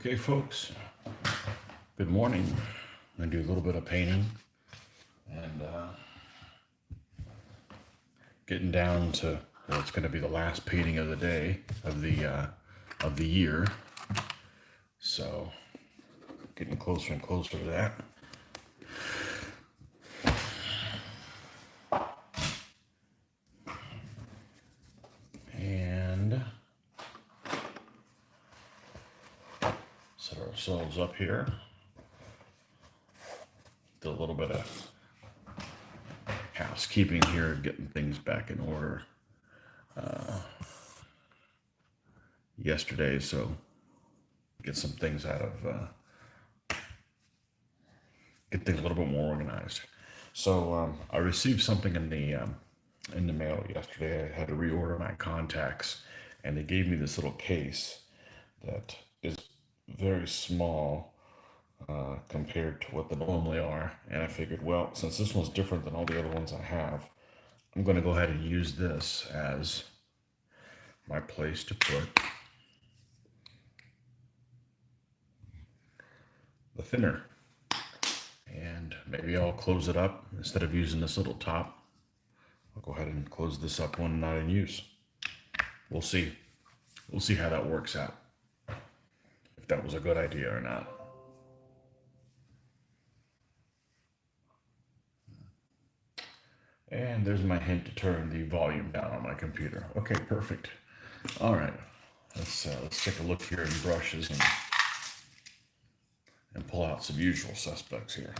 Okay, folks, good morning. I'm going to do a little bit of painting and getting down to, well, it's going to be the last painting of the day, of the year. So, getting closer and closer to that. And set ourselves up here. Do a little bit of housekeeping here, getting things back in order yesterday, so get some things out of, get things a little bit more organized. So I received something in the mail yesterday. I had to reorder my contacts, and they gave me this little case that is very small compared to what they normally are. And I figured, well, since this one's different than all the other ones I have, I'm going to go ahead and use this as my place to put the thinner. And maybe I'll close it up instead of using this little top. I'll go ahead and close this up when not in use. We'll see. We'll see how that works out. If that was a good idea or not. And there's my hint to turn the volume down on my computer. Okay, perfect. All right, let's take a look here in brushes and pull out some usual suspects here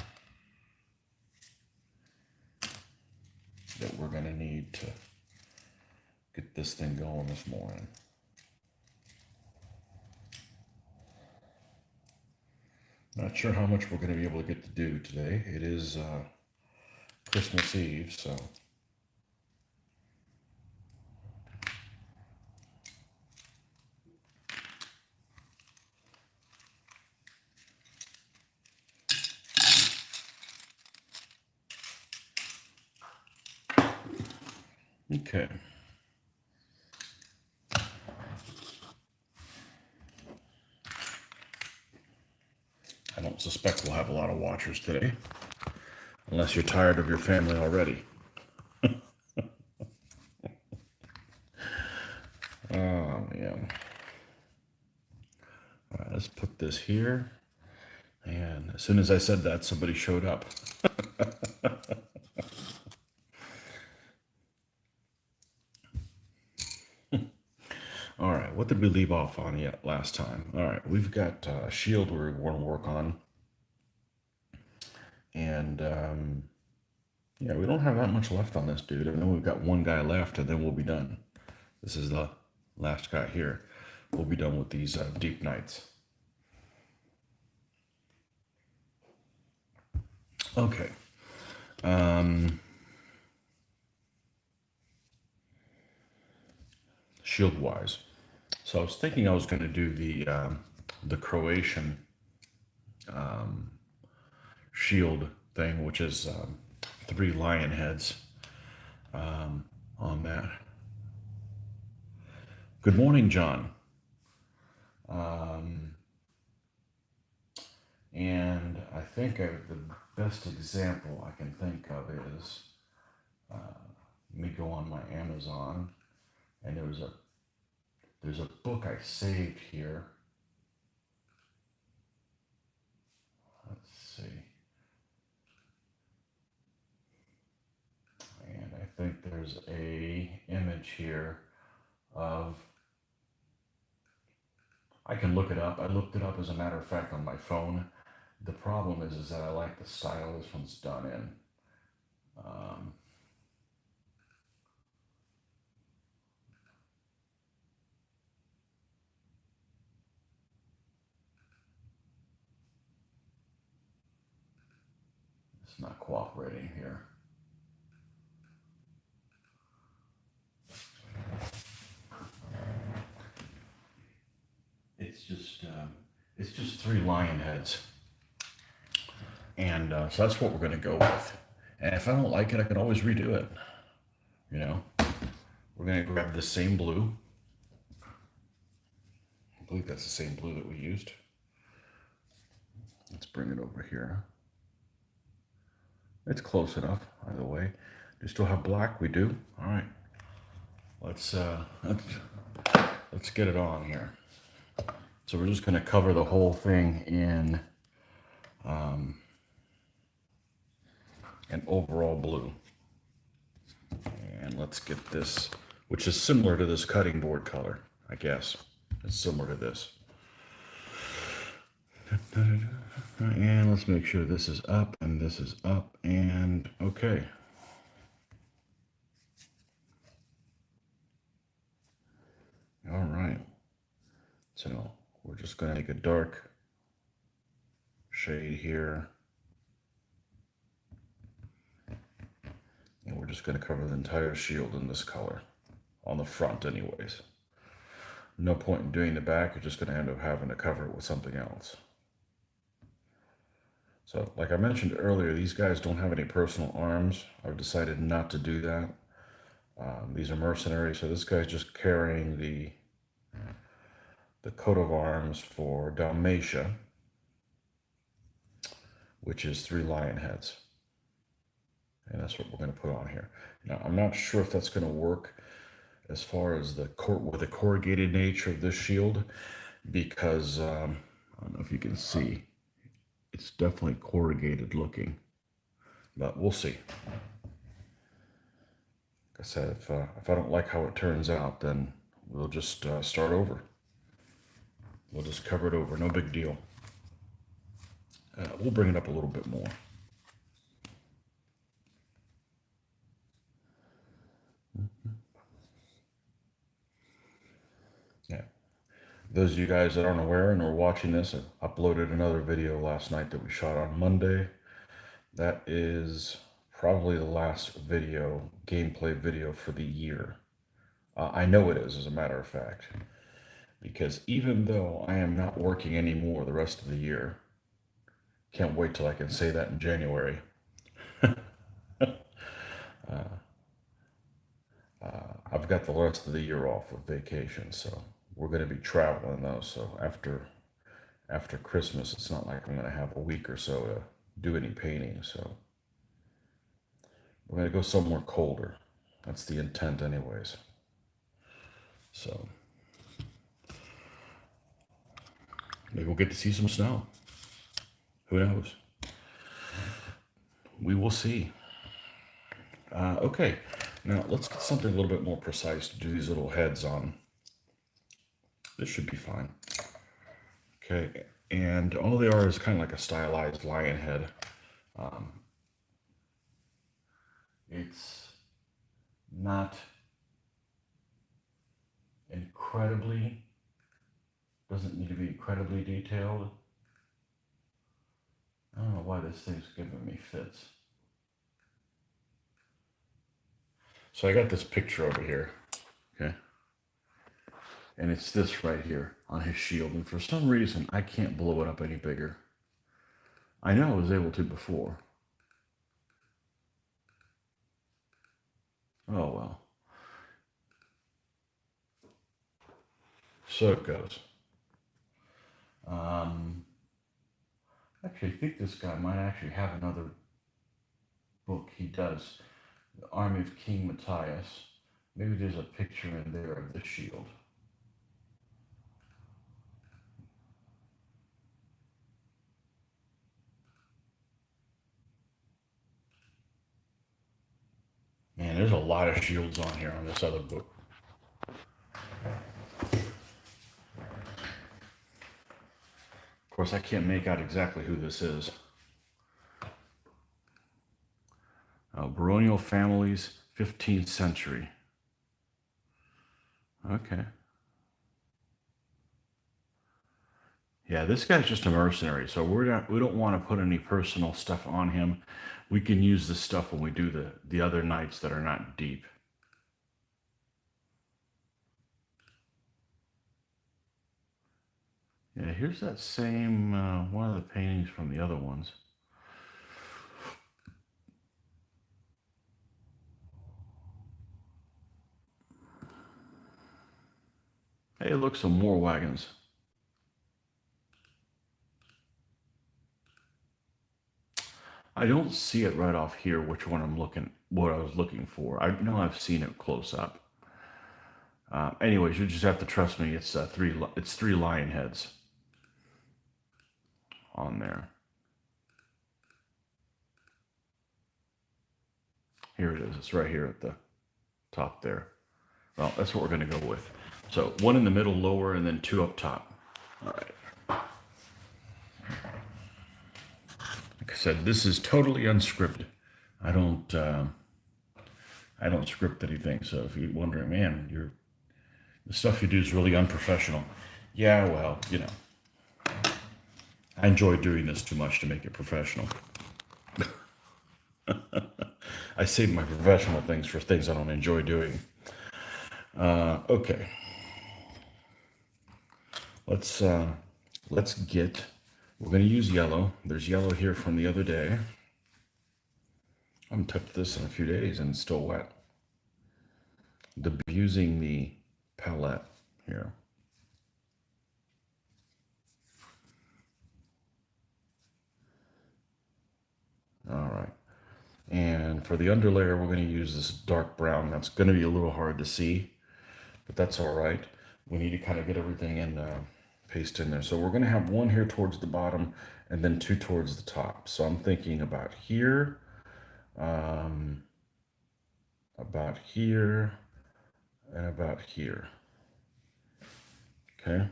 that we're gonna need to get this thing going this morning. Not sure how much we're gonna be able to get to do today. It is Christmas Eve, so okay. I don't suspect we'll have a lot of watchers today, unless you're tired of your family already. Oh, man. All right, let's put this here. And as soon as I said that, somebody showed up. All right, what did we leave off on yet last time? All right, we've got a shield we're going to work on. And yeah, we don't have that much left on this dude. I know we've got one guy left, and then we'll be done. This is the last guy here. We'll be done with these deep nights. Okay. Shield wise, so I was thinking I was going to do the Croatian shield thing, which is 3 lion heads on that. Good morning, John. And I think the best example I can think of is let me go on my Amazon, and there's a book I saved here. Let's see. And I think there's a image here of, I can look it up. I looked it up as a matter of fact on my phone. The problem is that I like the style this one's done in. It's not cooperating here. It's just 3 lion heads. And so that's what we're going to go with. And if I don't like it, I can always redo it. You know, we're going to grab the same blue. I believe that's the same blue that we used. Let's bring it over here. It's close enough, either way. Do you still have black? We do. All right. Let's let's get it on here. So we're just going to cover the whole thing in an overall blue. And let's get this, which is similar to this cutting board color, I guess. It's similar to this. And let's make sure this is up and this is up and okay. All right. So we're just going to make a dark shade here. And we're just going to cover the entire shield in this color. On the front anyways. No point in doing the back. You're just going to end up having to cover it with something else. So like I mentioned earlier, these guys don't have any personal arms. I've decided not to do that. These are mercenaries, so this guy's just carrying the coat of arms for Dalmatia, which is 3 lion heads. And that's what we're going to put on here. Now, I'm not sure if that's going to work as far as the corrugated nature of this shield, because I don't know if you can see, it's definitely corrugated looking, but we'll see. Like I said, if I don't like how it turns out, then we'll just start over. We'll just cover it over, no big deal. We'll bring it up a little bit more. Yeah. Those of you guys that aren't aware and are watching this, I uploaded another video last night that we shot on Monday. That is probably the last video, gameplay video for the year. I know it is, as a matter of fact, because even though I am not working anymore the rest of the year, can't wait till I can say that in January. I've got the rest of the year off with vacation, so we're going to be traveling though. So after Christmas, it's not like I'm going to have a week or so to do any painting. So we're going to go somewhere colder. That's the intent, anyways. So maybe we'll get to see some snow. Who knows? We will see. Okay, now let's get something a little bit more precise to do these little heads on. This should be fine. Okay, and all they are is kind of like a stylized lion head. It's not incredibly, doesn't need to be incredibly detailed. I don't know why this thing's giving me fits. So I got this picture over here, okay? And it's this right here on his shield. And for some reason, I can't blow it up any bigger. I know I was able to before. Oh well. So it goes. Actually, I think this guy might actually have another book. He does. The Army of King Matthias. Maybe there's a picture in there of the shield. Man, there's a lot of shields on here on this other book. Of course, I can't make out exactly who this is. Baronial families, 15th century. Okay. Yeah, this guy's just a mercenary, so we don't want to put any personal stuff on him. We can use this stuff when we do the other knights that are not deep. Yeah, here's that same one of the paintings from the other ones. Hey, look, some more wagons. I don't see it right off here, which one what I was looking for. I know I've seen it close up. Anyways, you just have to trust me. It's three lion heads on there. Here it is. It's right here at the top there. Well, that's what we're going to go with. So one in the middle lower and then two up top. All right. Like I said, this is totally unscripted. I don't script anything. So if you're wondering, man, the stuff you do is really unprofessional. Yeah, well, I enjoy doing this too much to make it professional. I save my professional things for things I don't enjoy doing. Okay. Let's get. We're going to use yellow. There's yellow here from the other day. I haven't touched this in a few days and it's still wet. Using the palette here. All right. And for the underlayer, we're going to use this dark brown. That's going to be a little hard to see, but that's all right. We need to kind of get everything in, paste in there. So we're going to have one here towards the bottom and then two towards the top. So I'm thinking about here, and about here. Okay.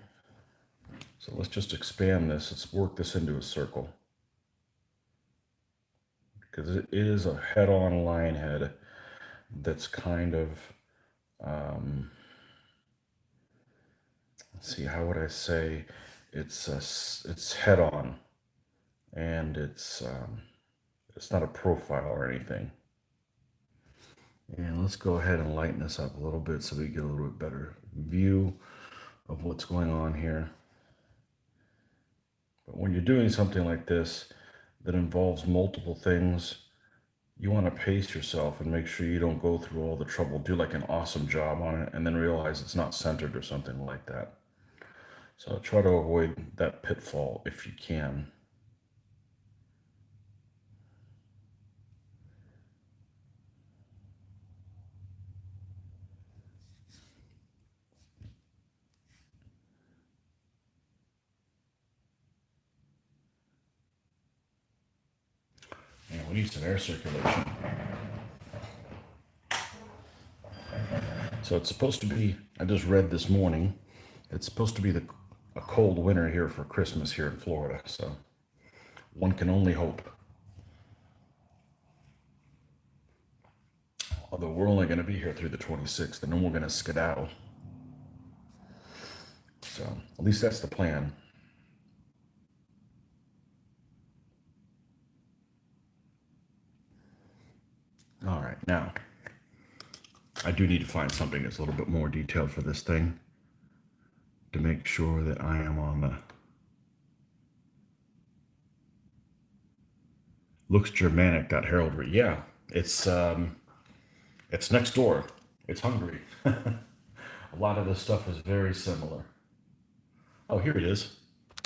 So let's just expand this. Let's work this into a circle. Because it is a head-on lion head that's kind of, let's see, how would I say, it's head-on, and it's not a profile or anything. And let's go ahead and lighten this up a little bit so we get a little bit better view of what's going on here. But when you're doing something like this that involves multiple things, you want to pace yourself and make sure you don't go through all the trouble, do like an awesome job on it, and then realize it's not centered or something like that. So try to avoid that pitfall if you can. And we need some air circulation. So it's supposed to be, I just read this morning, it's supposed to be a cold winter here for Christmas here in Florida. So one can only hope. Although we're only going to be here through the 26th, and then we're going to skedaddle. So at least that's the plan. All right, now I do need to find something that's a little bit more detailed for this thing to make sure that I am on the looks Germanic heraldry. Yeah, it's next door. It's Hungary. A lot of this stuff is very similar. Oh, here it is.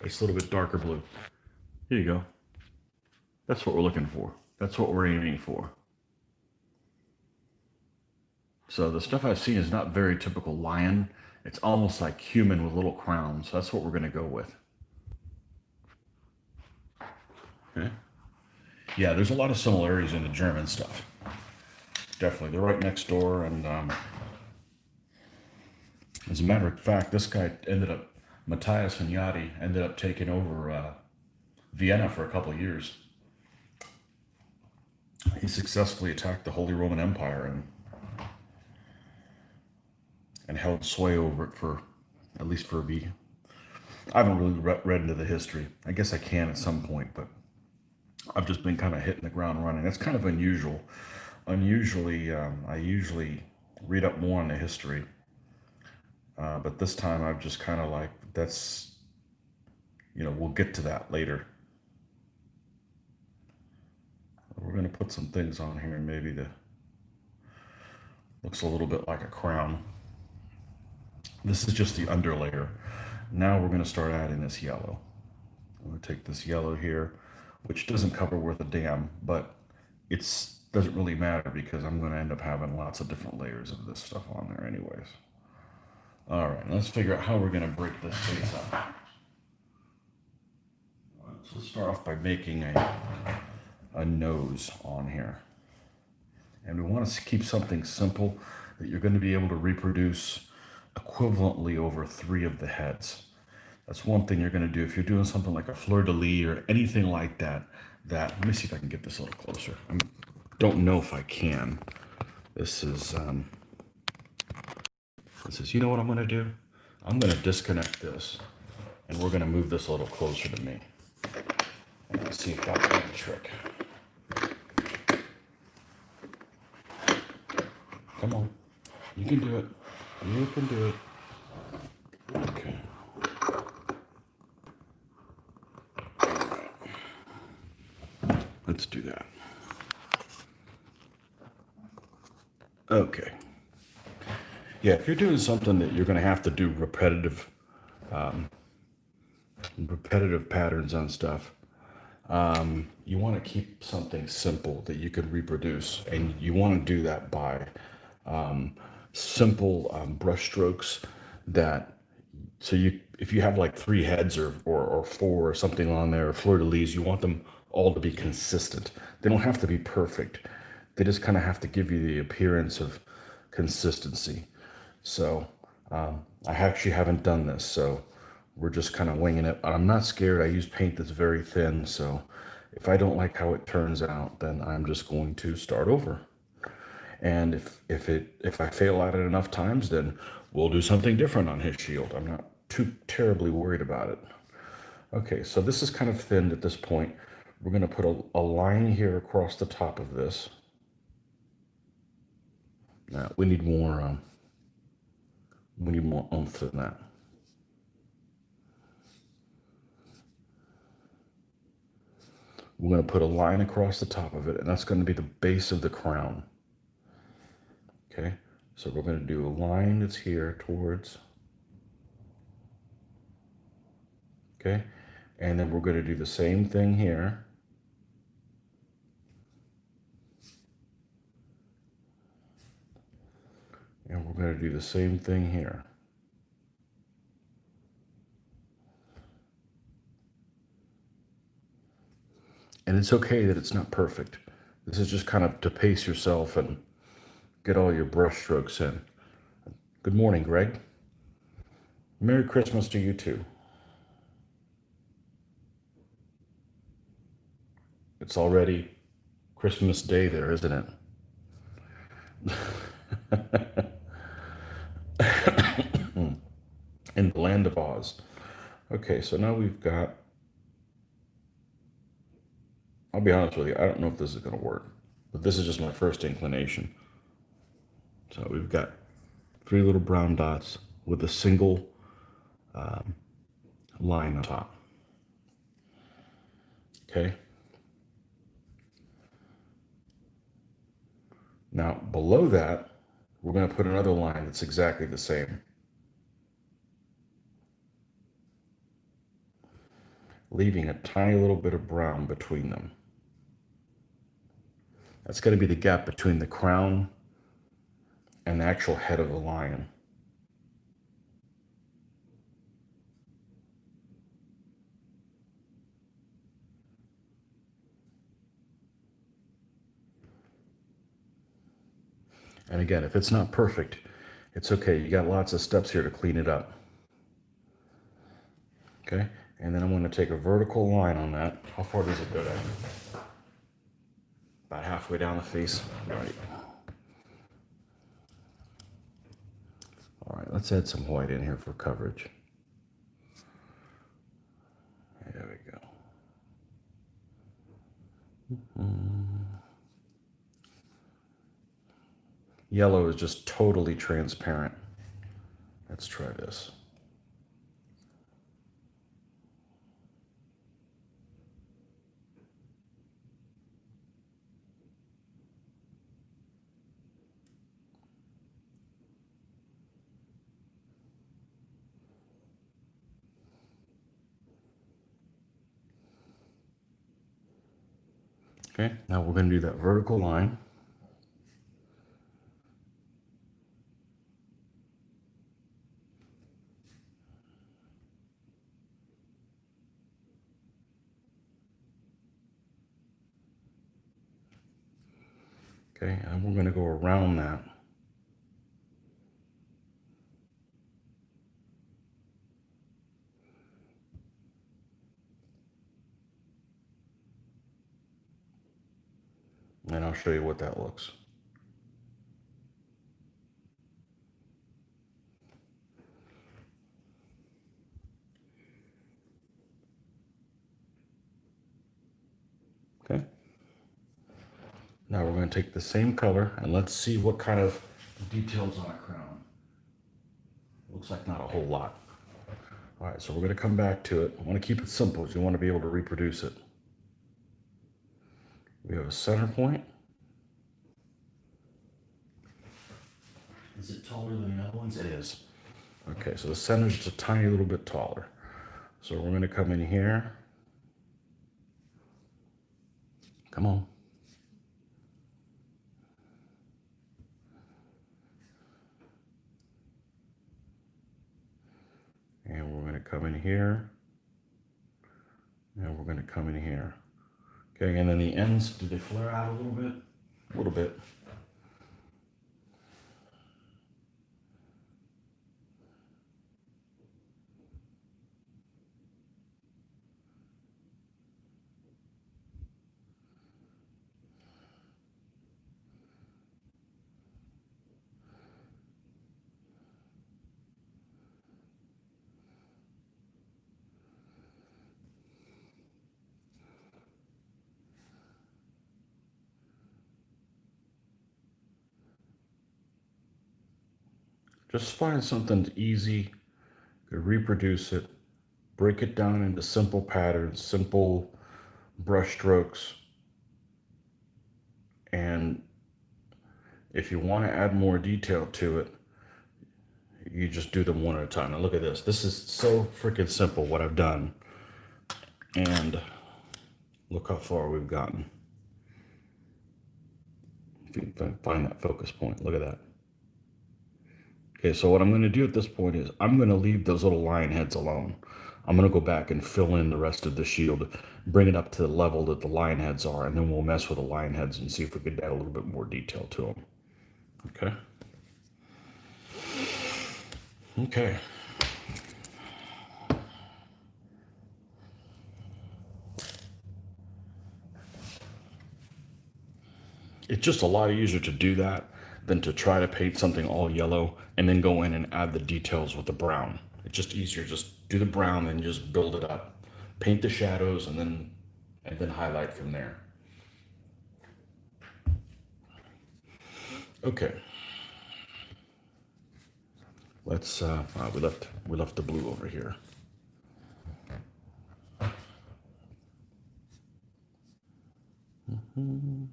It's a little bit darker blue. Here you go. That's what we're looking for. That's what we're aiming for. So the stuff I've seen is not very typical lion. It's almost like human with little crowns. So that's what we're going to go with. Okay. Yeah, there's a lot of similarities in the German stuff. Definitely. They're right next door. And as a matter of fact, this guy Matthias Vignati ended up taking over Vienna for a couple of years. He successfully attacked the Holy Roman Empire and held sway over it for, at least for a V. I haven't really read into the history. I guess I can at some point, but I've just been kind of hitting the ground running. It's kind of unusual. I usually read up more on the history, but this time I've just kind of like, we'll get to that later. We're going to put some things on here, maybe looks a little bit like a crown. This is just the underlayer. Now we're going to start adding this yellow. I'm going to take this yellow here. which doesn't cover worth a damn, but it's doesn't really matter because I'm going to end up having lots of different layers of this stuff on there anyways. All right, let's figure out how we're going to break this face up. So let's start off by making a nose on here. And we want to keep something simple that you're going to be able to reproduce equivalently over 3 of the heads. That's one thing you're going to do if you're doing something like a fleur-de-lis or anything like that. Let me see if I can get this a little closer. I don't know if I can. This is, you know what I'm going to do? I'm going to disconnect this, and we're going to move this a little closer to me. And let's see if that's the trick. Come on. You can do it. You can do it. Okay. Let's do that. Okay. Yeah, if you're doing something that you're going to have to do repetitive patterns on stuff, you want to keep something simple that you can reproduce, and you want to do that by simple brush strokes that so you if you have like 3 heads or 4 or something on there or fleur-de-lis, you want them all to be consistent. They don't have to be perfect. They just kind of have to give you the appearance of consistency. So I actually haven't done this, so we're just kind of winging it. I'm not scared. I use paint that's very thin, so if I don't like how it turns out, then I'm just going to start over. And if I fail at it enough times, then we'll do something different on his shield. I'm not too terribly worried about it. Okay, so this is kind of thinned at this point. We're going to put a line here across the top of this. Now we need more oomph than that. We're going to put a line across the top of it, and that's going to be the base of the crown. Okay, so we're going to do a line that's here towards, okay, and then we're going to do the same thing here. And we're going to do the same thing here. And it's okay that it's not perfect. This is just kind of to pace yourself and get all your brush strokes in. Good morning, Greg. Merry Christmas to you too. It's already Christmas Day there, isn't it? In the land of Oz. Okay, so now we've got, I'll be honest with you, I don't know if this is going to work, but this is just my first inclination. So we've got 3 little brown dots with a single line on top. Okay. Now below that, we're going to put another line that's exactly the same. Leaving a tiny little bit of brown between them. That's going to be the gap between the crown and the actual head of the lion. And again, if it's not perfect, it's okay. You got lots of steps here to clean it up. Okay, and then I'm going to take a vertical line on that. How far does it go down? About halfway down the face. Right. All right, let's add some white in here for coverage. There we go. Yellow is just totally transparent. Let's try this. Okay, now we're going to do that vertical line. Okay, and we're going to go around that. And I'll show you what that looks. Okay. Now we're going to take the same color and let's see what kind of details on a crown. Looks like not a whole lot. All right, so we're going to come back to it. I want to keep it simple because you want to be able to reproduce it. We have a center point. Is it taller than the other ones? It is. Okay, so the center is just a tiny little bit taller. So we're going to come in here. Come on. And we're going to come in here. And we're going to come in here. Okay, and then the ends, do they flare out a little bit? A little bit. Just find something easy, you reproduce it, break it down into simple patterns, simple brush strokes, and if you want to add more detail to it, you just do them one at a time. Now look at this. This is so freaking simple what I've done. And look how far we've gotten. If you can find that focus point, look at that. Okay, so what I'm going to do at this point is I'm going to leave those little lion heads alone. I'm going to go back and fill in the rest of the shield, bring it up to the level that the lion heads are, and then we'll mess with the lion heads and see if we could add a little bit more detail to them. Okay? Okay. It's just a lot easier to do that than to try to paint something all yellow and then go in and add the details with the brown. It's just easier. Just do the brown and just build it up. Paint the shadows and then highlight from there. Okay. Let's we left the blue over here. Mm-hmm.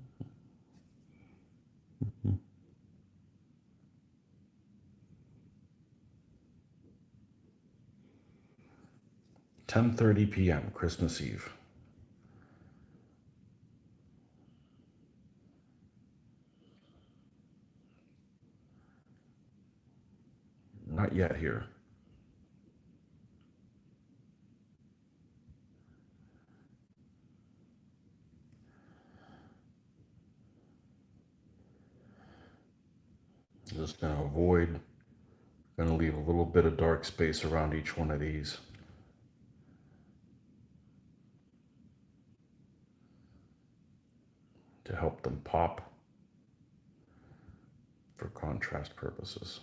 10:30 p.m. Christmas Eve. Not yet here. Just going to avoid, going to leave a little bit of dark space around each one of these. To help them pop for contrast purposes.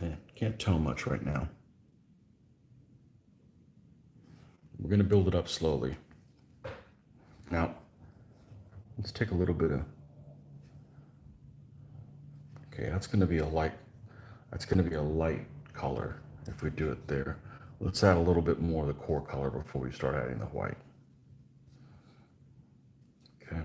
Yeah, can't tell much right now. We're going to build it up slowly. Now, let's take a little bit of, okay, that's going to be a light, color if we do it there. Let's add a little bit more of the core color before we start adding the white. Okay.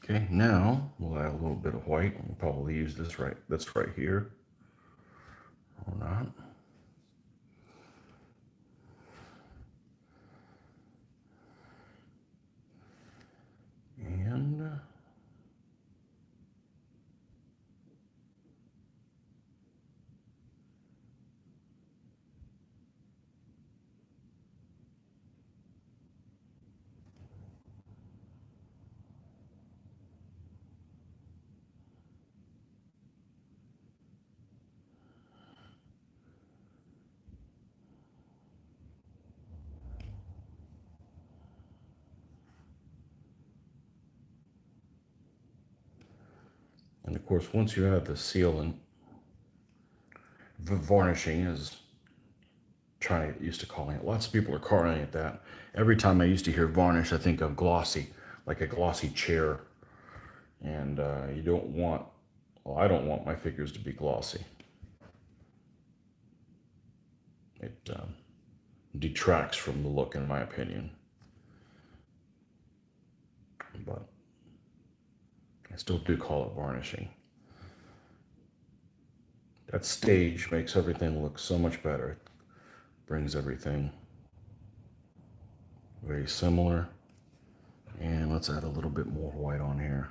Okay, now we'll add a little bit of white. We'll probably use that's right here, or not. And of course, once you add the sealant, the varnishing is used to calling it. Lots of people are calling it that. Every time I used to hear varnish, I think of glossy, like a glossy chair. And you don't want, well, I don't want my figures to be glossy. It detracts from the look, in my opinion. But I still do call it varnishing. That stage makes everything look so much better. It brings everything very similar. And let's add a little bit more white on here.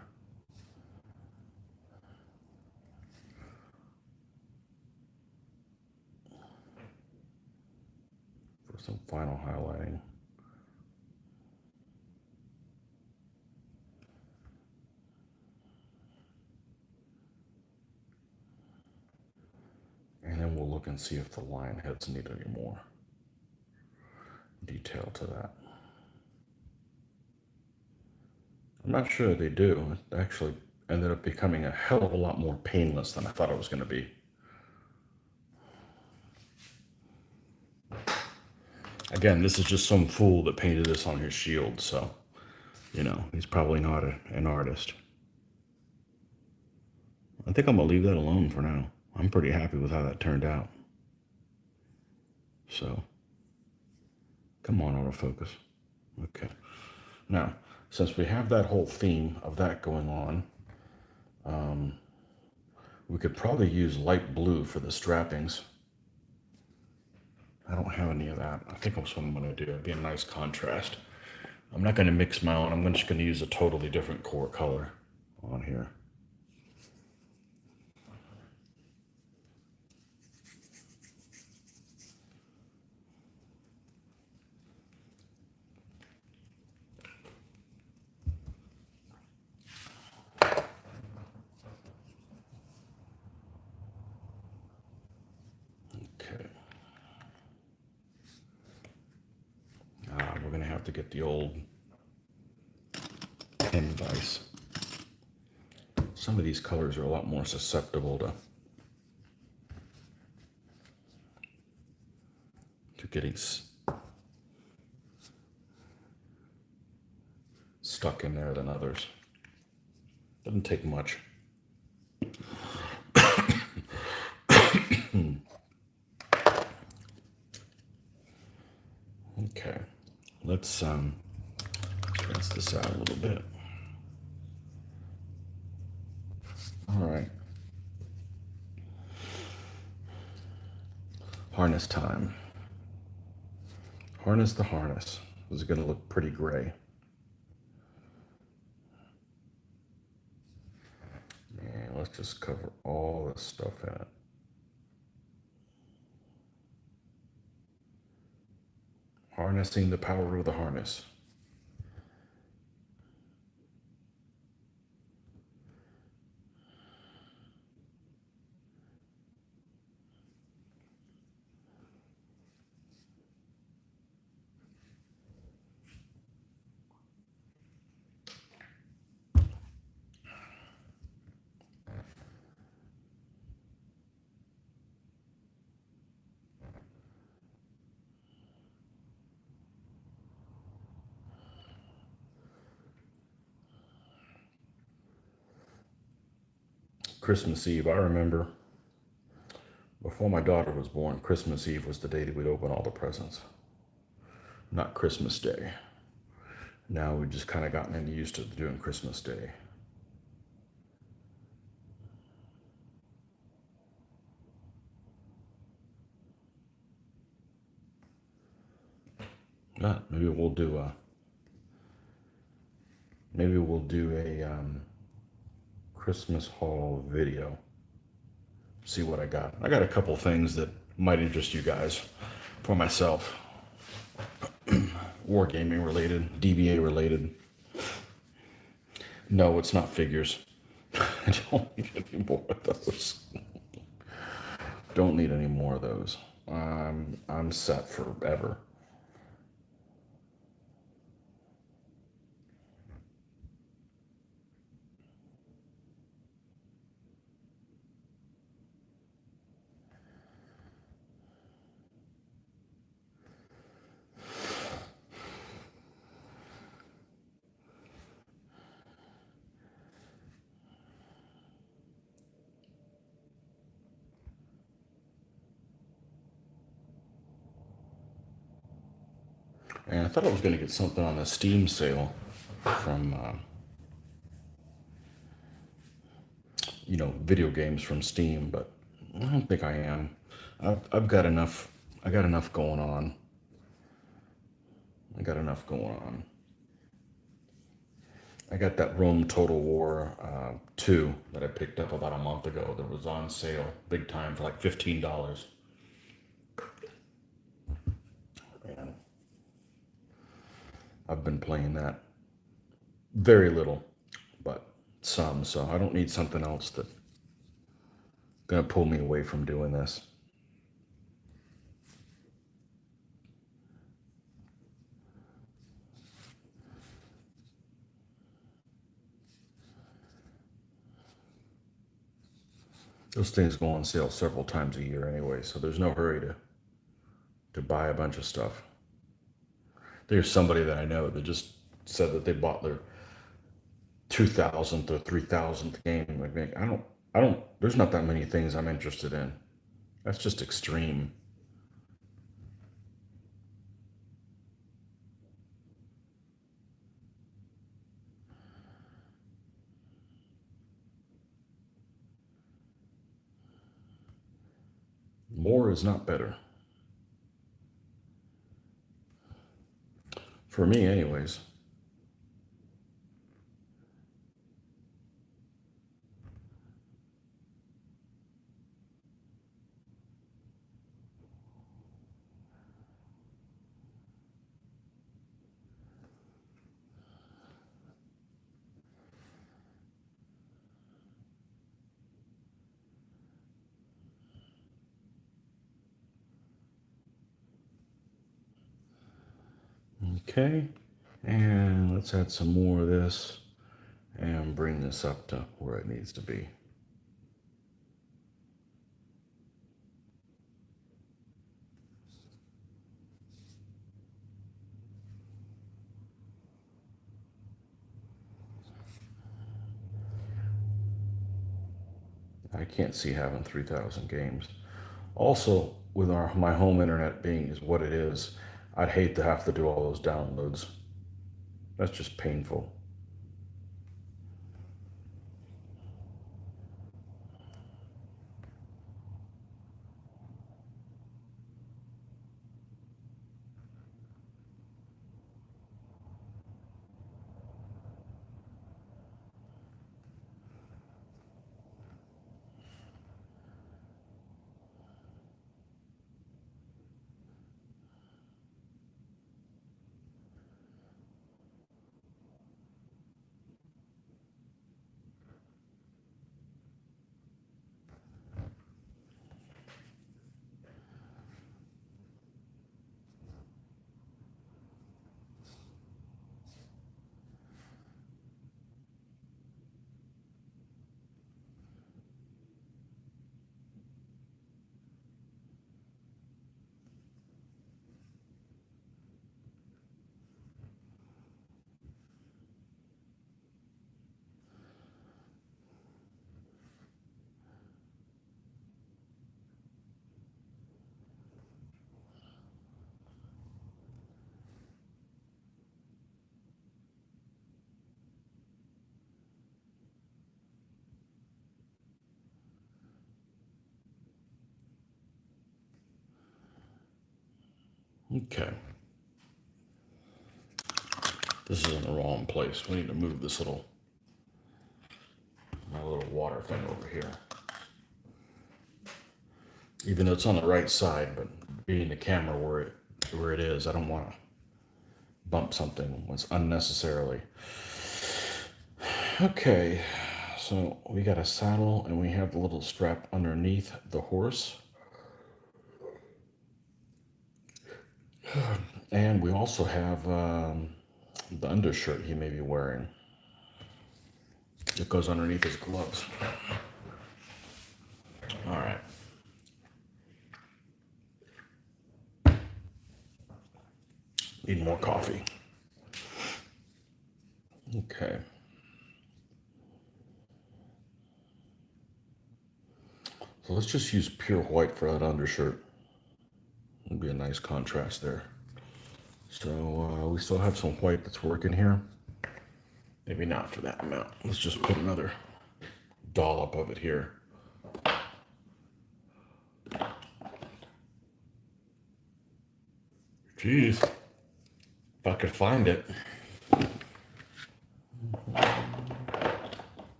For some final highlighting. And then we'll look and see if the lion heads need any more detail to that. I'm not sure they do. It actually ended up becoming a hell of a lot more painless than I thought it was going to be. Again, this is just some fool that painted this on his shield, so, you know, he's probably not an artist. I think I'm going to leave that alone for now. I'm pretty happy with how that turned out. So, come on, autofocus. Okay. Now, since we have that whole theme of that going on, we could probably use light blue for the strappings. I don't have any of that. I think that's what I'm going to do. It'd be a nice contrast. I'm not going to mix my own. I'm just going to use a totally different core color on here. Okay. We're going to have to get the old pen vise. Some of these colors are a lot more susceptible to getting stuck in there than others. Doesn't take much. Okay, Let's rinse this out a little bit. All right. Harness time. Harness the harness. This is going to look pretty gray. And let's just cover all this stuff in it. Harnessing the power of the harness. Christmas Eve, I remember before my daughter was born, Christmas Eve was the day that we'd open all the presents, not Christmas Day. Now we've just kind of gotten used to doing Christmas Day. Maybe we'll do a Christmas haul video. See what I got. I got a couple things that might interest you guys for myself. Wargaming related, DBA related. No, it's not figures. I don't need any more of those. Don't need any more of those. I'm set forever. And I thought I was going to get something on a Steam sale from, video games from Steam, but I don't think I am. I've got enough. I got enough going on. I got enough going on. I got that Rome Total War 2 that I picked up about a month ago that was on sale big time for like $15. And I've been playing that very little, but some, so I don't need something else that's gonna pull me away from doing this. Those things go on sale several times a year anyway, so there's no hurry to buy a bunch of stuff. There's somebody that I know that just said that they bought their 2000th or 3000th game. Like, there's not that many things I'm interested in. That's just extreme. More is not better. For me, anyways. Okay. And let's add some more of this and bring this up to where it needs to be. I can't see having 3,000 games. Also, with my home internet being is what it is, I'd hate to have to do all those downloads. That's just painful. Okay. This is in the wrong place. We need to move this my little water thing over here. Even though it's on the right side, but being the camera where it is, I don't want to bump something once unnecessarily. Okay, so we got a saddle and we have the little strap underneath the horse. And we also have the undershirt he may be wearing. It goes underneath his gloves. All right. Need more coffee. Okay. So let's just use pure white for that undershirt. It'll be a nice contrast there. So we still have some white that's working here. Maybe not for that amount. Let's just put another dollop of it here. Jeez. If I could find it.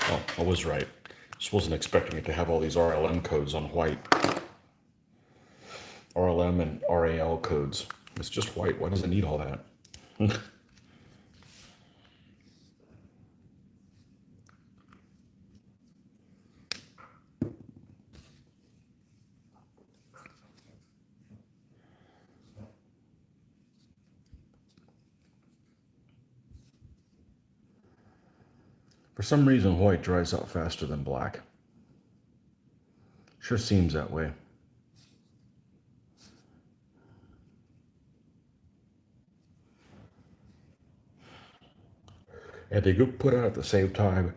Oh, I was right. Just wasn't expecting it to have all these RLM codes on white. RLM and RAL codes. It's just white. Why does it need all that? For some reason, white dries out faster than black. Sure seems that way. And they go put out at the same time.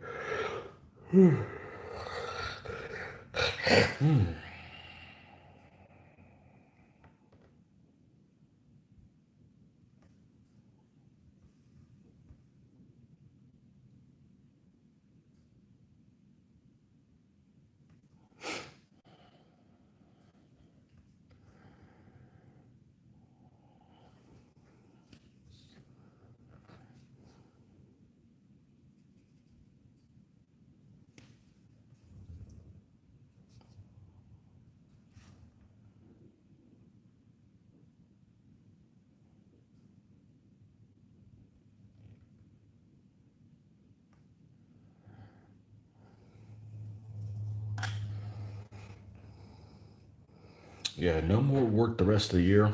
Yeah, no more work the rest of the year.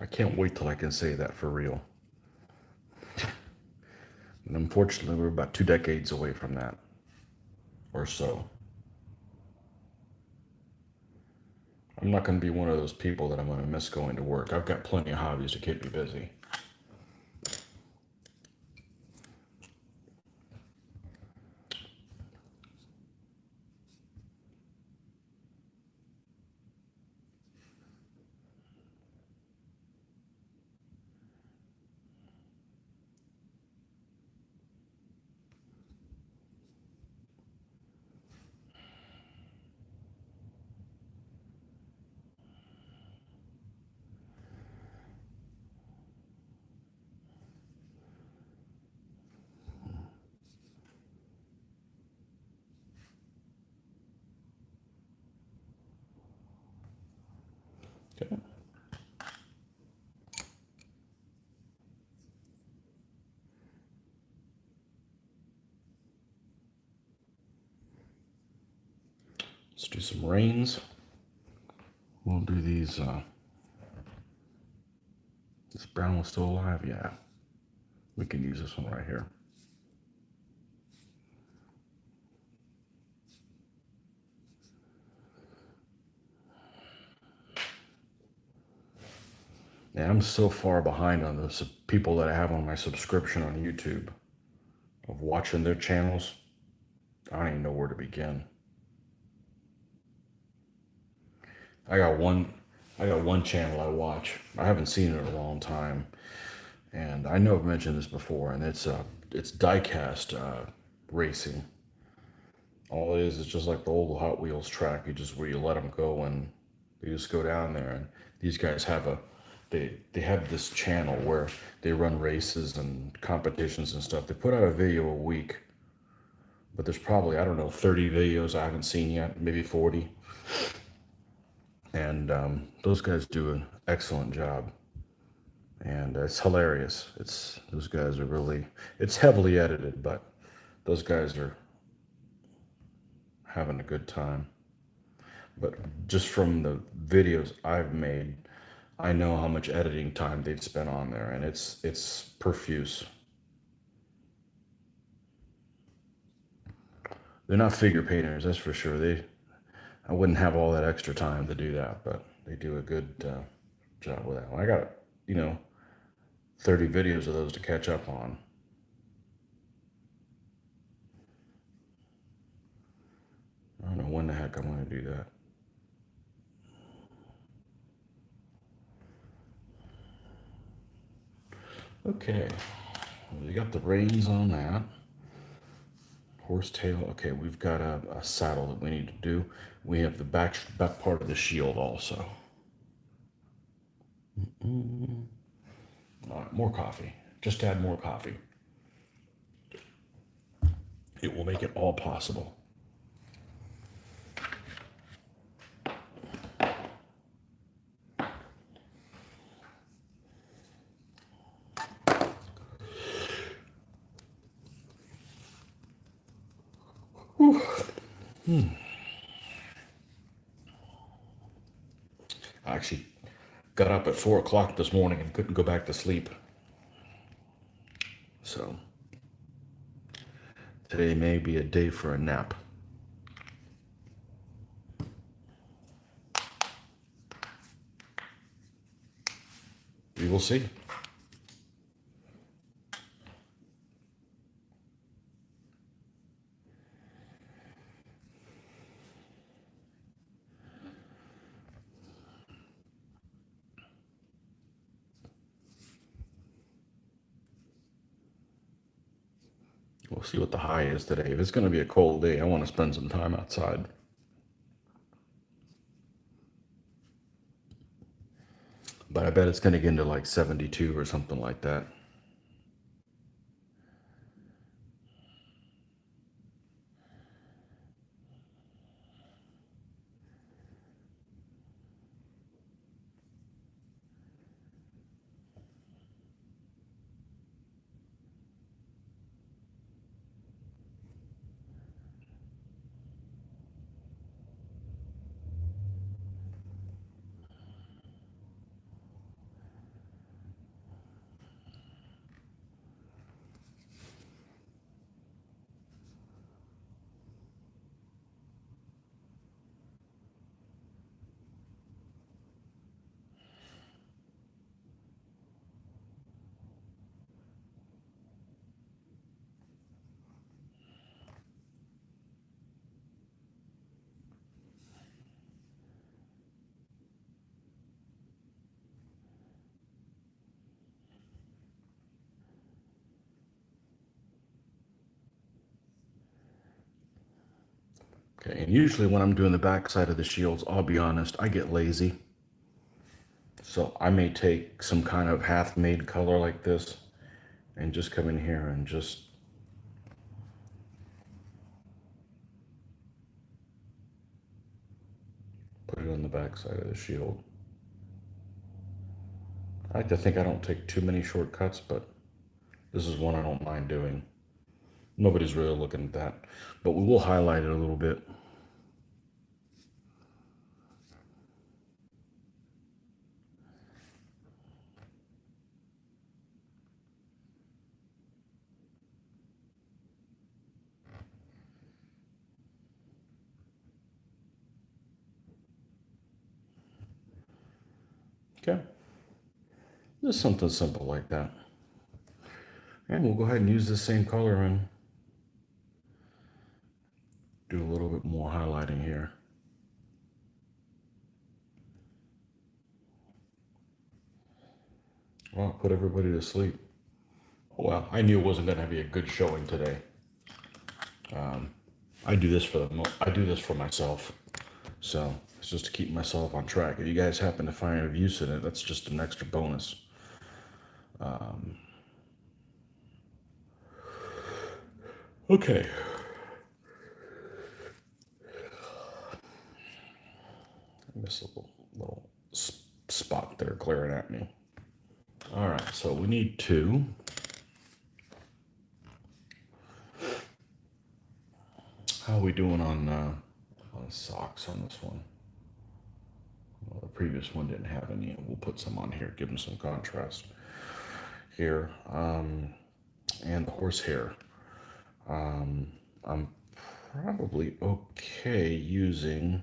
I can't wait till I can say that for real. And unfortunately, we're about 2 decades away from that, or so. I'm not going to be one of those people that I'm going to miss going to work. I've got plenty of hobbies to keep me busy. Let's do some reins. We'll do these. This brown was still alive, yeah. We can use this one right here. Yeah, I'm so far behind on the people that I have on my subscription on YouTube of watching their channels. I don't even know where to begin. I got one I got one channel I watch. I haven't seen it in a long time. And I know I've mentioned this before, and it's diecast racing. All it is just like the old Hot Wheels track. You just where you let them go and they just go down there. And these guys have they have this channel where they run races and competitions and stuff. They put out a video a week, but there's probably, I don't know, 30 videos I haven't seen yet, maybe 40. And those guys do an excellent job, and it's hilarious. It's those guys are really. It's heavily edited, but those guys are having a good time. But just from the videos I've made, I know how much editing time they've spent on there, and it's profuse. They're not figure painters, that's for sure. I wouldn't have all that extra time to do that, but they do a good job with that one. I got, you know, 30 videos of those to catch up on. I don't know when the heck I'm going to do that. Okay, we got the reins on that. Horsetail. Okay, we've got a saddle that we need to do. We have the back part of the shield also. All right, more coffee. Just add more coffee. It will make it all possible. I actually got up at 4 o'clock this morning and couldn't go back to sleep. So today may be a day for a nap. We will see. We'll see what the high is today. If it's going to be a cold day, I want to spend some time outside. But I bet it's going to get into like 72 or something like that. Okay, and usually when I'm doing the back side of the shields, I'll be honest, I get lazy. So I may take some kind of half-made color like this and just come in here and just put it on the back side of the shield. I like to think I don't take too many shortcuts, but this is one I don't mind doing. Nobody's really looking at that, but we will highlight it a little bit. Okay, just something simple like that. And we'll go ahead and use the same color and do a little bit more highlighting here. Well, put everybody to sleep. Well, I knew it wasn't going to be a good showing today. I do this I do this for myself, so it's just to keep myself on track. If you guys happen to find a use in it, that's just an extra bonus. Okay. This little spot there glaring at me. All right, so we need to. How are we doing on socks on this one? Well, the previous one didn't have any. We'll put some on here, give them some contrast here. And the horsehair. I'm probably okay using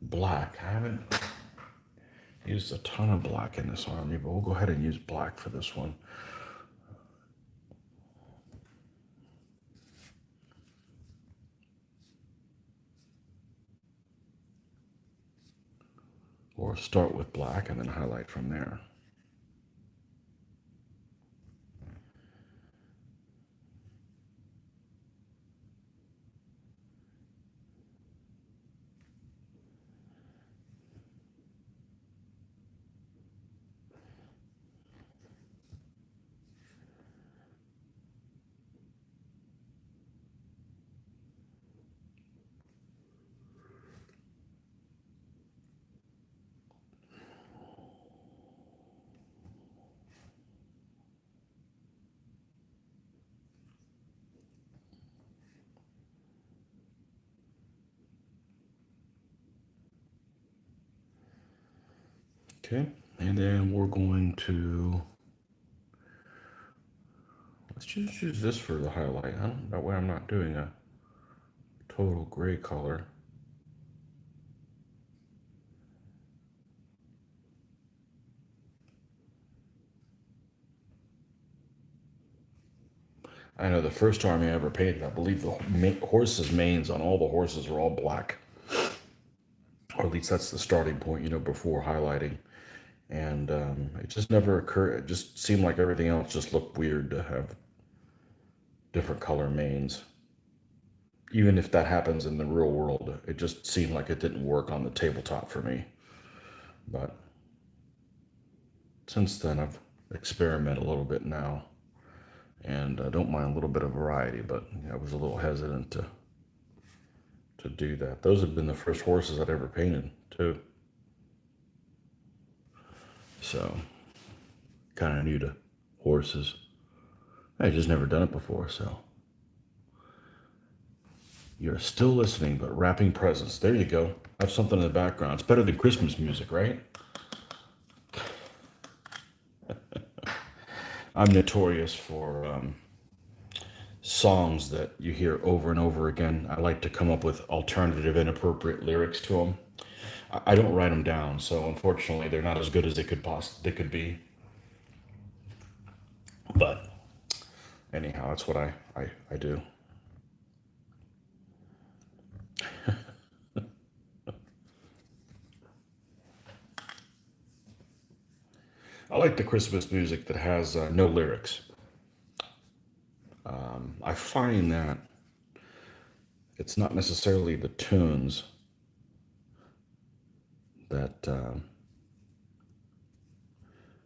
black. I haven't used a ton of black in this army, but we'll go ahead and use black for this one. Or start with black and then highlight from there. Okay, and then we're going to, let's just use this for the highlight. That way I'm not doing a total gray color. I know the first army I ever painted, I believe the horses' manes on all the horses are all black. Or at least that's the starting point, before highlighting. And it just never occurred. It just seemed like everything else just looked weird to have different color manes. Even if that happens in the real world, it just seemed like it didn't work on the tabletop for me. But since then, I've experimented a little bit now, and I don't mind a little bit of variety. But I was a little hesitant to do that. Those have been the first horses I'd ever painted too. So kind of new to horses. I just never done it before, so. You're still listening, but wrapping presents. There you go. Have something in the background. It's better than Christmas music, right? I'm notorious for songs that you hear over and over again. I like to come up with alternative, inappropriate lyrics to them. I don't write them down, so unfortunately, they're not as good as they could be. But anyhow, that's what I do. I like the Christmas music that has no lyrics. I find that it's not necessarily the tunes that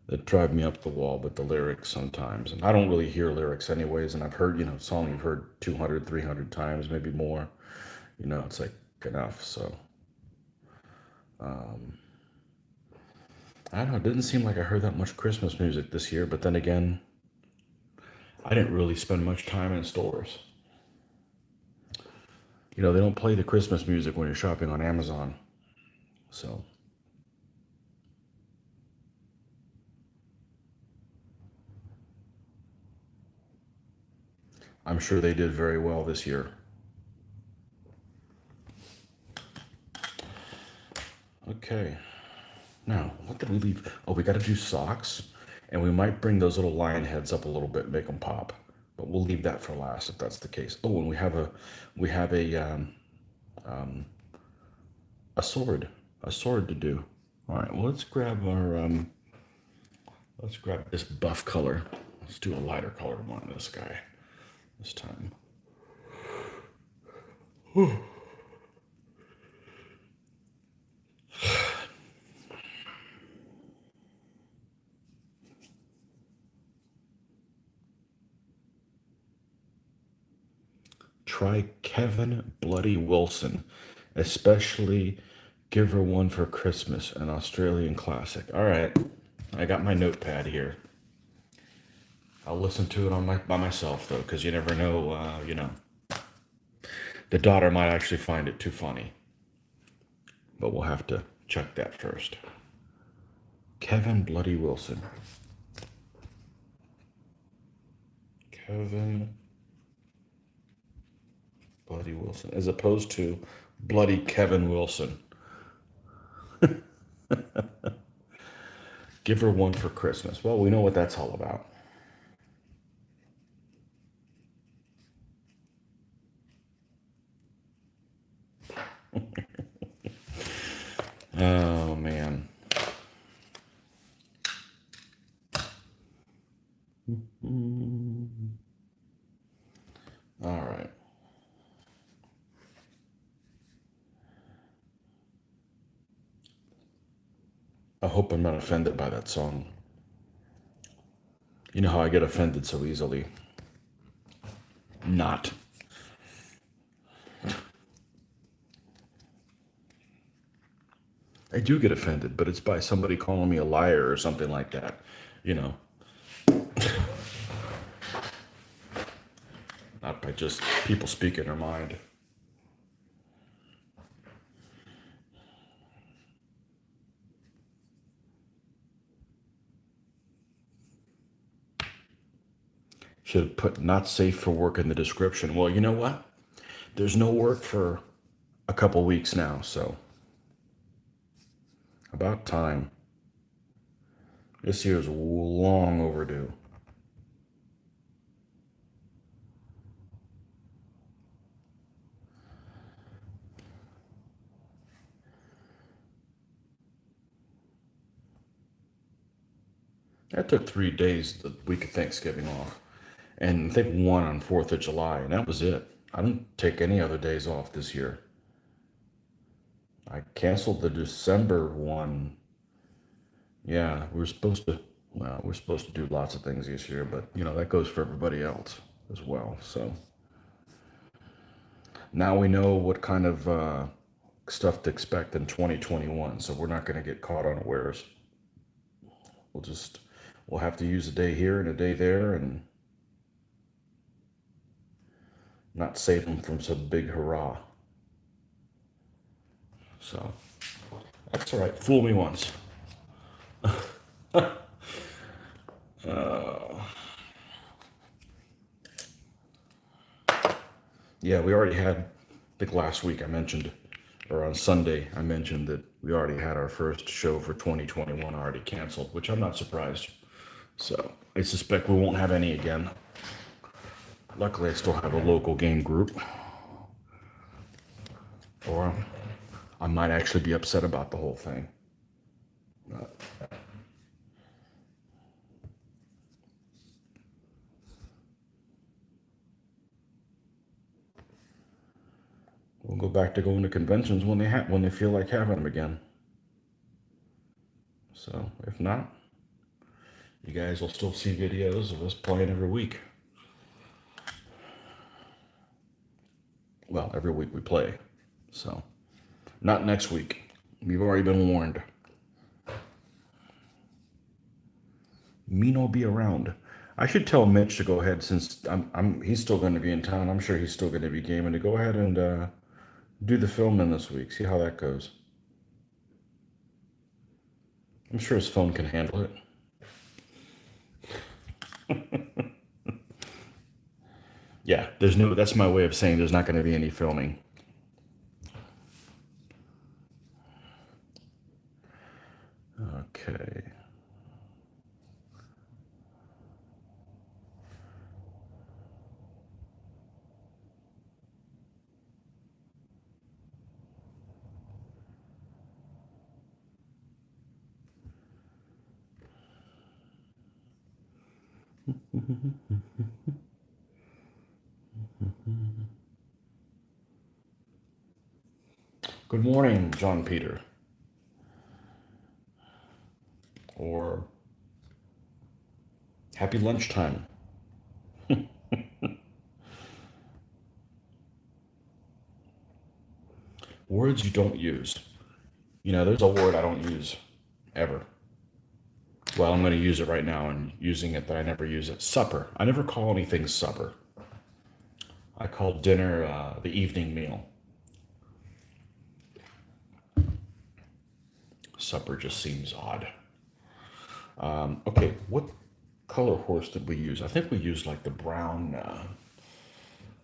that drive me up the wall, but the lyrics sometimes. And I don't really hear lyrics anyways. And I've heard, song you've heard 200, 300 times, maybe more. It's like enough. So I don't know. It didn't seem like I heard that much Christmas music this year. But then again, I didn't really spend much time in stores. They don't play the Christmas music when you're shopping on Amazon. So I'm sure they did very well this year. Okay. Now, what did we leave? Oh, we got to do socks, and we might bring those little lion heads up a little bit, and make them pop. But we'll leave that for last if that's the case. Oh, and we have a sword, to do. All right. Well, let's grab this buff color. Let's do a lighter colored one on this guy this time. Try Kevin Bloody Wilson, especially give her one for Christmas, an Australian classic. All right, I got my notepad here. I'll listen to it by myself though, because you never know. The daughter might actually find it too funny, but we'll have to check that first. Kevin Bloody Wilson. Kevin Bloody Wilson, as opposed to Bloody Kevin Wilson. Give her one for Christmas. Well, we know what that's all about. Oh, man. All right. I hope I'm not offended by that song. You know how I get offended so easily. Not. I do get offended, but it's by somebody calling me a liar or something like that. You know, not by just people speaking their mind. Should have put not safe for work in the description. Well, you know what? There's no work for a couple weeks now, so about time. This year is long overdue. I took 3 days the week of Thanksgiving off, and I think one on 4th of July, and that was it. I didn't take any other days off this year. I canceled the December one. Yeah, we're supposed to do lots of things this year, but that goes for everybody else as well. So now we know what kind of stuff to expect in 2021. So we're not going to get caught unawares. We'll just we'll have to use a day here and a day there, and not save them from some big hurrah. So that's all right. Fool me once. Yeah, we already had, I think last week I mentioned, or on Sunday, I mentioned that we already had our first show for 2021 already canceled, which I'm not surprised. So I suspect we won't have any again. Luckily, I still have a local game group. Or I might actually be upset about the whole thing. We'll go back to going to conventions when they feel like having them again. So if not, you guys will still see videos of us playing every week. Well, every week we play. So not next week. You've already been warned. Me no be around. I should tell Mitch to go ahead, since he's still going to be in town. I'm sure he's still going to be gaming, to go ahead and do the filming this week. See how that goes. I'm sure his phone can handle it. Yeah, that's my way of saying there's not going to be any filming. Okay. Good morning, John Peter. Or happy lunchtime. Words you don't use. You know, there's a word I don't use ever. Well, I'm going to use it right now and using it that I never use it. Supper. I never call anything supper. I call dinner the evening meal. Supper just seems odd. Okay, what color horse did we use? I think we used like the brown.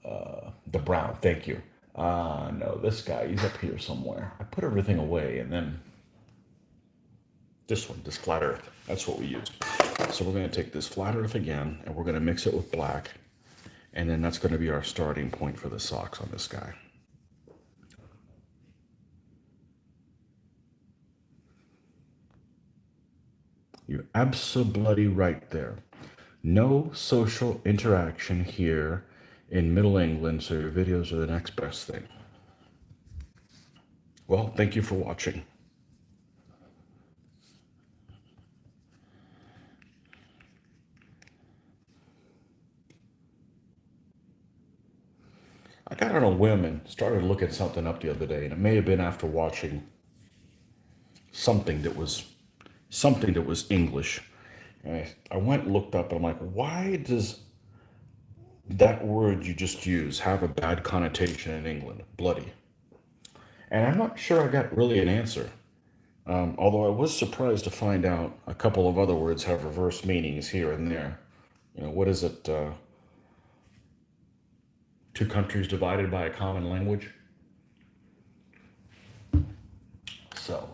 The brown. Thank you. No, this guy. He's up here somewhere. I put everything away, and then this one, this flat earth. That's what we used. So we're going to take this flat earth again, and we're going to mix it with black, and then that's going to be our starting point for the socks on this guy. You're absolutely right there. No social interaction here in Middle England, so your videos are the next best thing. Well, thank you for watching. I got on a whim and started looking something up the other day, and it may have been after watching something that was English. And I went and looked up, and I'm like, why does that word you just used have a bad connotation in England? Bloody. And I'm not sure I got really an answer. Although I was surprised to find out a couple of other words have reverse meanings here and there. You know, what is it? Two countries divided by a common language. So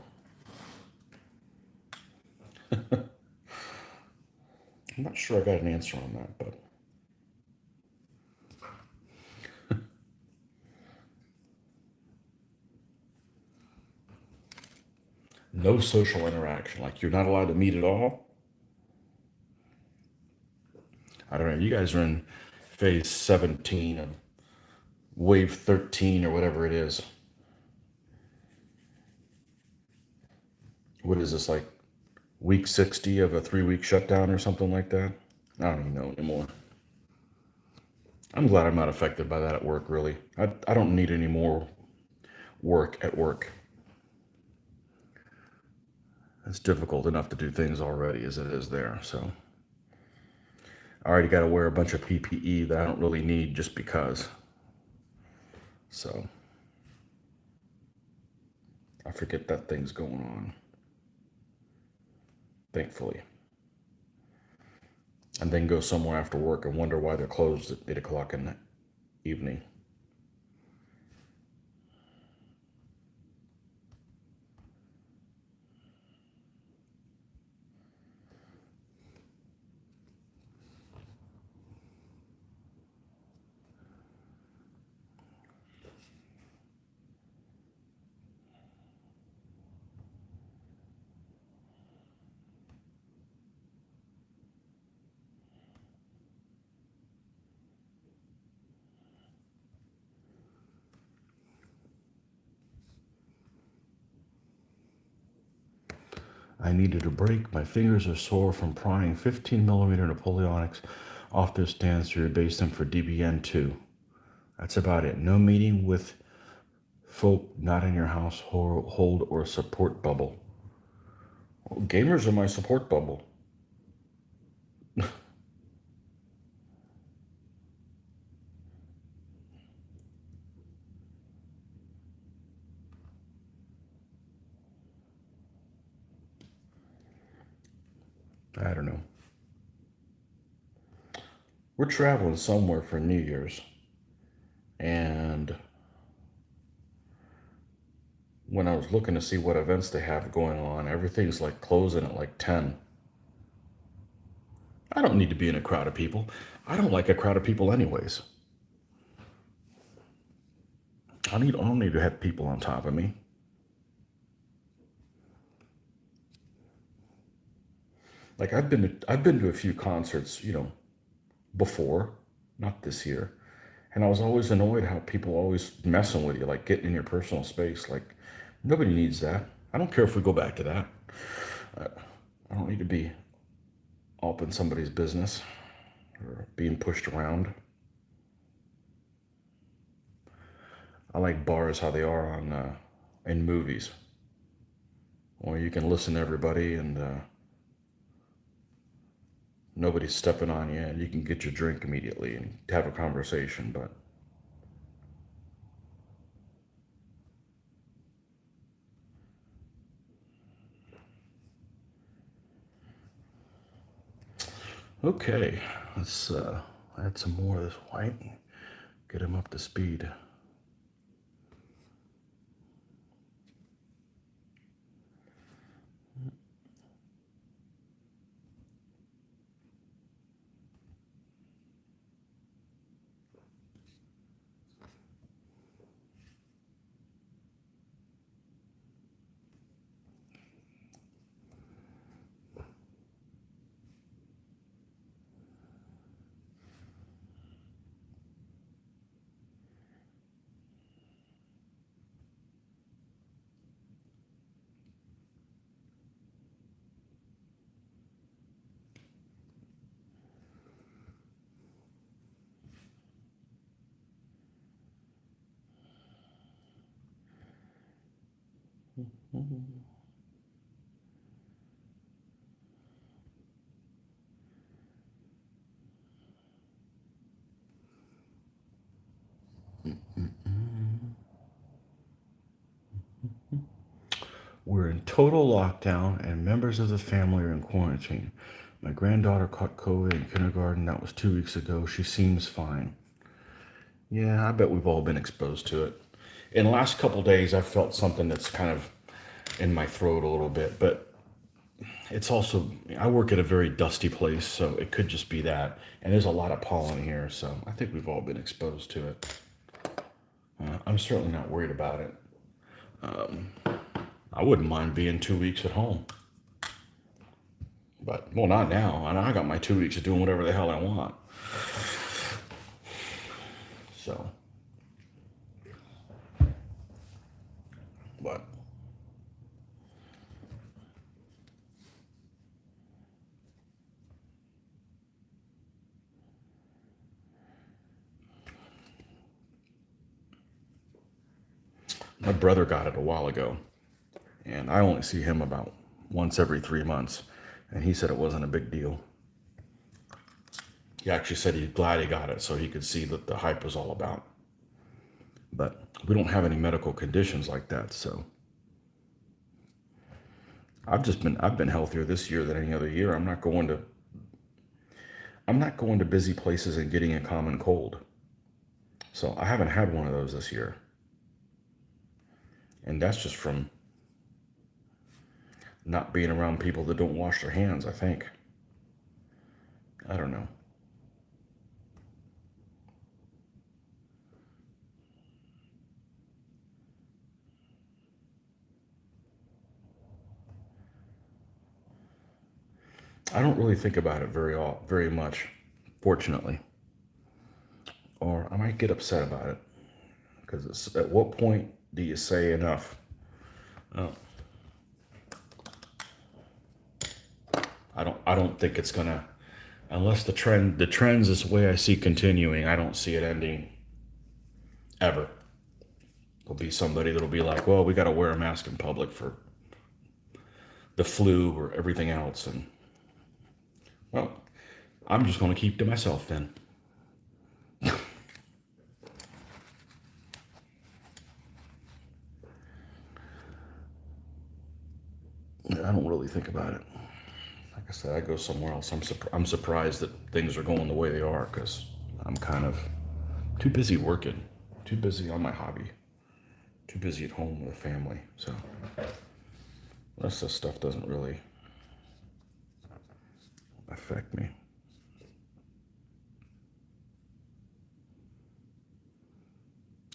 I'm not sure I got an answer on that, but no social interaction. Like you're not allowed to meet at all. I don't know. You guys are in phase 17 of wave 13 or whatever it is. What is this, like week 60 of a 3-week shutdown or something like that? I don't even know anymore. I'm glad I'm not affected by that at work, really. I don't need any more work at work. It's difficult enough to do things already as it is there. So I already got to wear a bunch of PPE that I don't really need just because. So I forget that thing's going on, thankfully. And then go somewhere after work and wonder why they're closed at 8 o'clock in the evening. I needed a break. My fingers are sore from prying 15mm Napoleonics off their stands to rebase them for DBN2. That's about it. No meeting with folk not in your household or support bubble. Well, gamers are my support bubble. I don't know. We're traveling somewhere for New Year's. And when I was looking to see what events they have going on, everything's like closing at like 10. I don't need to be in a crowd of people. I don't like a crowd of people anyways. I don't need to have people on top of me. Like I've been to a few concerts, before, not this year. And I was always annoyed how people always messing with you, like getting in your personal space. Like nobody needs that. I don't care if we go back to that. I don't need to be up in somebody's business or being pushed around. I like bars how they are on in movies, where you can listen to everybody and nobody's stepping on you, and you can get your drink immediately and have a conversation. But okay, let's add some more of this white. Get him up to speed. We're in total lockdown, and members of the family are in quarantine. My granddaughter caught COVID in kindergarten. That was 2 weeks ago. She seems fine. Yeah, I bet we've all been exposed to it. In the last couple days, I've felt something that's kind of in my throat a little bit, but it's also, I work at a very dusty place, so it could just be that. And there's a lot of pollen here, so I think we've all been exposed to it. I'm certainly not worried about it. I wouldn't mind being 2 weeks at home. But, well, not now. I got my 2 weeks of doing whatever the hell I want. So, but my brother got it a while ago, and I only see him about once every 3 months, and he said it wasn't a big deal. He actually said he's glad he got it so he could see what the hype was all about. But we don't have any medical conditions like that, so I've been healthier this year than any other year. I'm not going to busy places and getting a common cold. So I haven't had one of those this year. And that's just from not being around people that don't wash their hands, I think. I don't know. I don't really think about it very much, fortunately. Or I might get upset about it because at what point do you say enough? Oh, I don't think it's gonna, unless the trends is the way I see continuing. I don't see it ending ever. There'll be somebody that'll be like, well, we got to wear a mask in public for the flu or everything else, and well, I'm just going to keep to myself then. I don't really think about it. Like I said, I go somewhere else. I'm surprised that things are going the way they are because I'm kind of too busy working, too busy on my hobby, Too busy at home with the family. So the rest of this stuff doesn't really affect me.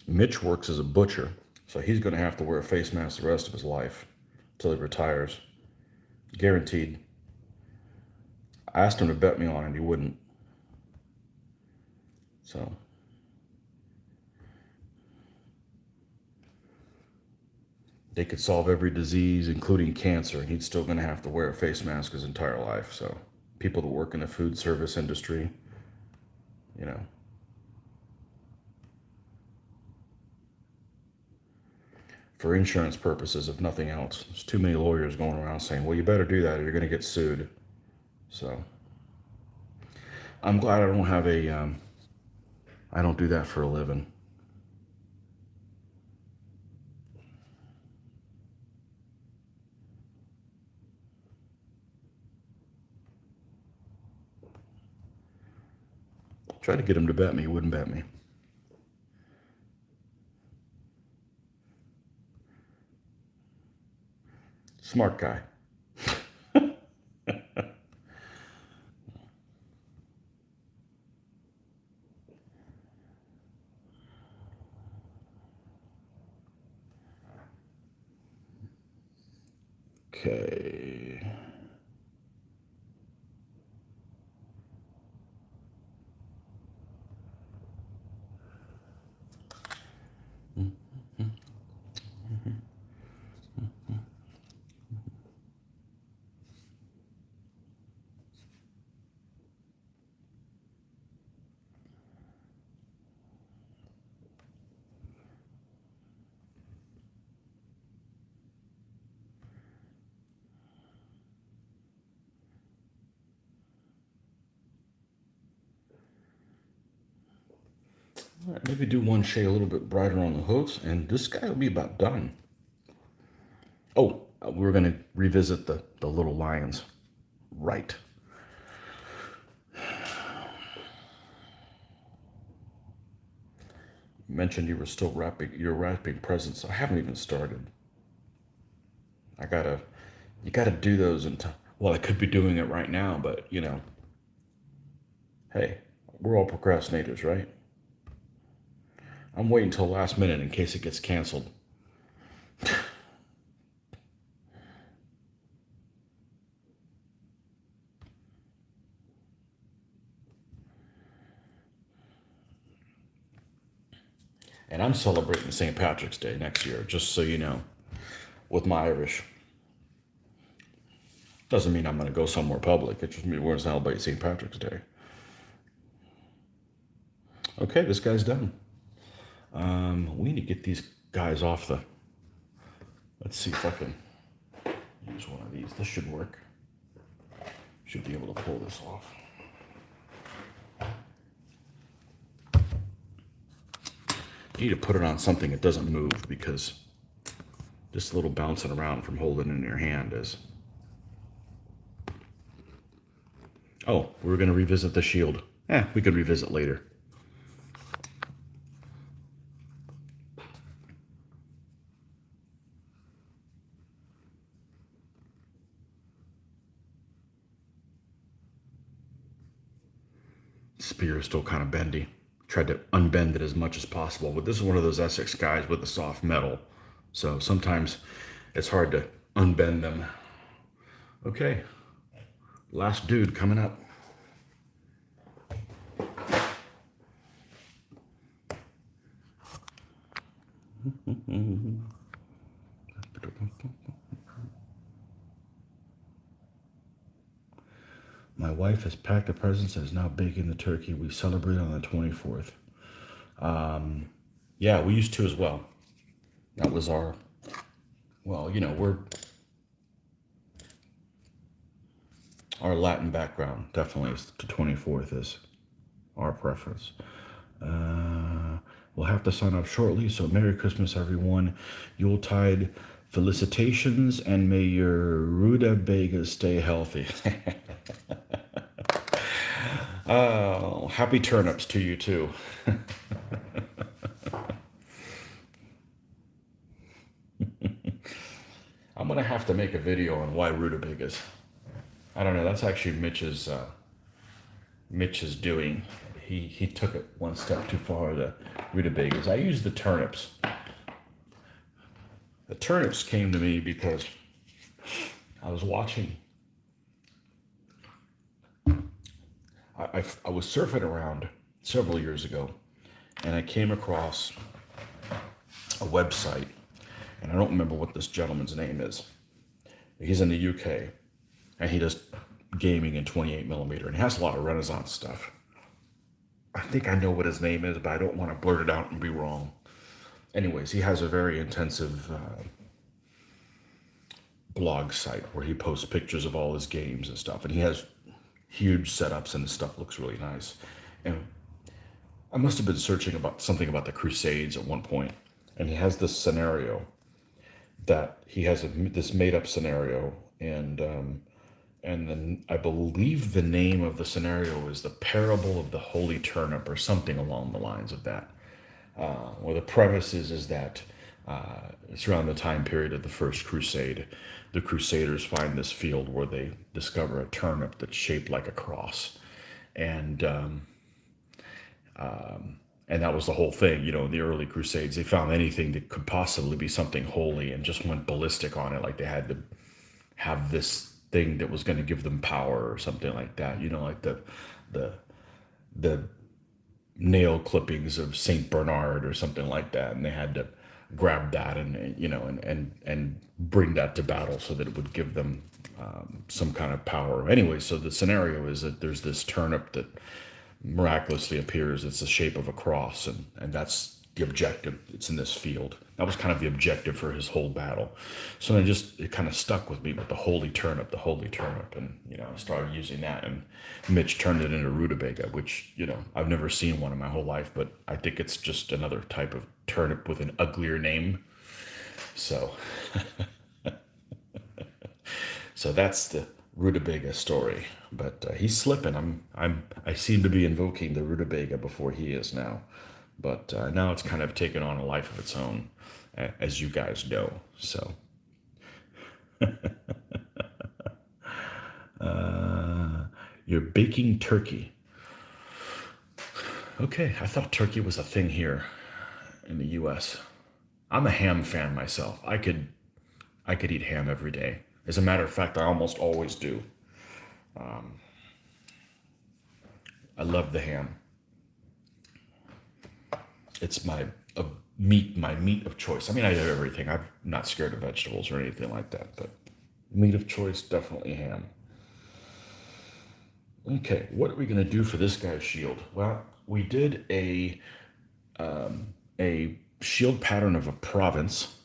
Mitch works as a butcher, so he's going to have to wear a face mask the rest of his life until he retires. Guaranteed. I asked him to bet me on it, he wouldn't. So they could solve every disease, including cancer, and he's still going to have to wear a face mask his entire life. So people that work in the food service industry, you know, for insurance purposes, if nothing else. There's too many lawyers going around saying, well, you better do that or you're going to get sued. So I'm glad I don't have I don't do that for a living. Tried to get him to bet me, he wouldn't bet me. Smart guy. Okay. All right, maybe do one shade a little bit brighter on the hooves, and this guy will be about done. Oh, we're going to revisit the little lions. Right. You mentioned you were still you're wrapping presents. I haven't even started. You gotta do those in time. Well, I could be doing it right now, but hey, we're all procrastinators, right? I'm waiting till the last minute in case it gets canceled. And I'm celebrating St. Patrick's Day next year, just so you know, with my Irish. Doesn't mean I'm going to go somewhere public. It just means we're going to celebrate St. Patrick's Day. Okay, this guy's done. We need to get these guys off the... Let's see if I can use one of these. This should work. Should be able to pull this off. You need to put it on something that doesn't move, because just a little bouncing around from holding it in your hand is... Oh, we're going to revisit the shield. We could revisit later. Spear is still kind of bendy. Tried to unbend it as much as possible, but this is one of those Essex guys with the soft metal, so sometimes it's hard to unbend them. Okay, last dude coming up. My wife has packed the presents and is now baking the turkey. We celebrate on the 24th. Yeah, we used to as well. That was our, well, our Latin background definitely is the 24th is our preference. We'll have to sign up shortly, so Merry Christmas, everyone. Yuletide felicitations, and may your rutabagas stay healthy. Oh, happy turnips to you, too. I'm gonna have to make a video on why rutabagas. I don't know. That's actually Mitch's doing. He took it one step too far. The rutabagas. I use the turnips. The turnips came to me because I was watching. I was surfing around several years ago, and I came across a website, and I don't remember what this gentleman's name is. He's in the UK, and he does gaming in 28 millimeter, and he has a lot of Renaissance stuff. I think I know what his name is, but I don't want to blurt it out and be wrong. Anyways, he has a very intensive blog site where he posts pictures of all his games and stuff, and he has huge setups, and the stuff looks really nice. And I must have been searching about something about the Crusades at one point, and he has this scenario that he has this made up scenario, and then I believe the name of the scenario is the Parable of the Holy Turnip or something along the lines of that. Well, the premise is that it's around the time period of the First Crusade. The Crusaders find this field where they discover a turnip that's shaped like a cross, and and that was the whole thing. You know, in the early Crusades, they found anything that could possibly be something holy and just went ballistic on it, like they had to have this thing that was going to give them power or something like that. You know, like the the nail clippings of Saint Bernard or something like that, and they had to grab that and you know and bring that to battle so that it would give them some kind of power. Anyway, so the scenario is that there's this turnip that miraculously appears. It's the shape of a cross, and that's the objective. It's in this field. That was kind of the objective for his whole battle. So it kind of stuck with me with the holy turnip, and you know I started using that, and Mitch turned it into rutabaga, which you know I've never seen one in my whole life, but I think it's just another type of turnip with an uglier name. So so that's the rutabaga story. But he's slipping. I seem to be invoking the rutabaga before he is now. But now it's kind of taken on a life of its own, as you guys know. So you're baking turkey. Okay, I thought turkey was a thing here in the U.S. I'm a ham fan myself. I could eat ham every day. As a matter of fact, I almost always do. I love the ham. It's my meat of choice. I mean, I eat everything. I'm not scared of vegetables or anything like that, but meat of choice, definitely ham. Okay, what are we gonna do for this guy's shield? Well, we did a shield pattern of a province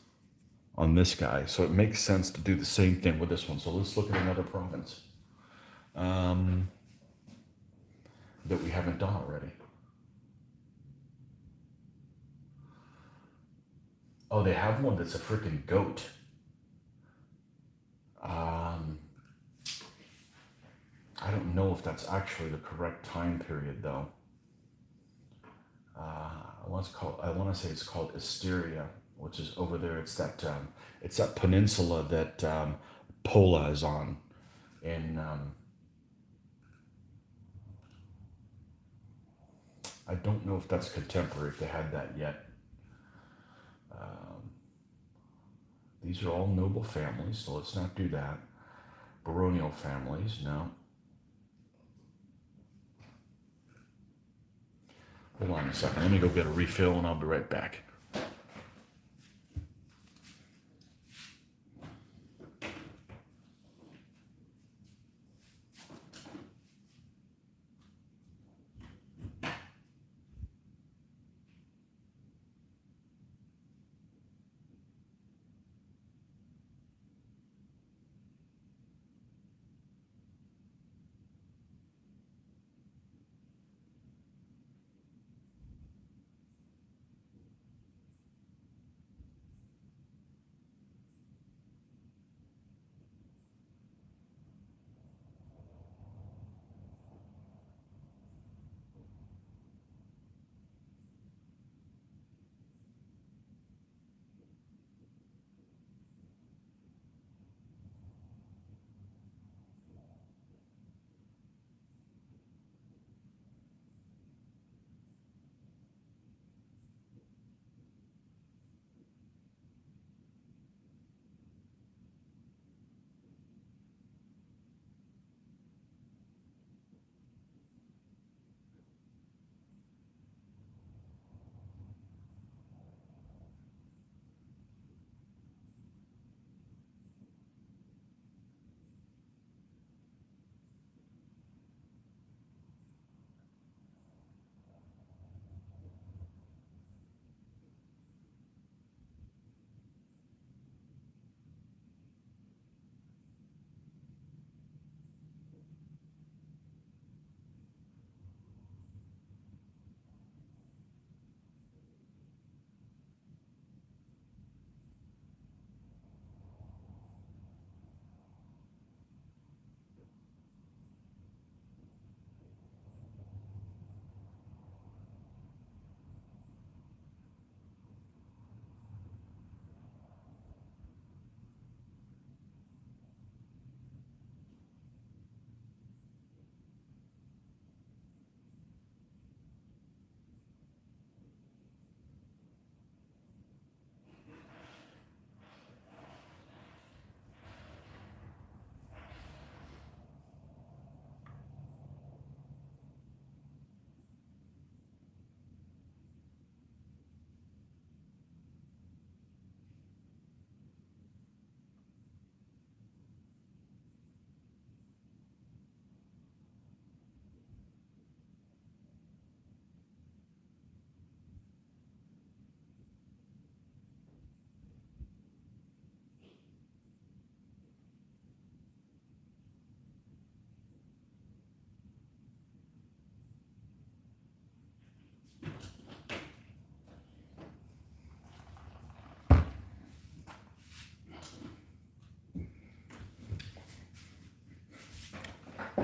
on this guy, so it makes sense to do the same thing with this one. So let's look at another province that we haven't done already. Oh, they have one that's a freaking goat. Um, I don't know if that's actually the correct time period though. I want to say it's called Asteria, which is over there. It's that peninsula that Pola is on. And I don't know if that's contemporary, if they had that yet. These are all noble families, so let's not do that. Baronial families, no. Hold on a second. Let me go get a refill and I'll be right back.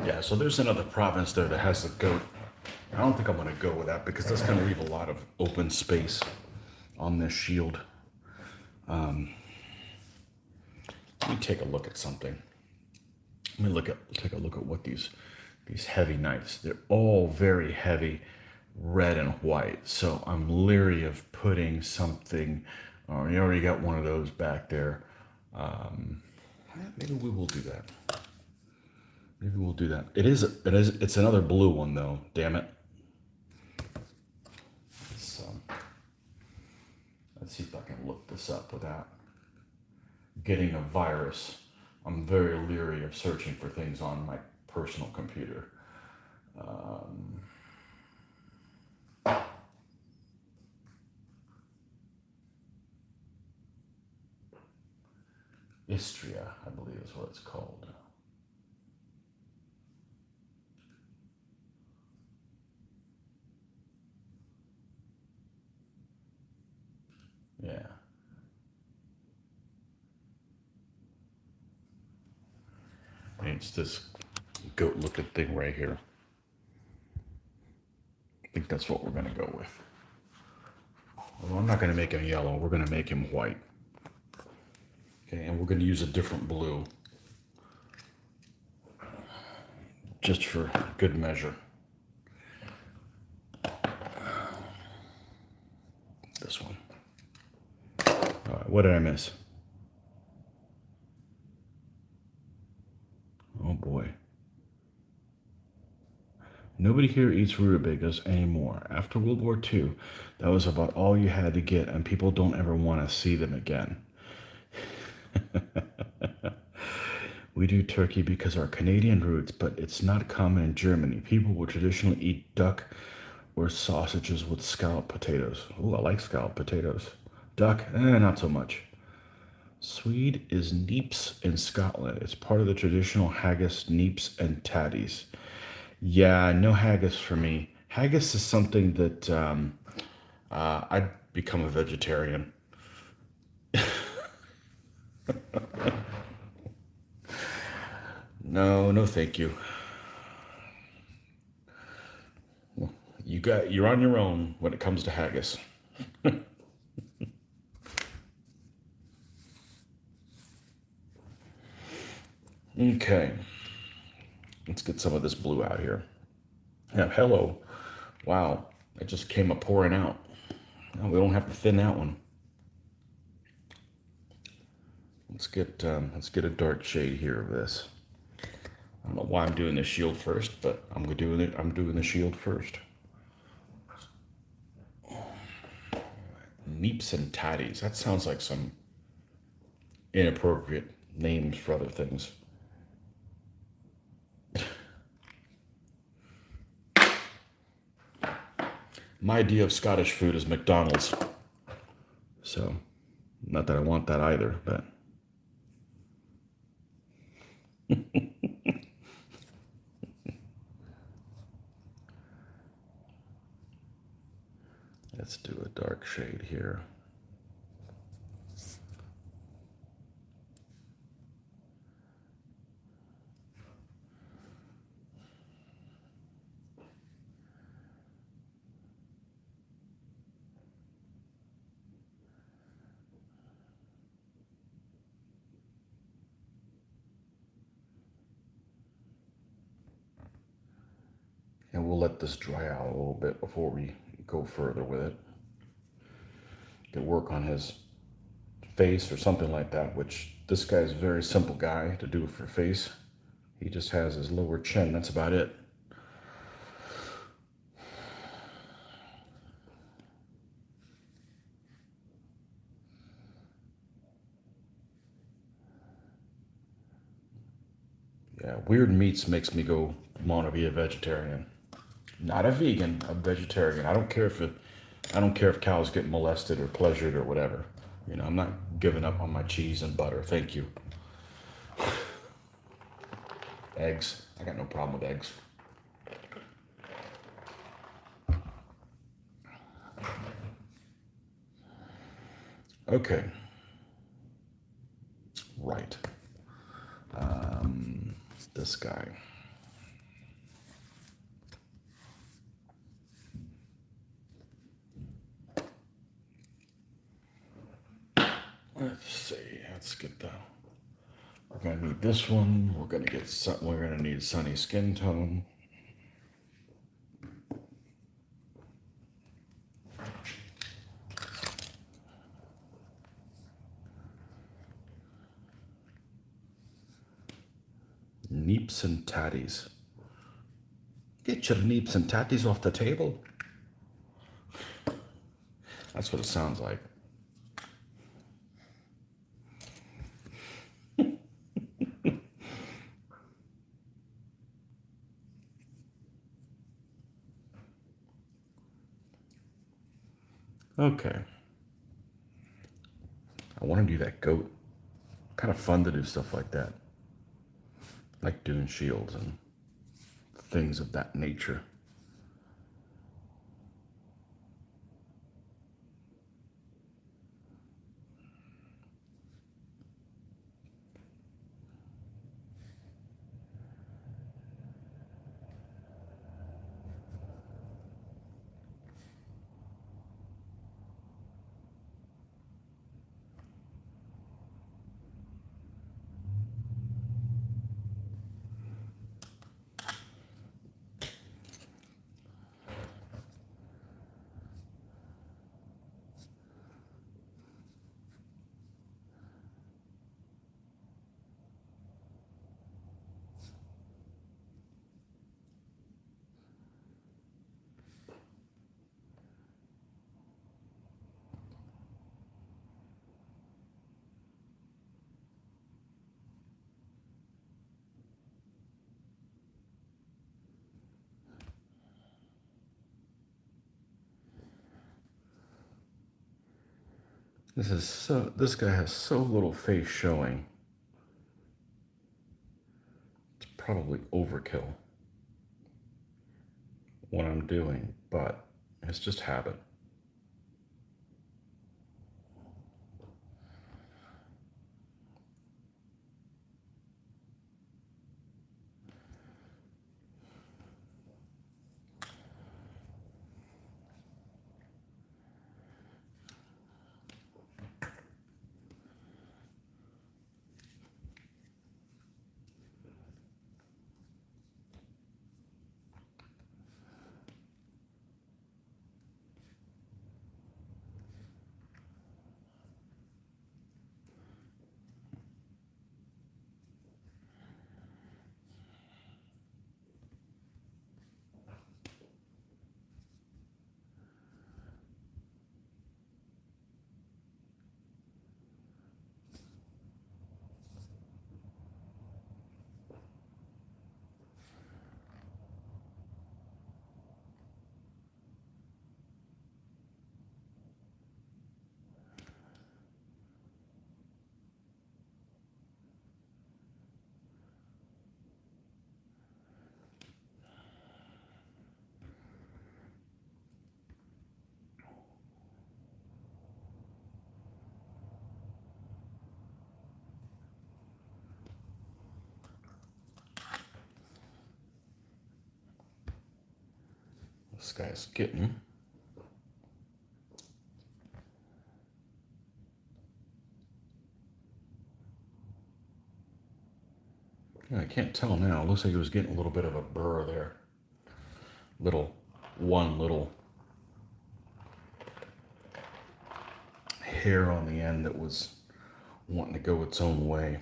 Yeah, so there's another province there that has the goat. I don't think I'm going to go with that because that's going to leave a lot of open space on this shield. Let me take a look at something. Take a look at what these heavy knives. They're all very heavy, red and white. So I'm leery of putting something. Oh, you already got one of those back there. Maybe we will do that. Maybe we'll do that. It's another blue one though. Damn it. So let's see if I can look this up without getting a virus. I'm very leery of searching for things on my personal computer. Istria, I believe is what it's called. Yeah. And it's this goat looking thing right here. I think that's what we're going to go with. Well, I'm not going to make him yellow. We're going to make him white. Okay, and we're going to use a different blue. Just for good measure. This one. All right, what did I miss? Oh boy. Nobody here eats rutabagas anymore. After World War II, that was about all you had to get, and people don't ever want to see them again. We do turkey because our Canadian roots, but it's not common in Germany. People will traditionally eat duck or sausages with scalloped potatoes. Oh, I like scalloped potatoes. Duck, not so much. Swede is neeps in Scotland. It's part of the traditional haggis, neeps, and tatties. Yeah, no haggis for me. Haggis is something that I'd become a vegetarian. No, no, thank you. You're on your own when it comes to haggis. Okay, let's get some of this blue out here. Yeah, hello. Wow, it just came a pouring out. No, we don't have to thin that one. Let's get a dark shade here of this. I don't know why I'm doing the shield first, but I'm doing the shield first. Neeps and tatties. That sounds like some inappropriate names for other things. My idea of Scottish food is McDonald's. So, not that I want that either, but. Let's do a dark shade here. And we'll let this dry out a little bit before we go further with it. Could work on his face or something like that, which this guy's a very simple guy to do for face. He just has his lower chin, that's about it. Yeah, weird meats makes me go want to be a vegetarian. Not a vegan, a vegetarian. I don't care if cows get molested or pleasured or whatever. You know, I'm not giving up on my cheese and butter. Thank you. Eggs. I got no problem with eggs. Okay. Right. This guy. Let's see. Let's get the. We're gonna need this one. We're gonna get some. We're gonna need sunny skin tone. Neeps and tatties. Get your neeps and tatties off the table. That's what it sounds like. Okay. I want to do that goat. Kind of fun to do stuff like that. Like doing shields and things of that nature. This guy has so little face showing. It's probably overkill what I'm doing, but it's just habit. This guy's getting. Yeah, I can't tell now. It looks like he was getting a little bit of a burr there. One little hair on the end that was wanting to go its own way.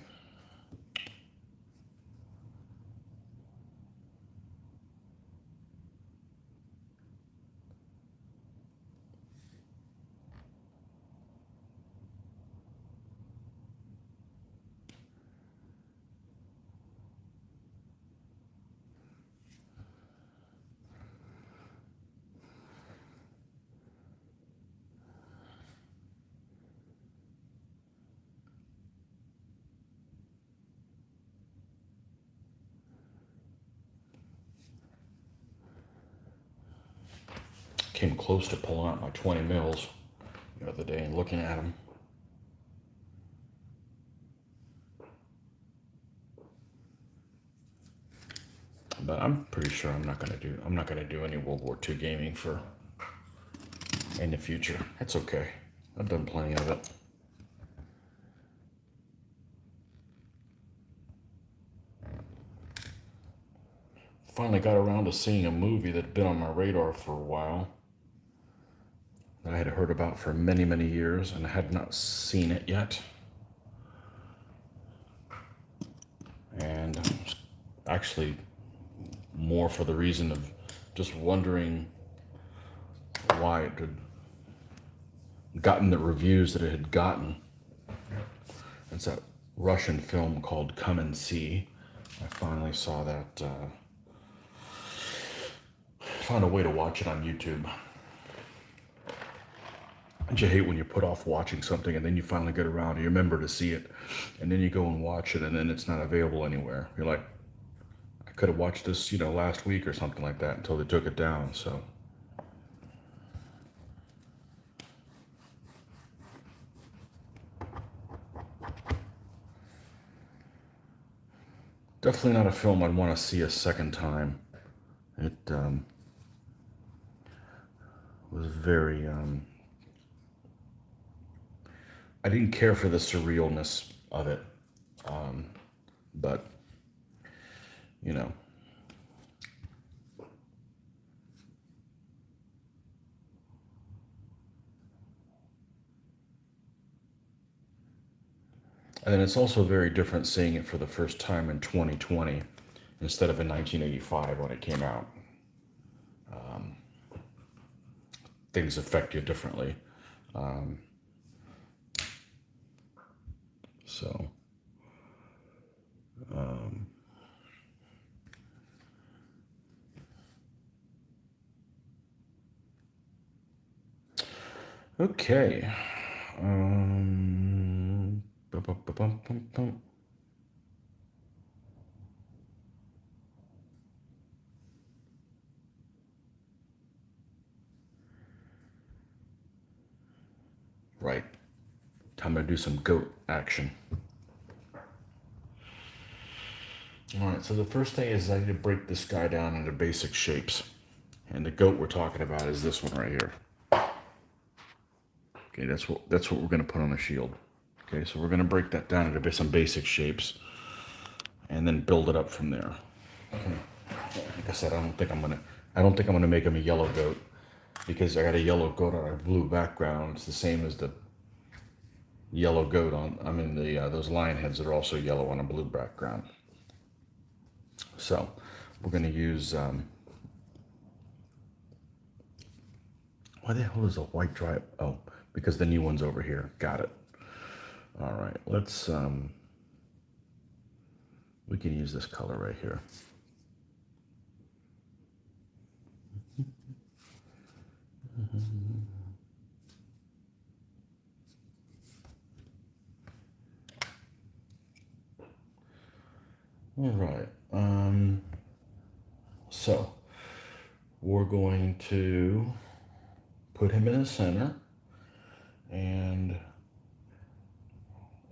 Came close to pulling out my 20 mils the other day and looking at them. But I'm pretty sure I'm not gonna do any World War II gaming for in the future. That's okay. I've done plenty of it. finally got around to seeing a movie that had been on my radar for a while, that I had heard about for many, many years and had not seen it yet. And actually, more for the reason of just wondering why it had gotten the reviews that it had gotten. It's that Russian film called Come and See. I finally saw that, found a way to watch it on YouTube. Don't you hate when you put off watching something and then you finally get around and you remember to see it, and then you go and watch it and then it's not available anywhere? You're like, I could have watched this, last week or something like that, until they took it down. So definitely not a film I'd want to see a second time. It was very, I didn't care for the surrealness of it, but, you know, and it's also very different seeing it for the first time in 2020 instead of in 1985 when it came out. Things affect you differently. Um, so, um, okay. Bum, bum, bum, bum, bum, bum. Right. Time to do some goat action. All right, so the first thing is I need to break this guy down into basic shapes. And the goat we're talking about is this one right here. Okay, that's what we're going to put on the shield. Okay, so we're going to break that down into some basic shapes and then build it up from there. Okay. Like I said, I don't think I'm gonna make him a yellow goat, because I got a yellow goat on a blue background. It's the same as the yellow goat on, those lion heads that are also yellow on a blue background. So we're going to use, why the hell is a white dry? Oh, because the new one's over here. Got it. All right, let's, we can use this color right here. All right. So we're going to put him in the center, and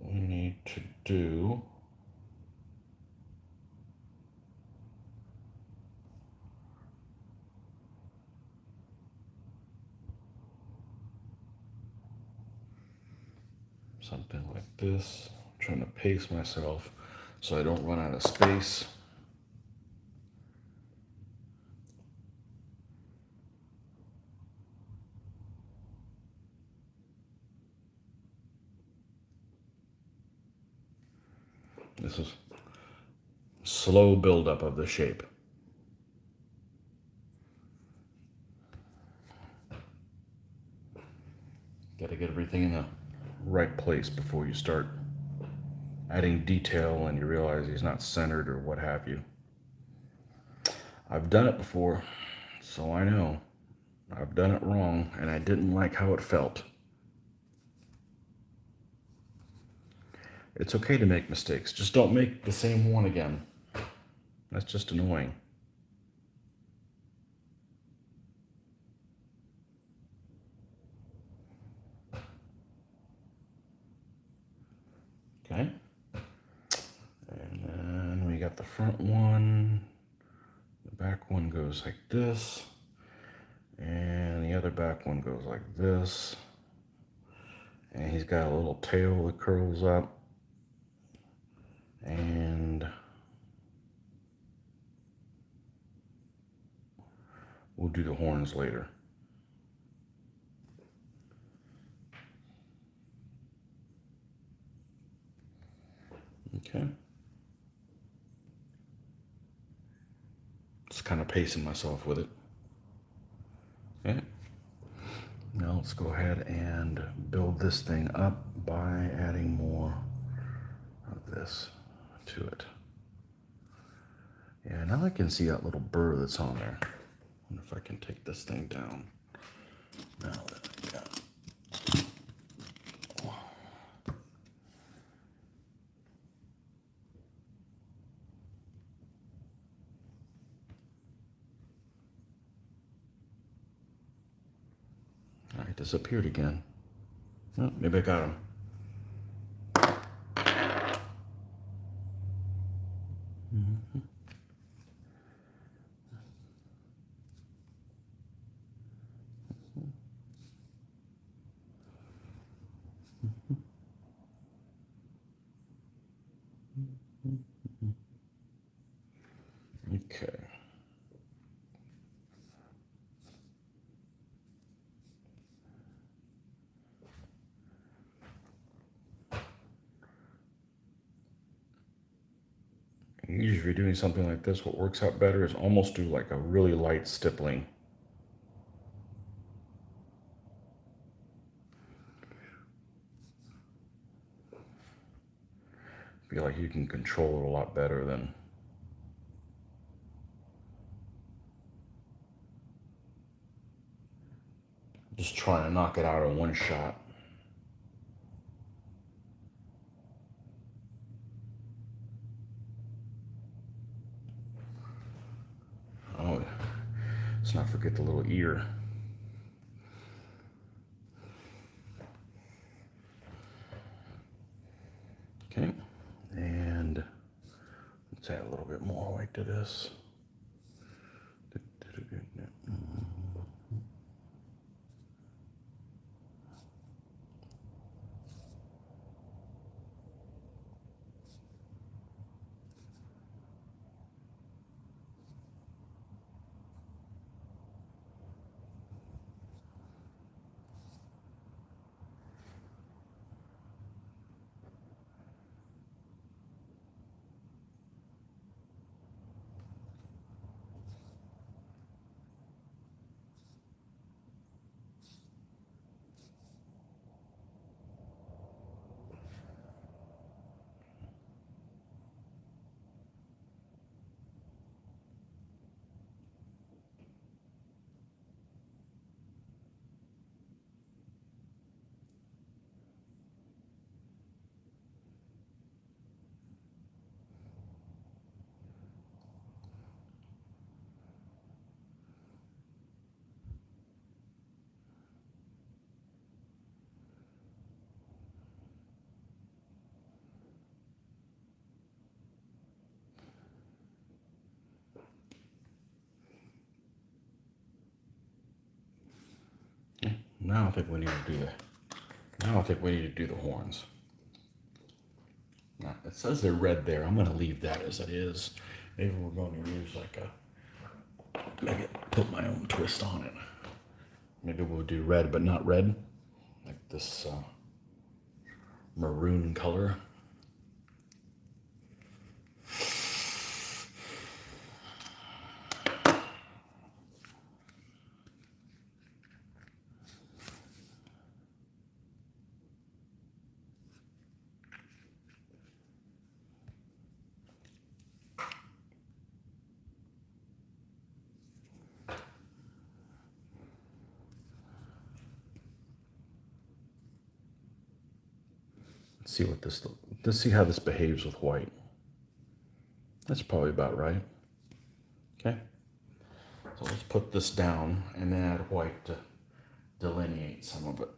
we need to do something like this. I'm trying to pace myself so I don't run out of space. This is slow buildup of the shape. Got to get everything in the right place before you start adding detail and you realize he's not centered or what have you. I've done it before, so I know. I've done it wrong, and I didn't like how it felt. It's okay to make mistakes. Just don't make the same one again. That's just annoying. Okay. And then we got the front one. The back one goes like this. And the other back one goes like this. And he's got a little tail that curls up. And We'll do the horns later. Okay. Just kind of pacing myself with it. Okay. Now let's go ahead and build this thing up by adding more of this to it. Yeah, now I can see that little burr that's on there. I wonder if I can take this thing down. Now that I got it. All right, disappeared again. Oh, maybe I got him. Okay. Usually if you're doing something like this, what works out better is almost do like a really light stippling. Feel like you can control it a lot better than just trying to knock it out in one shot. Oh, let's not forget the little ear. Okay, and let's add a little bit more white to this. Now I think we need to do the. Now I think we need to do the horns. Now, it says they're red there. I'm going to leave that as it is. Maybe we're going to use like a, maybe put my own twist on it. Maybe we'll do red, but not red, like this maroon color. See what this, let's see how this behaves with white. That's probably about right. Okay. So let's put this down and then add white to delineate some of it.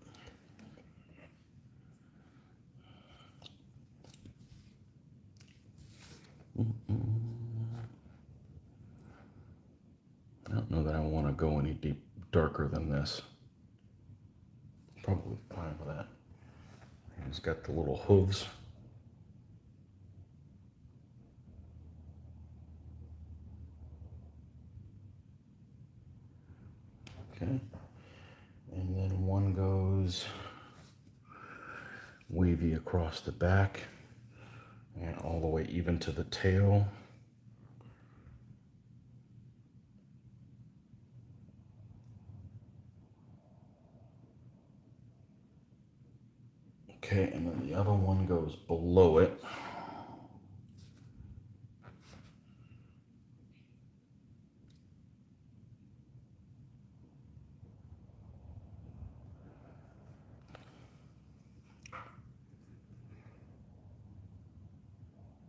I don't know that I want to go any darker than this. Probably fine with that. He's got the little hooves. Okay. And then one goes wavy across the back and all the way even to the tail. Okay, and then the other one goes below it.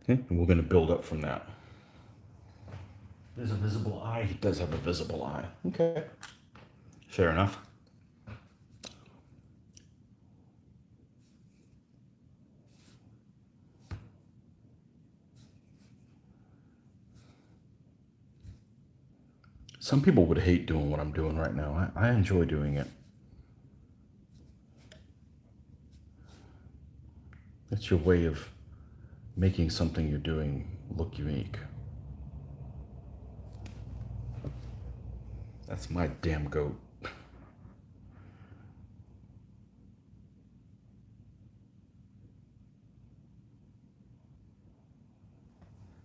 Okay, and we're going to build up from that. There's a visible eye. He does have a visible eye. Okay. Fair enough. Some people would hate doing what I'm doing right now. I enjoy doing it. It's your way of making something you're doing look unique. That's my damn goat.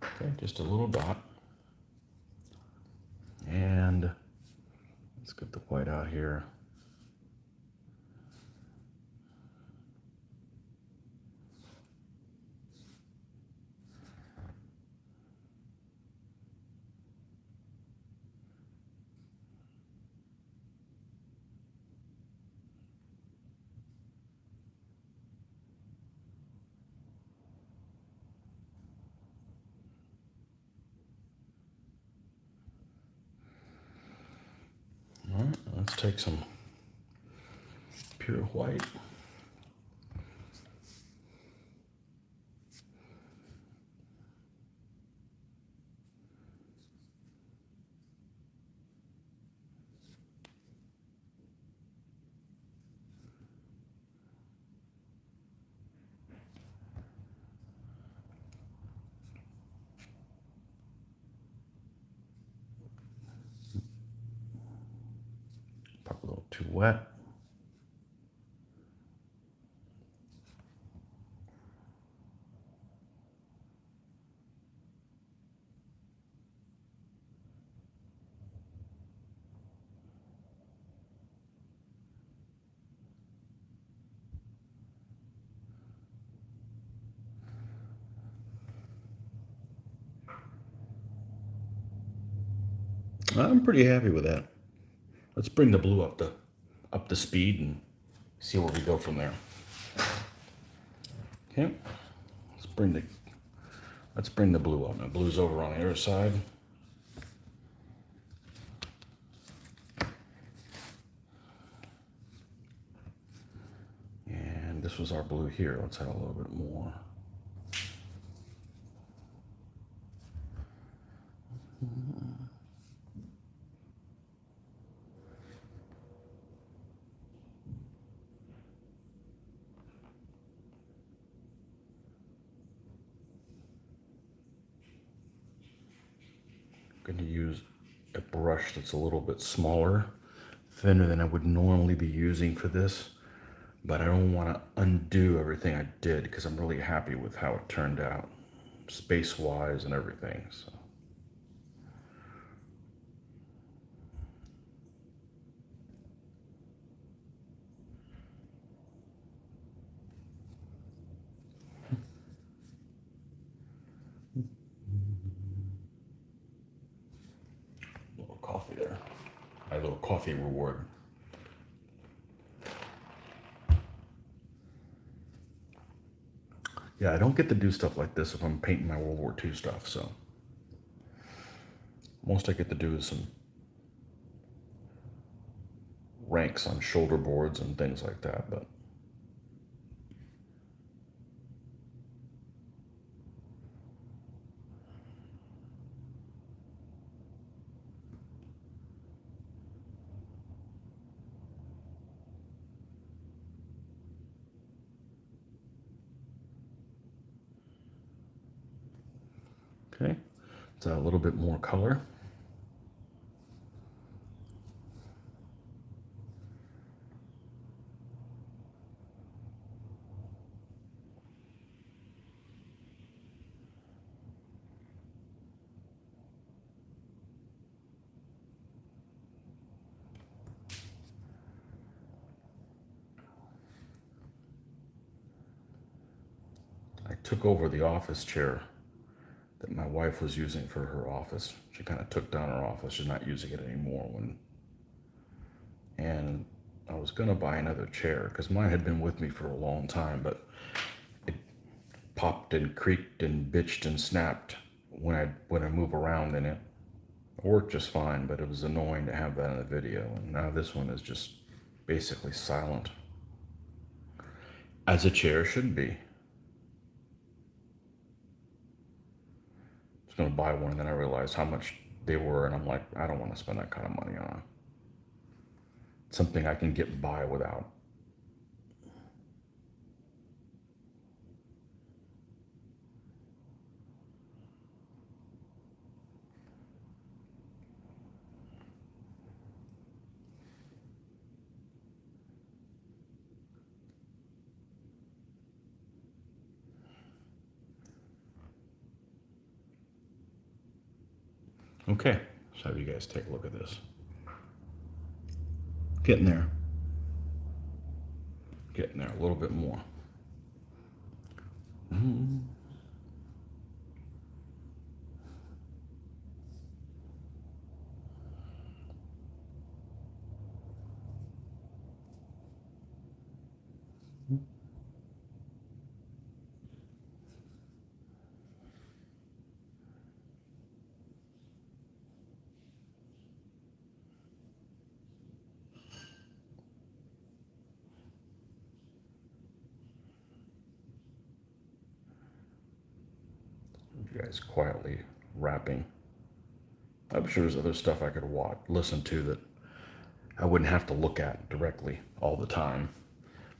Okay, just a little dot. And let's get the white out here. All right, let's take some pure white. Probably a little too wet. I'm pretty happy with that. Let's bring the blue up to speed and see where we go from there. Okay, let's bring the blue up. Now blue's over on the other side. And this was our blue here. Let's add a little bit more. I'm going to use a brush that's a little bit smaller, thinner than I would normally be using for this, but I don't want to undo everything I did because I'm really happy with how it turned out, space-wise and everything. So. A little coffee there. A little coffee reward. Yeah, I don't get to do stuff like this if I'm painting my World War II stuff, so. Most I get to do is some ranks on shoulder boards and things like that, but. Okay, let's add a little bit more color. took over the office chair that my wife was using for her office. She kind of took down her office. She's not using it anymore. And I was going to buy another chair because mine had been with me for a long time, but it popped and creaked and bitched and snapped when I move around in it. It worked just fine, but it was annoying to have that in the video. And now this one is just basically silent, as a chair should be. I was going to buy one, and then I realized how much they were, and I'm like, I don't want to spend that kind of money on something I can get by without. Okay, so have you guys take a look at this. Getting there. Getting there a little bit more. You guys quietly rapping. I'm sure there's other stuff I could listen to that I wouldn't have to look at directly all the time.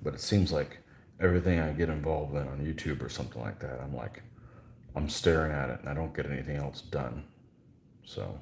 But it seems like everything I get involved in on YouTube or something like that, I'm staring at it and I don't get anything else done. So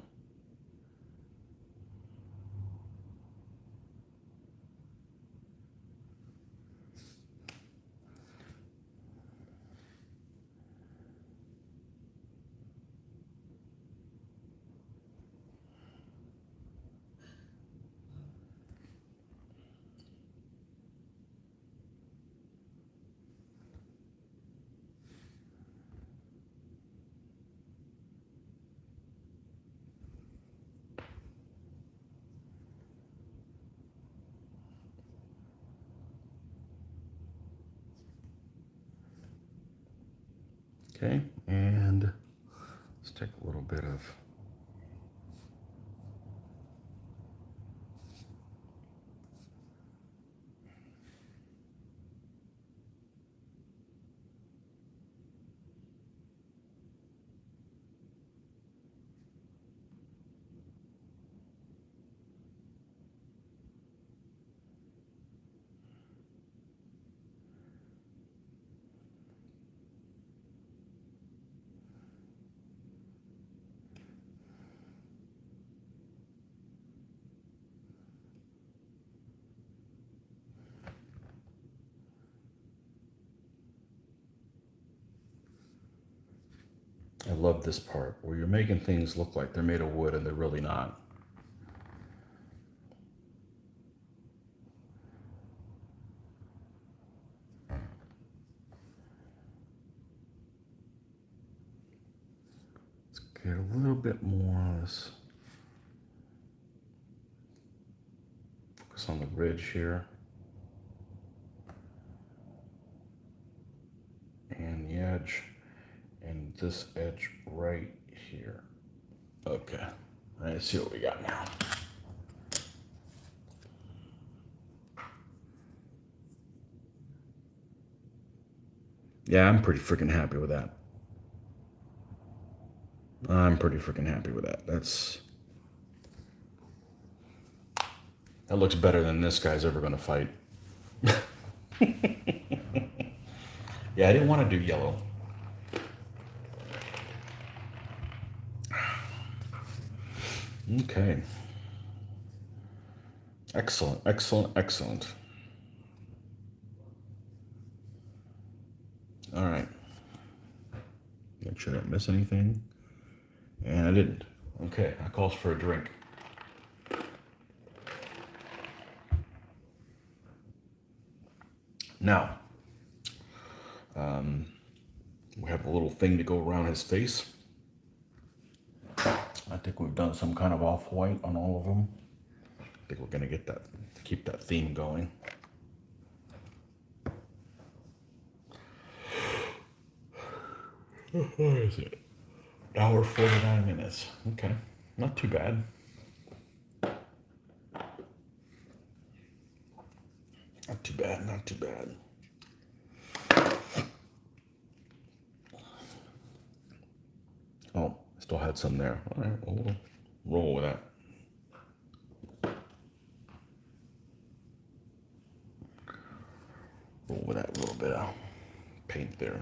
okay, and let's take a little bit of I love this part where you're making things look like they're made of wood and they're really not. Let's get a little bit more on this. Focus on the ridge here. And the edge. And this edge right here. Okay, let's see what we got now. Yeah, I'm pretty freaking happy with that. I'm pretty freaking happy with that. That looks better than this guy's ever gonna fight. Yeah, I didn't want to do yellow. Okay. Excellent, excellent, excellent. All right. Make sure I didn't miss anything. And I didn't. Okay, that calls for a drink. Now, We have a little thing to go around his face. I think we've done some kind of off-white on all of them. I think we're gonna get that, keep that theme going. What is it? Hour 49 minutes. Okay, not too bad. Not too bad, not too bad. Oh, still had some there. All right, well, we'll roll with that. Roll with that little bit of paint there.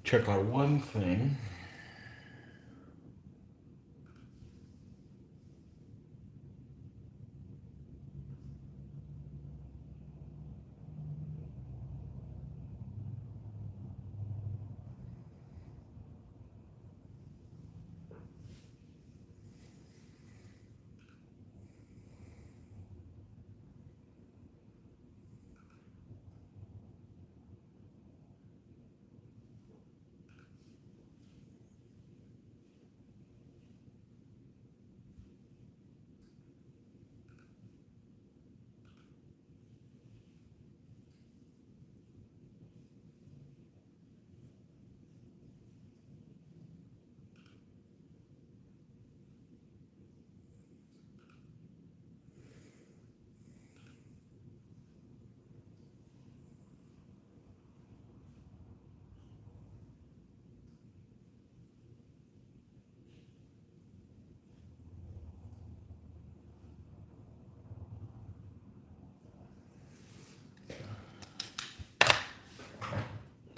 Check out one thing.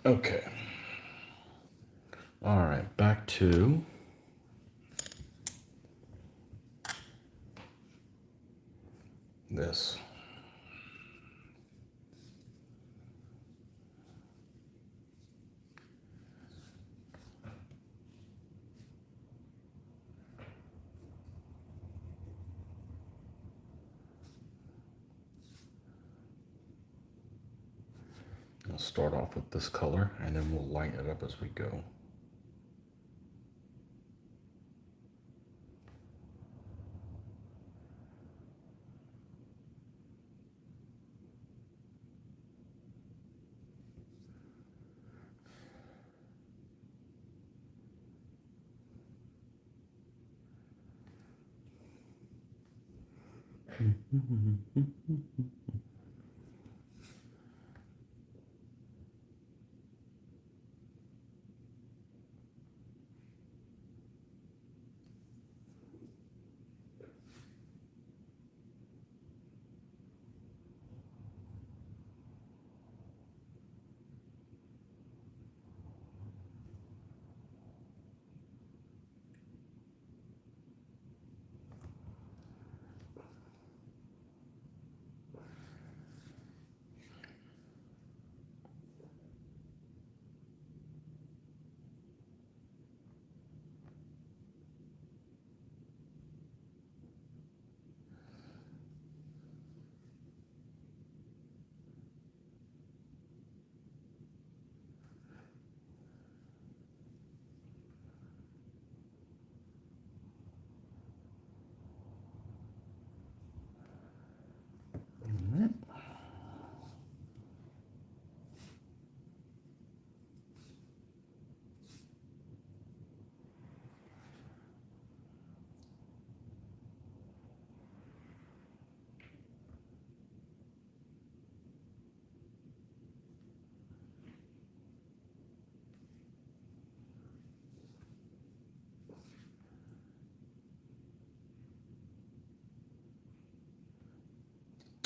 Okay. All right, back to this. I'll start off with this color and then we'll light it up as we go.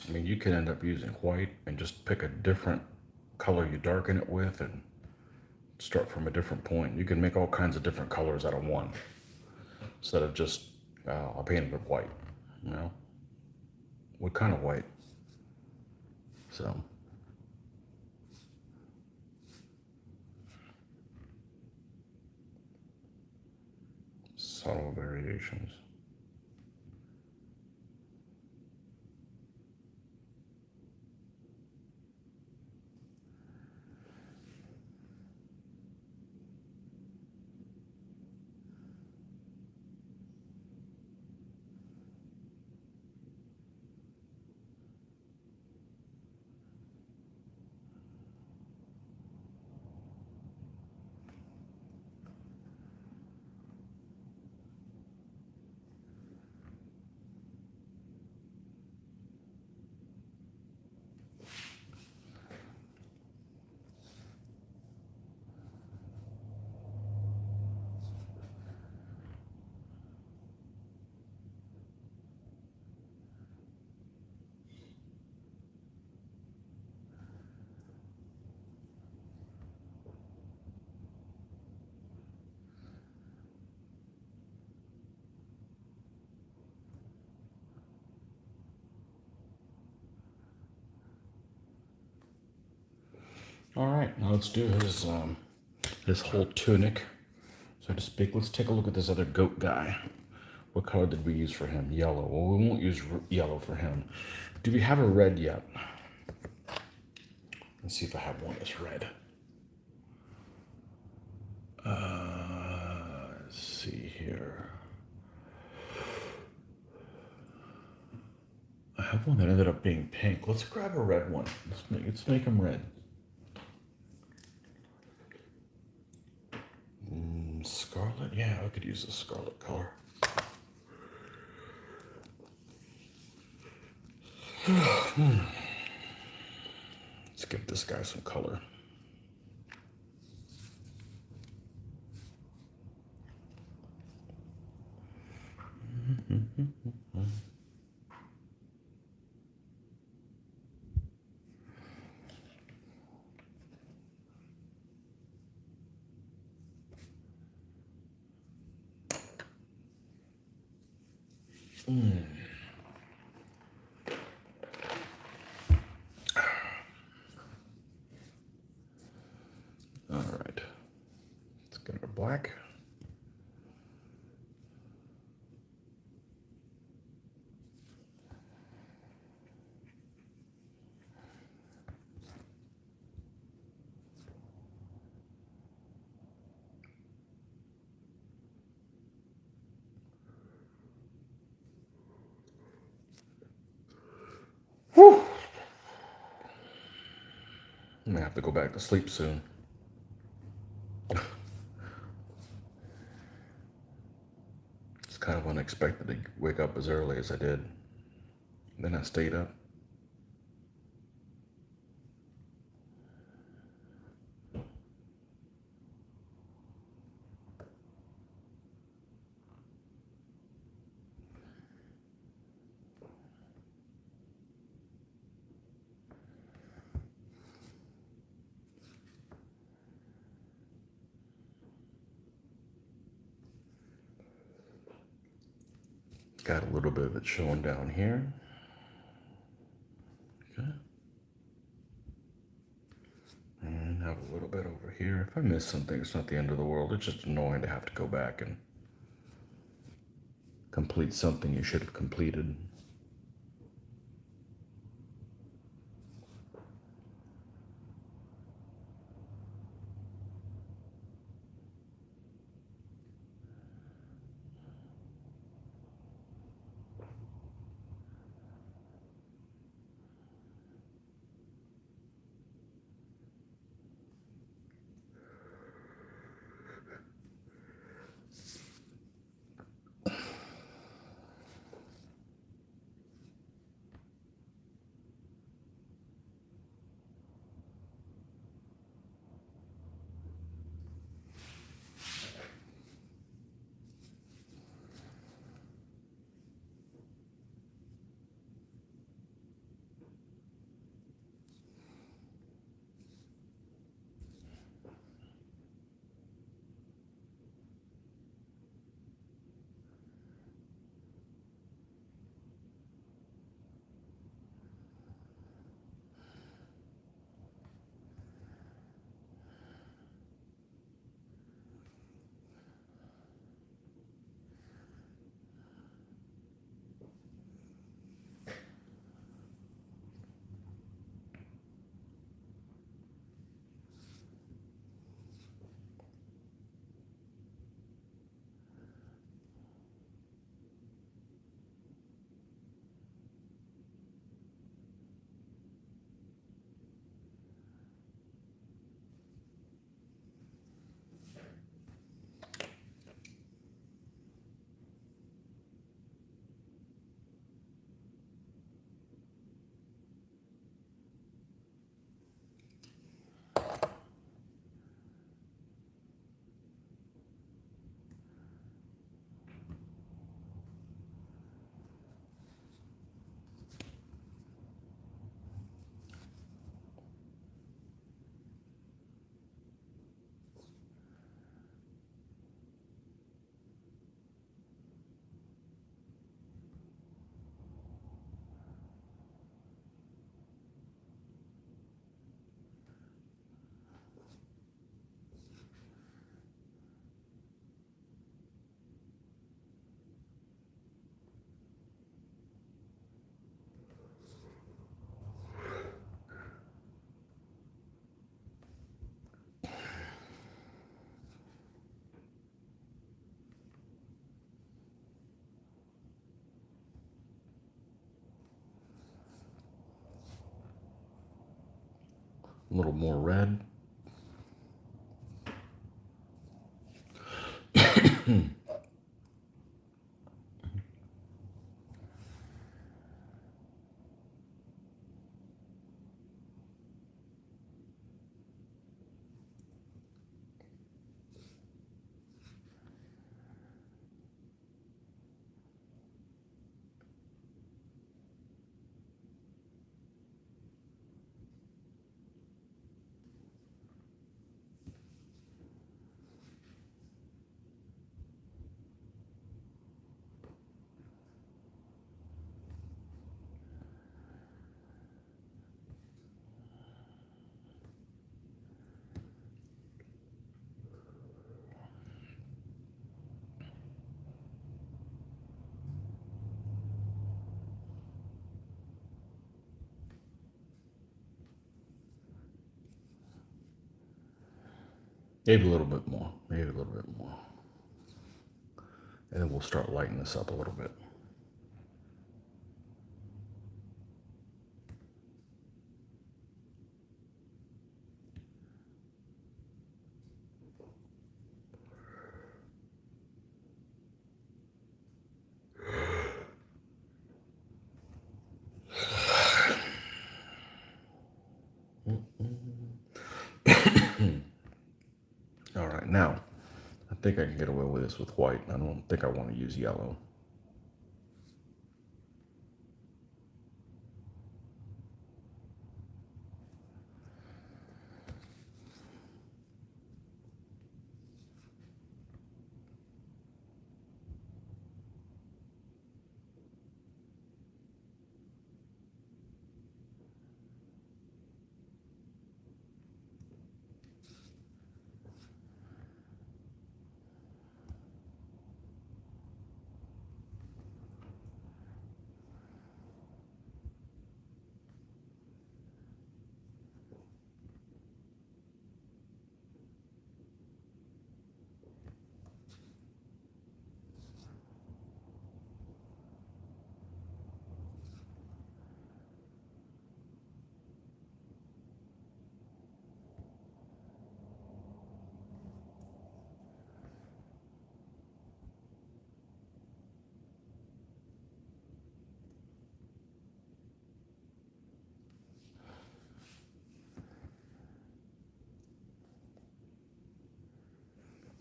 I mean, you can end up using white and just pick a different color you darken it with and start from a different point. You can make all kinds of different colors out of one instead of just, I painted it white, you know? What kind of white? So, subtle variations. All right, now let's do his whole tunic, so to speak. Let's take a look at this other goat guy. What color did we use for him? Yellow. Well, we won't use yellow for him. Do we have a red yet? Let's see if I have one that's red. Let's see here. I have one that ended up being pink. Let's grab a red one. Let's make him red. Scarlet? Yeah, I could use the scarlet color. Let's give this guy some color. All right. Let's get our black. Whew. I'm gonna have to go back to sleep soon. It's kind of unexpected to wake up as early as I did. Then I stayed up. Got a little bit of it showing down here. Okay. And have a little bit over here. If I miss something, it's not the end of the world. It's just annoying to have to go back and complete something you should have completed. A little more red. Maybe a little bit more. Maybe a little bit more. And then we'll start lighting this up a little bit. All right, now I think I can get away with this with white. I don't think I want to use yellow.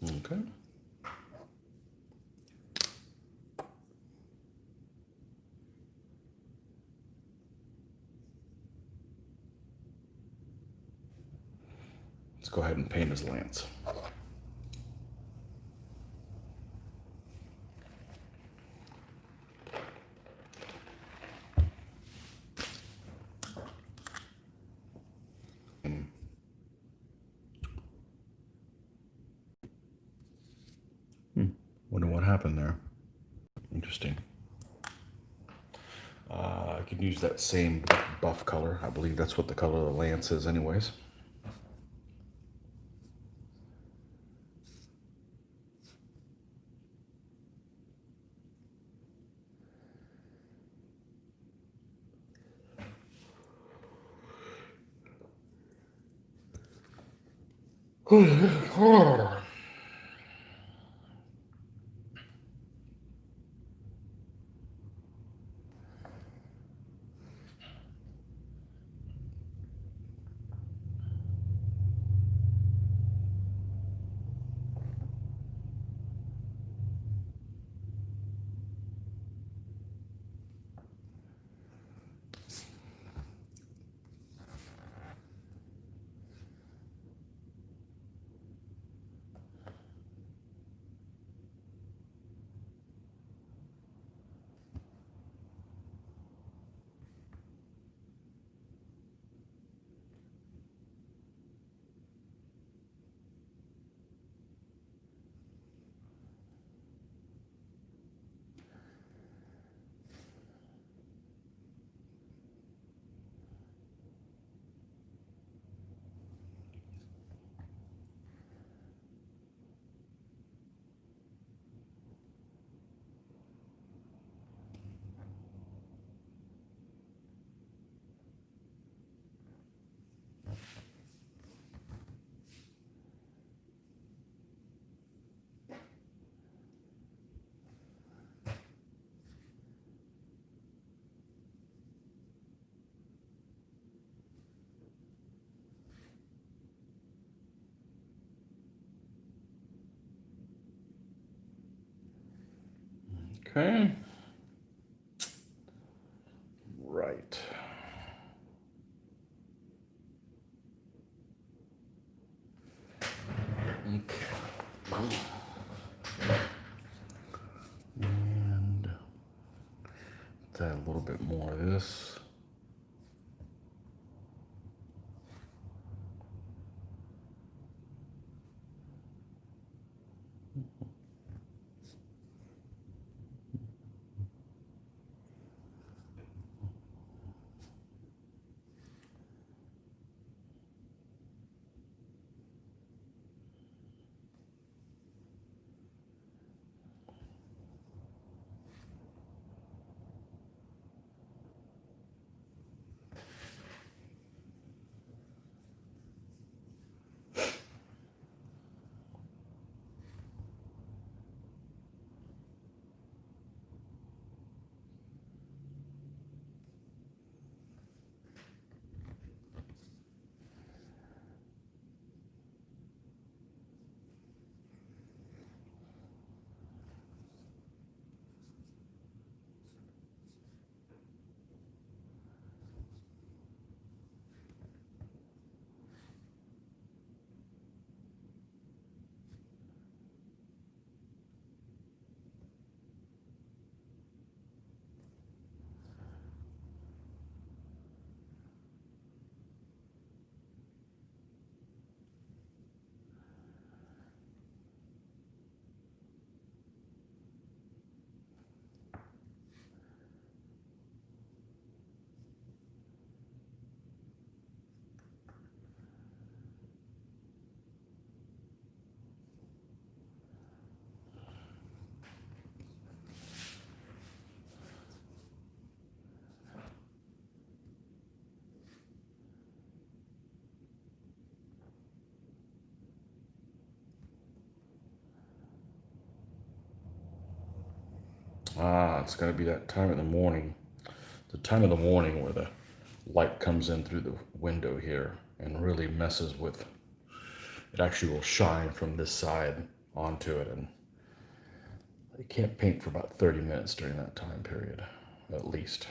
Okay. Let's go ahead and paint his lance. Wonder what happened there. Interesting. I can use that same buff color. I believe that's what the color of the lance is anyways. Okay. Right. Okay. And add a little bit more of this. It's got to be that time of the morning. The time of the morning where the light comes in through the window here and really messes with it. Actually will shine from this side onto it, and you can't paint for about 30 minutes during that time period, at least.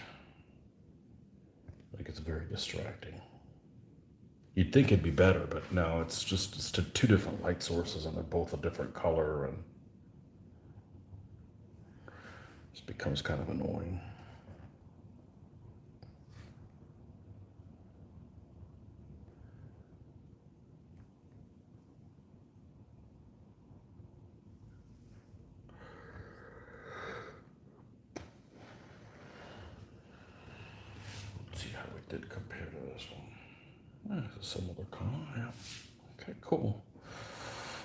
Like, it's very distracting. You'd think it'd be better, but no, it's two different light sources and they're both a different color, and it becomes kind of annoying. Let's see how we did compare to this one. It's a similar color, yeah. Okay, cool.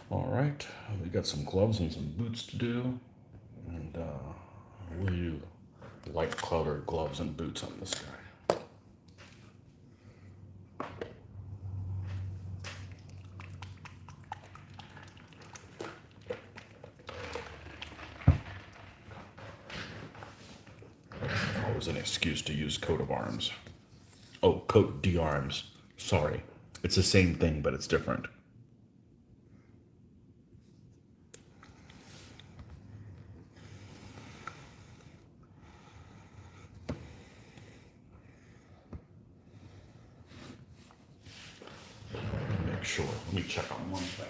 All right, we got some gloves and some boots to do, and we'll do light colored gloves and boots on this guy. Always an excuse to use coat of arms. Oh, coat d'arms. Sorry, it's the same thing, but it's different. Make sure. Let me check on one thing.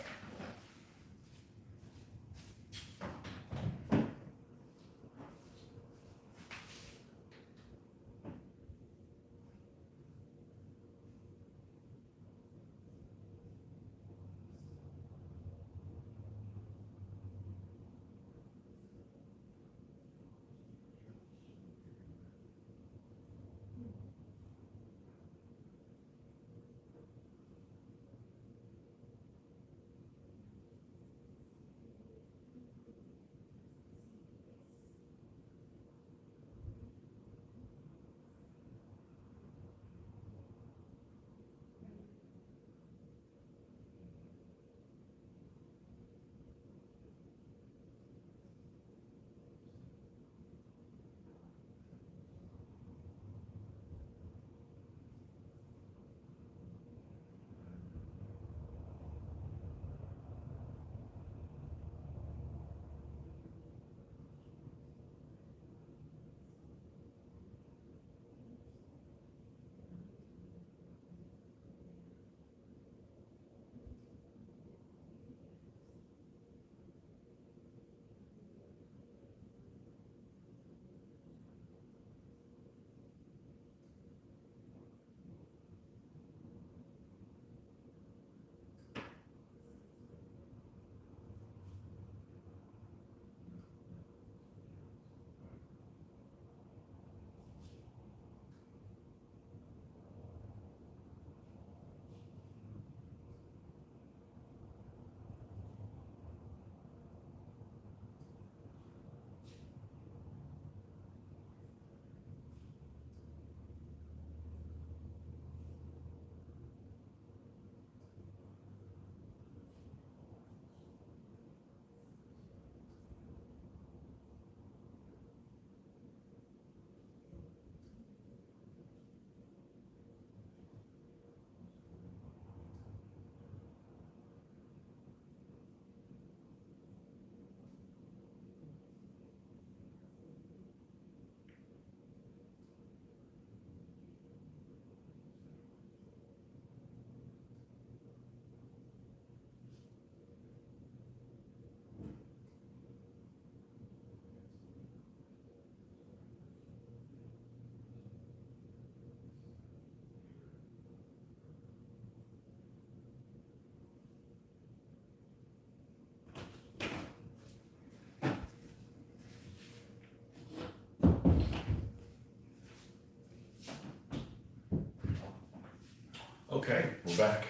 Okay, we're back.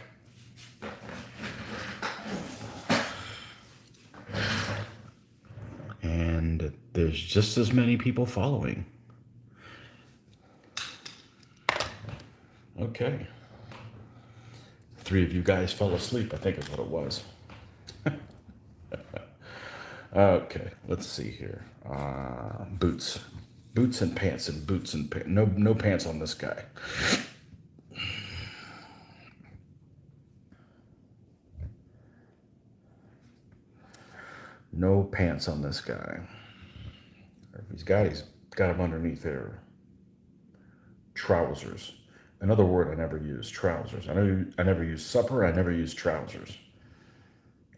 And there's just as many people following. Okay. 3 of you guys fell asleep, I think is what it was. Okay, let's see here. Boots. Boots and pants and boots and pants. No pants on this guy. No pants on this guy. If he's got them underneath there. Trousers. Another word I never use, trousers. I never use supper, I never use trousers.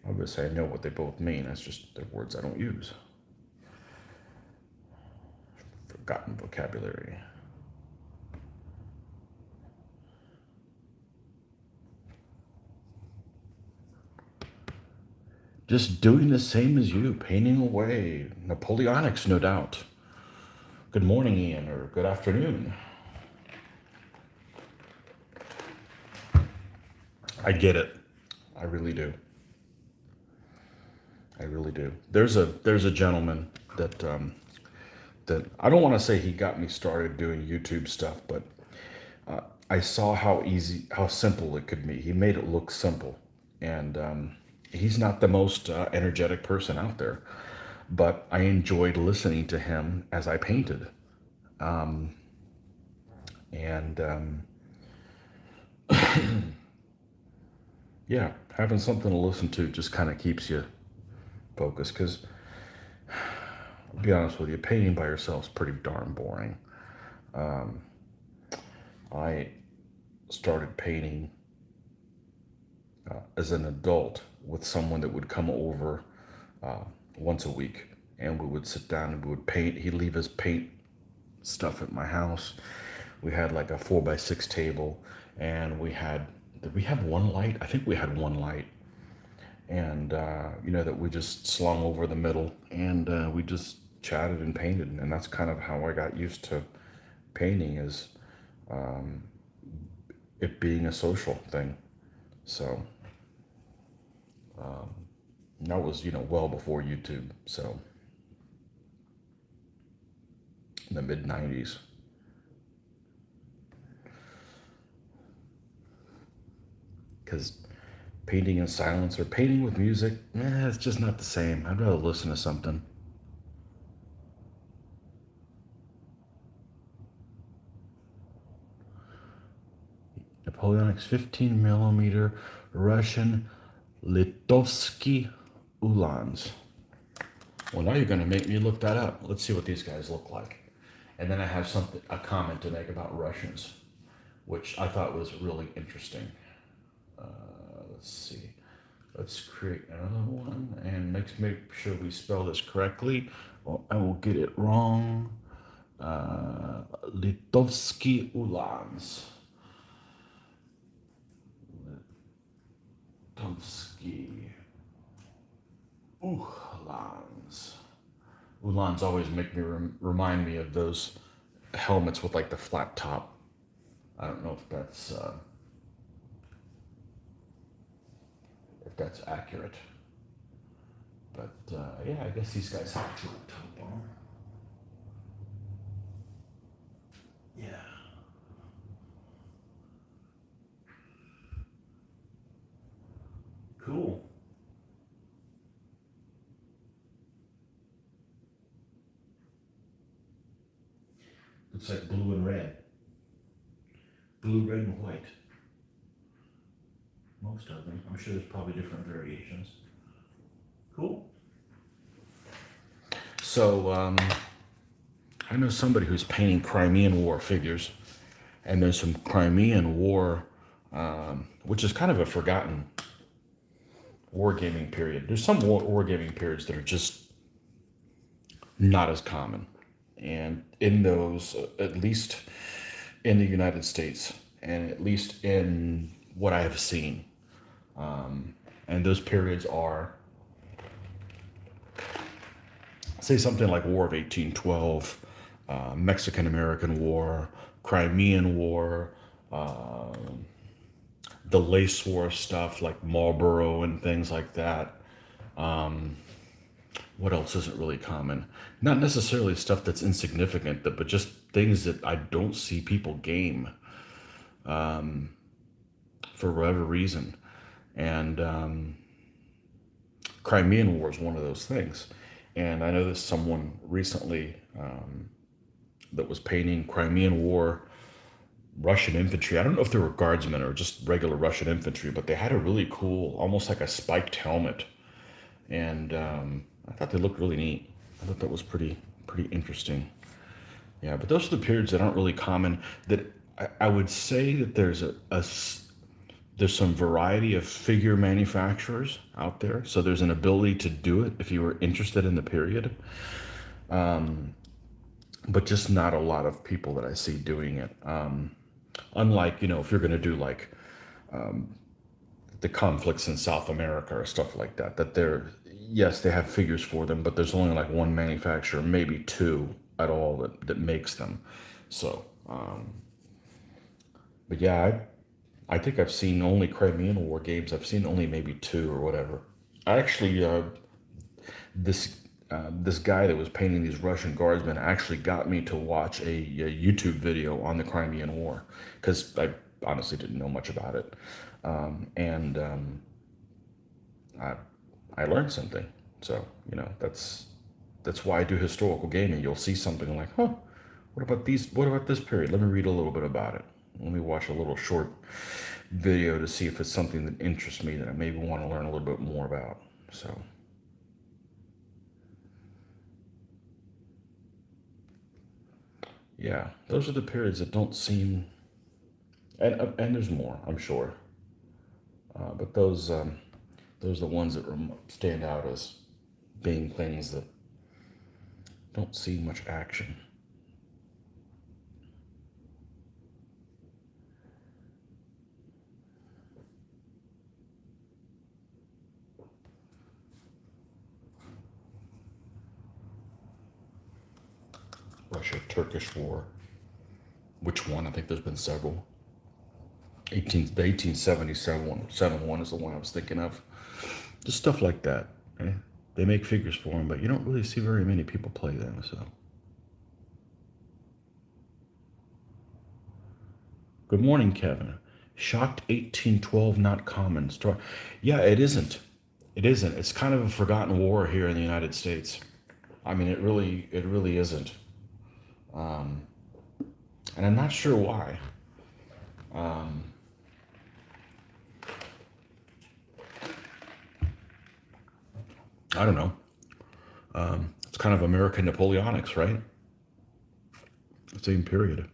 Obviously, I know what they both mean. That's just they're words I don't use. Forgotten vocabulary. Just doing the same as you, painting away. Napoleonics, no doubt. Good morning, Ian, or good afternoon. I get it. I really do. I really do. There's a gentleman that I don't want to say he got me started doing YouTube stuff, but I saw how simple it could be. He made it look simple, and he's not the most energetic person out there, but I enjoyed listening to him as I painted, and yeah, having something to listen to just kind of keeps you focused. Because, I'll be honest with you, painting by yourself is pretty darn boring. I started painting as an adult with someone that would come over uh, once a week, and we would sit down and we would paint. He'd leave his paint stuff at my house. We had like a 4x6 table, and did we have one light? I think we had one light, and that we just slung over the middle, and we just chatted and painted, and that's kind of how I got used to painting, is it being a social thing. So that was well before YouTube, so in the mid 90s. Because painting in silence or painting with music, it's just not the same. I'd rather listen to something. Napoleonic's 15 millimeter Russian Litovsky Ulans. Well, now you're going to make me look that up. Let's see what these guys look like. And then I have a comment to make about Russians, which I thought was really interesting. Let's see. Let's create another one and make sure we spell this correctly, or I will get it wrong. Litovsky Ulans. Litovsky Ulans. Ulans always make me remind me of those helmets with like the flat top. I don't know if that's accurate, but yeah, I guess these guys have a flat top on. Yeah. Cool. Looks like blue and red. Blue, red, and white. Most of them. I'm sure there's probably different variations. Cool. So, I know somebody who's painting Crimean War figures, and there's some Crimean War, which is kind of a forgotten wargaming period. There's some wargaming periods that are just not as common. And in those, at least in the United States, and at least in what I have seen, and those periods are, say, something like War of 1812, Mexican-American War, Crimean War, the lace war stuff like Marlboro and things like that. What else isn't really common? Not necessarily stuff that's insignificant, but just things that I don't see people game for whatever reason. And Crimean War is one of those things. And I noticed someone recently that was painting Crimean War Russian infantry. I don't know if they were guardsmen or just regular Russian infantry, but they had a really cool, almost like a spiked helmet, and I thought they looked really neat. I thought that was pretty interesting. Yeah, but those are the periods that aren't really common. That I would say that there's some variety of figure manufacturers out there, so there's an ability to do it if you were interested in the period, but just not a lot of people that I see doing it. Unlike, if you're going to do like the conflicts in South America or stuff like that, yes, they have figures for them, but there's only like one manufacturer, maybe two at all that makes them. So, but yeah, I think I've seen only Crimean War games. I've seen only maybe two or whatever. I actually, this this guy that was painting these Russian guardsmen actually got me to watch a YouTube video on the Crimean War because I honestly didn't know much about it, and I I learned something. So that's why I do historical gaming. You'll see something like, huh, what about these? What about this period? Let me read a little bit about it. Let me watch a little short video to see if it's something that interests me that I maybe want to learn a little bit more about. So yeah, those are the periods that don't seem, and there's more, I'm sure, but those are the ones that stand out as being things that don't see much action. Russia-Turkish War. Which one? I think there's been several. The 1877 one is the one I was thinking of. Just stuff like that. Eh? They make figures for them, but you don't really see very many people play them. So, good morning, Kevin. Shocked 1812 not common. Yeah, it isn't. It isn't. It's kind of a forgotten war here in the United States. I mean, it really isn't, and I'm not sure why. I don't know. It's kind of American Napoleonics, right? Same period.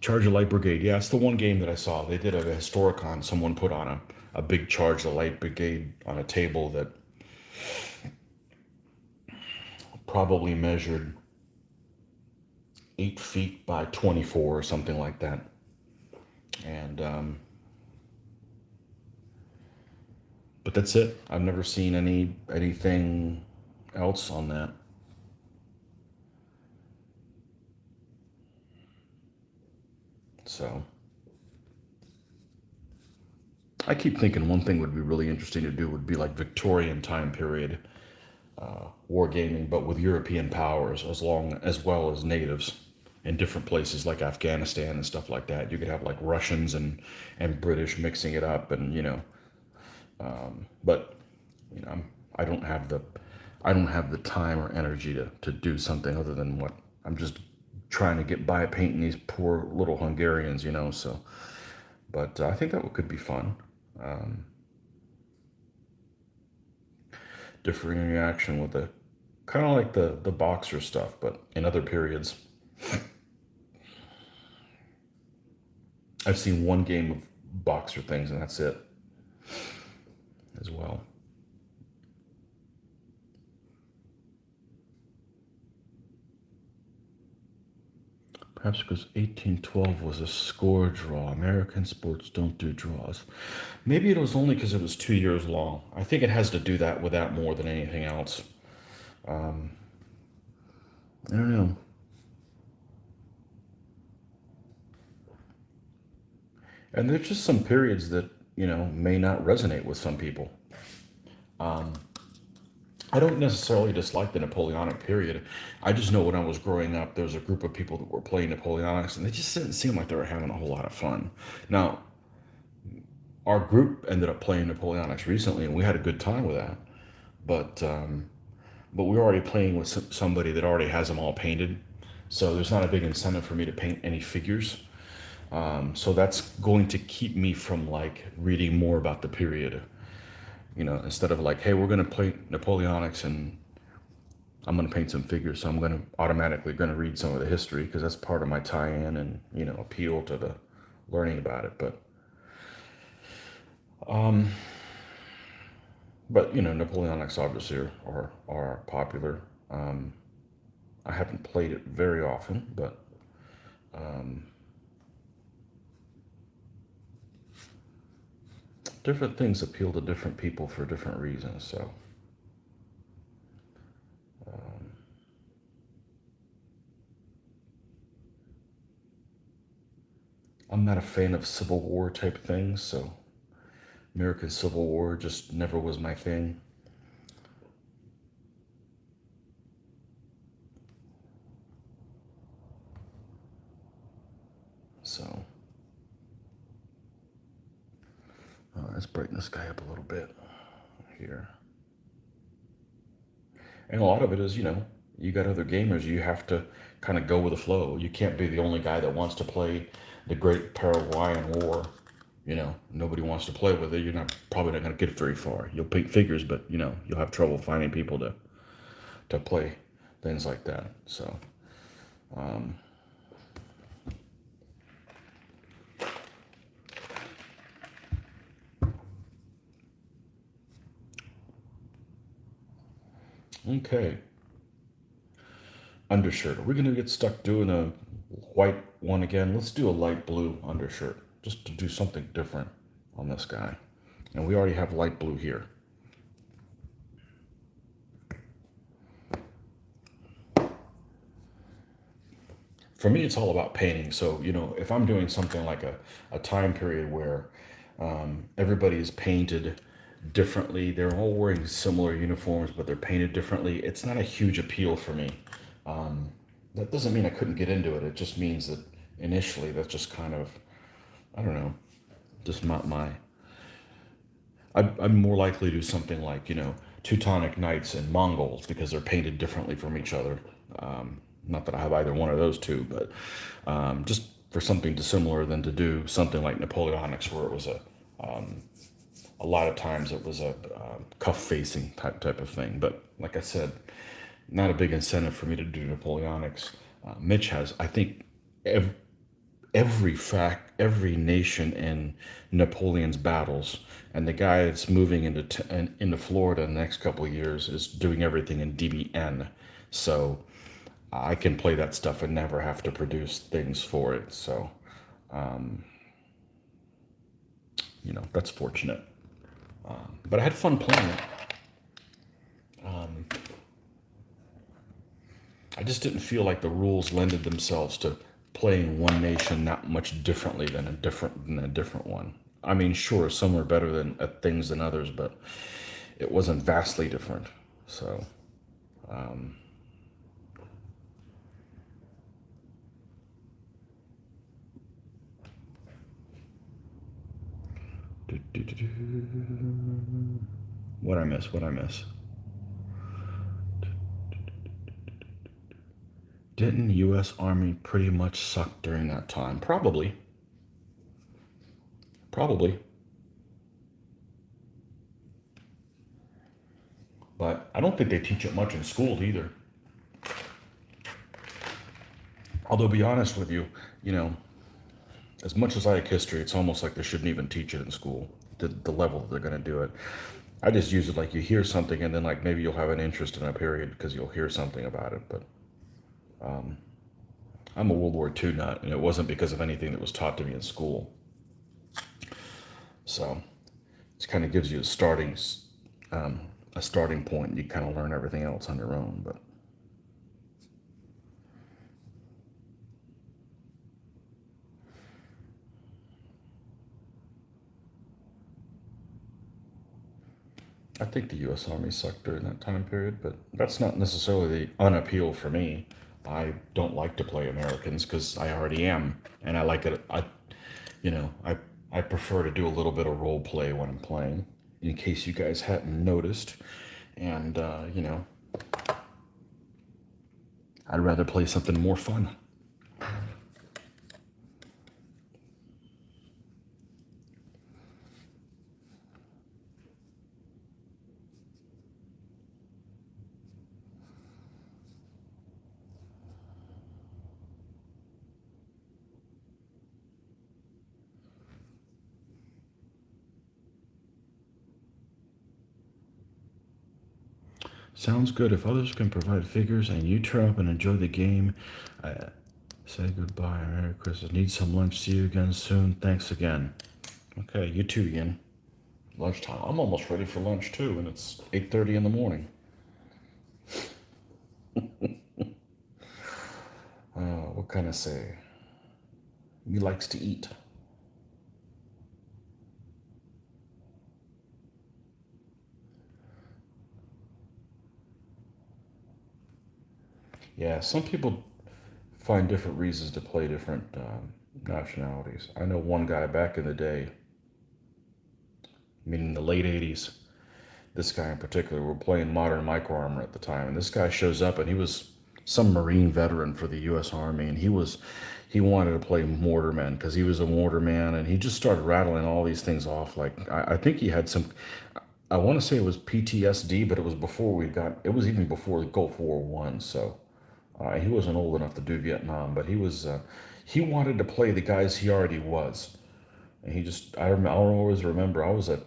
Charge of Light Brigade. Yeah, it's the one game that I saw. They did a Historicon. Someone put on a big Charge of Light Brigade on a table that probably measured 8 feet by 24 or something like that. And but that's it. I've never seen anything else on that. So I keep thinking one thing would be really interesting to do would be like Victorian time period wargaming, but with European powers as well as natives in different places like Afghanistan and stuff like that. You could have like Russians and British mixing it up, and but you know, I don't have the I don't have the time or energy to do something other than what I'm just trying to get by painting these poor little Hungarians. So, but I think that could be fun. Differing reaction with the kind of like the boxer stuff, but in other periods. I've seen one game of boxer things, and that's it as well. Perhaps because 1812 was a score draw. American sports don't do draws. Maybe it was only because it was 2 years long. I think it has to do that with that more than anything else. I don't know. And there's just some periods that, may not resonate with some people. I don't necessarily dislike the Napoleonic period. I just know when I was growing up, there was a group of people that were playing Napoleonics, and they just didn't seem like they were having a whole lot of fun. Now, our group ended up playing Napoleonics recently, and we had a good time with that. But but we're already playing with somebody that already has them all painted, so there's not a big incentive for me to paint any figures. So that's going to keep me from like reading more about the period. Instead of like, hey, we're gonna play Napoleonics and I'm gonna paint some figures, so I'm gonna automatically gonna read some of the history because that's part of my tie-in and appeal to the learning about it. But Napoleonics obviously are popular. I haven't played it very often, but different things appeal to different people for different reasons. So I'm not a fan of Civil War type things, so American Civil War just never was my thing. So let's brighten this guy up a little bit here. And a lot of it is, you got other gamers. You have to kind of go with the flow. You can't be the only guy that wants to play the Great Paraguayan War. Nobody wants to play with it. You're probably not going to get very far. You'll paint figures, but you'll have trouble finding people to play things like that. So, okay. Undershirt. Are we going to get stuck doing a white one again? Let's do a light blue undershirt just to do something different on this guy. And we already have light blue here. For me, it's all about painting. So, if I'm doing something like a time period where everybody is painted differently, they're all wearing similar uniforms, but they're painted differently, it's not a huge appeal for me. That doesn't mean I couldn't get into it. It just means that initially that's just kind of, I don't know, just not my. I'm more likely to do something like, Teutonic Knights and Mongols because they're painted differently from each other. Not that I have either one of those two, but just for something dissimilar than to do something like Napoleonics, where it was a lot of times it was a cuff facing type of thing. But like I said, not a big incentive for me to do Napoleonics. Mitch has, I think, every nation in Napoleon's battles, and the guy that's moving into Florida in the next couple of years is doing everything in DBN. So I can play that stuff and never have to produce things for it. So that's fortunate. But I had fun playing it. I just didn't feel like the rules lended themselves to playing one nation that much differently than a different one. I mean, sure, some were better than at things than others, but it wasn't vastly different. So, what I miss? What I miss? Didn't U.S. Army pretty much suck during that time? Probably. Probably. But I don't think they teach it much in school either. Although, to be honest with you, you know, as much as I like history, it's almost like they shouldn't even teach it in school, the level that they're going to do it. I just use it like you hear something and then like maybe you'll have an interest in a period because you'll hear something about it. But I'm a World War II nut, and it wasn't because of anything that was taught to me in school. So it kind of gives you um, a starting point. You kind of learn everything else on your own. But I think the U.S. Army sucked during that time period, but that's not necessarily the unappeal for me. I don't like to play Americans because I already am, and I like it. You know, I prefer to do a little bit of role play when I'm playing, in case you guys hadn't noticed. And I'd rather play something more fun. Sounds good. If others can provide figures and you turn up and enjoy the game, uh, say goodbye. Merry Christmas. Need some lunch. See you again soon. Thanks again. Okay, you too, Ian. Lunchtime. I'm almost ready for lunch too, and it's 8:30 in the morning. What can I say? He likes to eat. Yeah, some people find different reasons to play different nationalities. I know one guy back in the day, meaning the late 80s, this guy in particular, were playing Modern Micro Armor at the time, and this guy shows up, and he was some Marine veteran for the U.S. Army, and he wanted to play Mortarman because he was a Mortarman, and he just started rattling all these things off. Like I think he had some. I want to say it was PTSD, but it was before we got. It was even before the Gulf War One, so he wasn't old enough to do Vietnam, but he was. He wanted to play the guys he already was, and he just. I'll always remember. I was at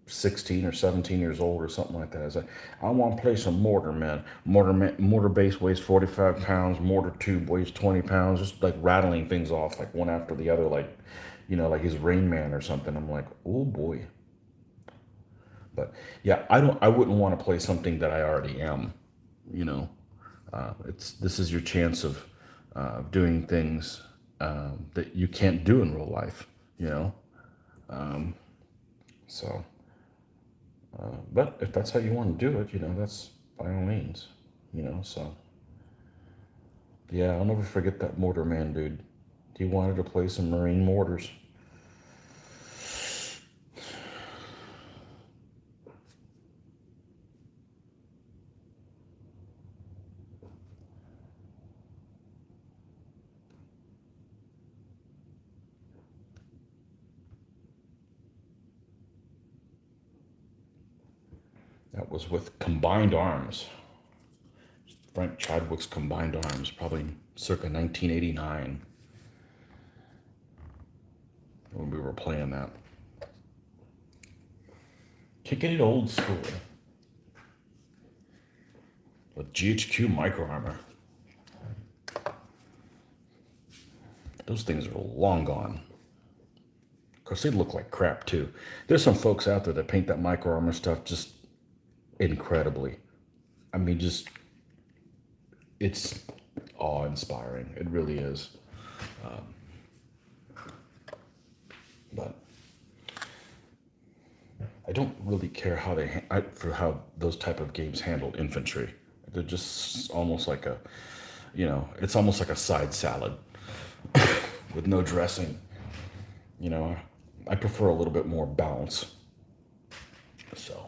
16 or 17 years old or something like that. I was like, I want to play some mortar, man. Mortar base weighs 45 pounds. Mortar tube weighs 20 pounds. Just like rattling things off like one after the other, like, like he's Rain Man or something. I'm like, oh boy. But yeah, I wouldn't want to play something that I already am. You know, this is your chance of doing things that you can't do in real life. You know, so. But if that's how you want to do it, that's by all means, So yeah, I'll never forget that mortar man, dude. He wanted to play some marine mortars. That was with Combined Arms. Frank Chadwick's Combined Arms, probably circa 1989 when we were playing that. Kicking it old school with GHQ Micro Armor. Those things are long gone. Of course, they look like crap too. There's some folks out there that paint that Micro Armor stuff just incredibly. I mean, just it's awe-inspiring. It really is. But I don't really care how for how those type of games handle infantry. They're just almost like it's almost like a side salad with no dressing. You know, I prefer a little bit more balance. So.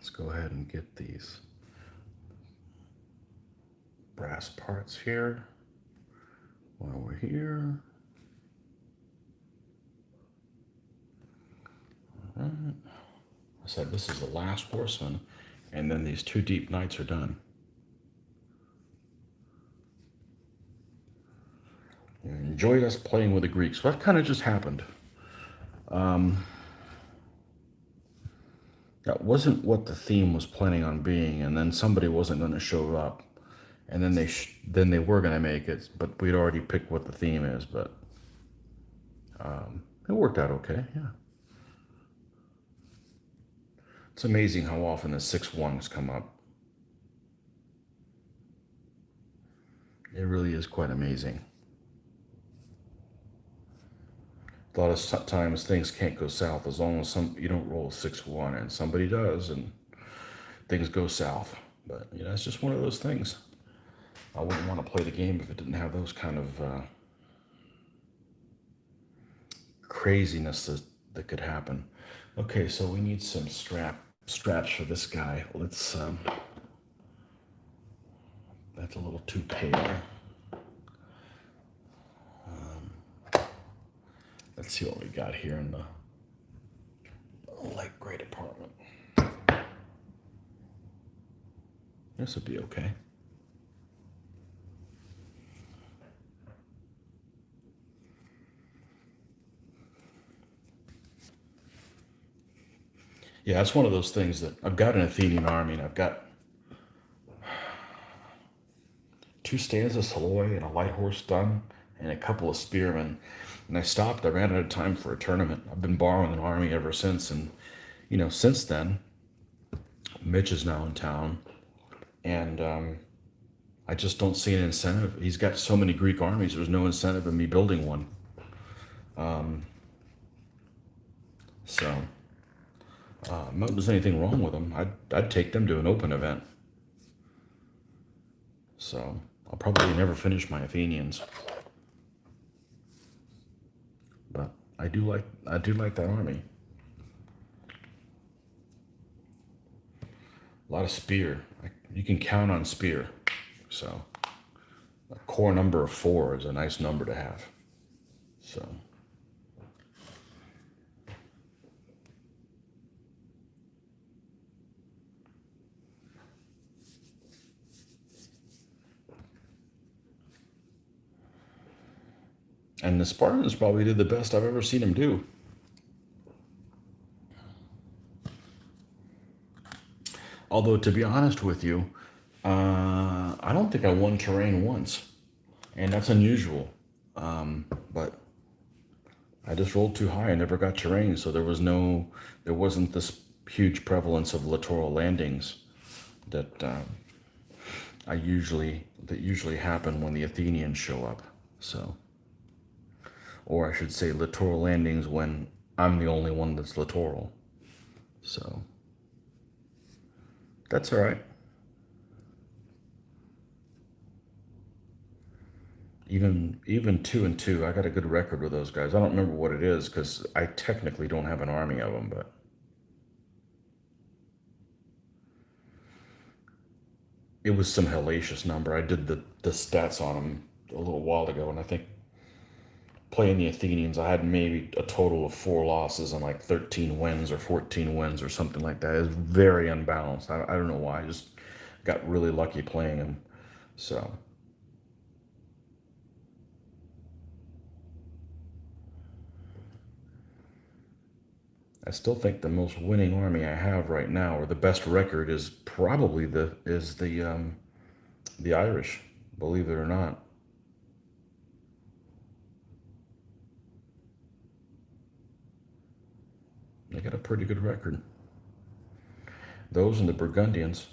Let's go ahead and get these brass parts here while we're here. All right. I said this is the last horseman, and then these 2 deep knights are done. You enjoyed us playing with the Greeks. What kind of just happened? That wasn't what the theme was planning on being, and then somebody wasn't going to show up, and then they were going to make it, but we'd already picked what the theme is. But it worked out okay. Yeah, it's amazing how often the 6-1s come up. It really is quite amazing. A lot of times things can't go south as long as you don't roll a 6-1, and somebody does, and things go south. But it's just one of those things. I wouldn't want to play the game if it didn't have those kind of craziness that could happen. Okay, so we need some straps for this guy. Let's that's a little too pale. Let's see what we got here in the light gray department. This would be okay. Yeah, it's one of those things that I've got an Athenian army, and I've got 2 stanzas Saloy and a light horse done, and a couple of spearmen. And I stopped. I ran out of time for a tournament. I've been borrowing an army ever since, and since then, Mitch is now in town, and I just don't see an incentive. He's got so many Greek armies. There's no incentive in me building one. So, not that there's anything wrong with them. I'd take them to an open event. So I'll probably never finish my Athenians, but I do like that army. A lot of spear. You can count on spear. So a core number of 4 is a nice number to have. So. And the Spartans probably did the best I've ever seen them do. Although, to be honest with you, I don't think I won terrain once. And that's unusual. But I just rolled too high. I never got terrain, so there wasn't this huge prevalence of littoral landings that usually happen when the Athenians show up. So, or I should say, littoral landings when I'm the only one that's littoral. So that's all right. Even 2-2, I got a good record with those guys. I don't remember what it is because I technically don't have an army of them, but it was some hellacious number. I did the stats on them a little while ago, and I think playing the Athenians, I had maybe a total of 4 losses and like 13 wins or 14 wins or something like that. It was very unbalanced. I don't know why. I just got really lucky playing them. So. I still think the most winning army I have right now, or the best record, is probably the Irish. Believe it or not. They got a pretty good record. Those and the Burgundians.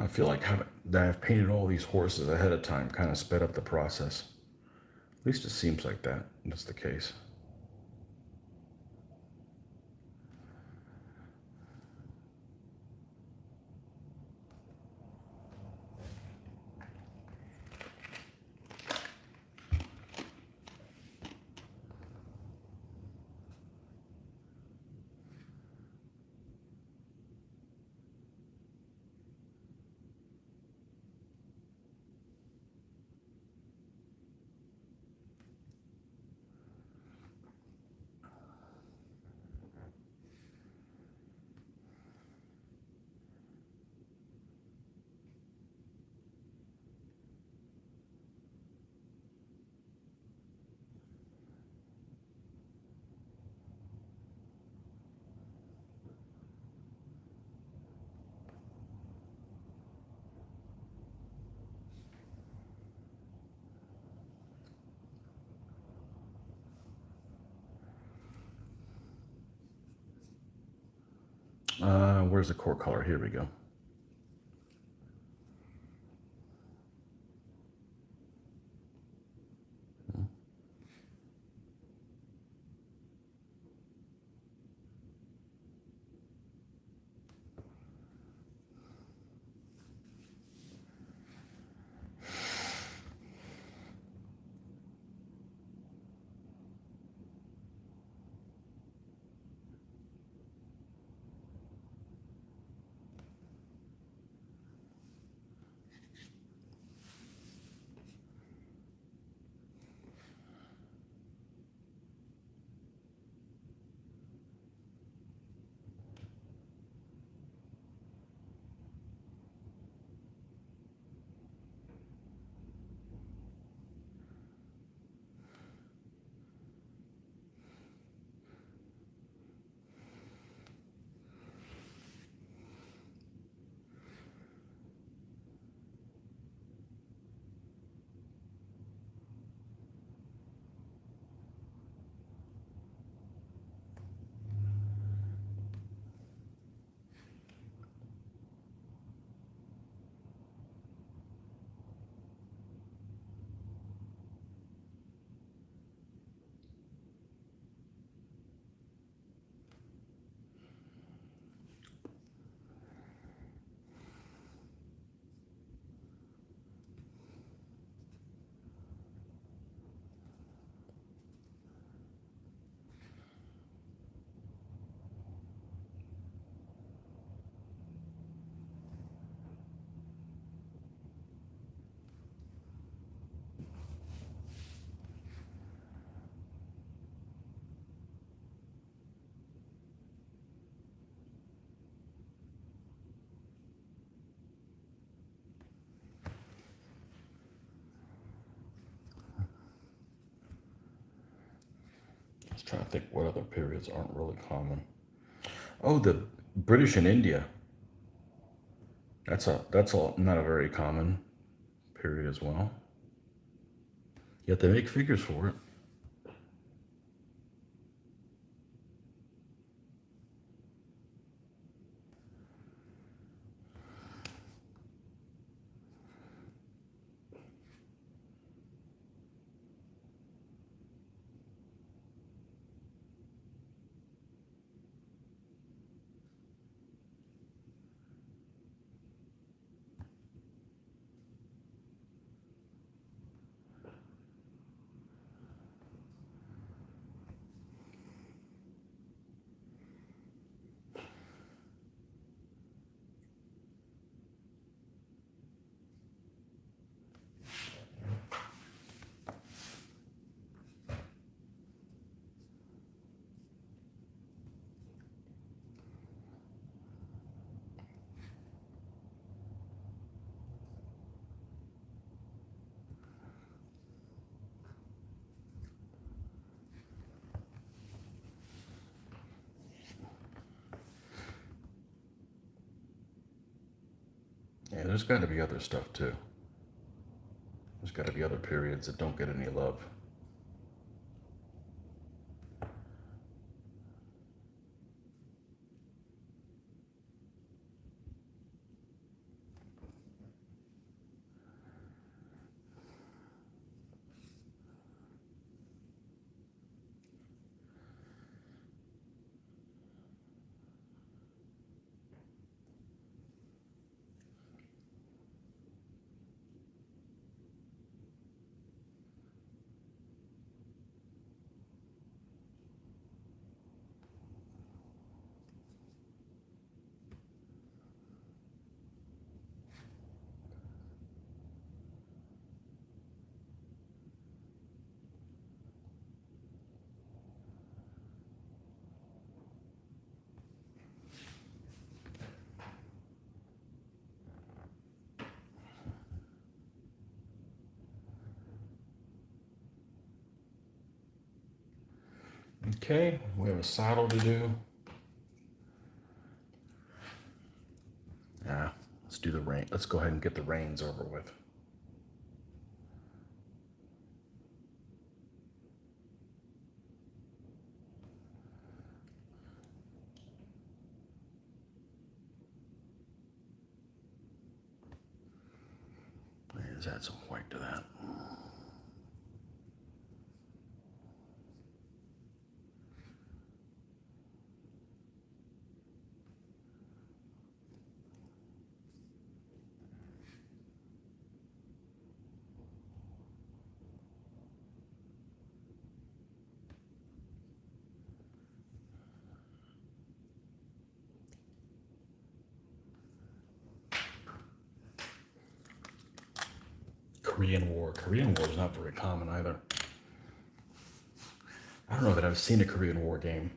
feel like that I've painted all these horses ahead of time kind of sped up the process. At least it seems like that's the case. Where's the core color? Here we go. I was trying to think what other periods aren't really common. Oh, the British in India. That's not a very common period as well. Yet they make figures for it. Yeah, there's got to be other stuff too. There's got to be other periods that don't get any love. Okay, we have a saddle to do. Yeah, let's do the rein. Let's go ahead and get the reins over with. Let's add some white to that. Korean War. Korean War is not very common either. I don't know that I've seen a Korean War game.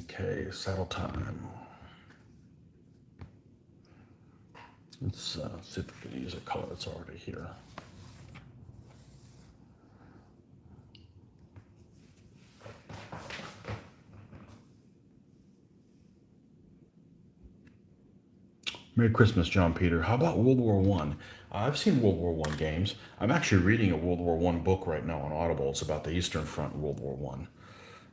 Okay, saddle time. Let's see if we can use a color that's already here. Merry Christmas, John Peter. How about World War One? I've seen World War One games. I'm actually reading a World War One book right now on Audible. It's about the Eastern Front in World War One.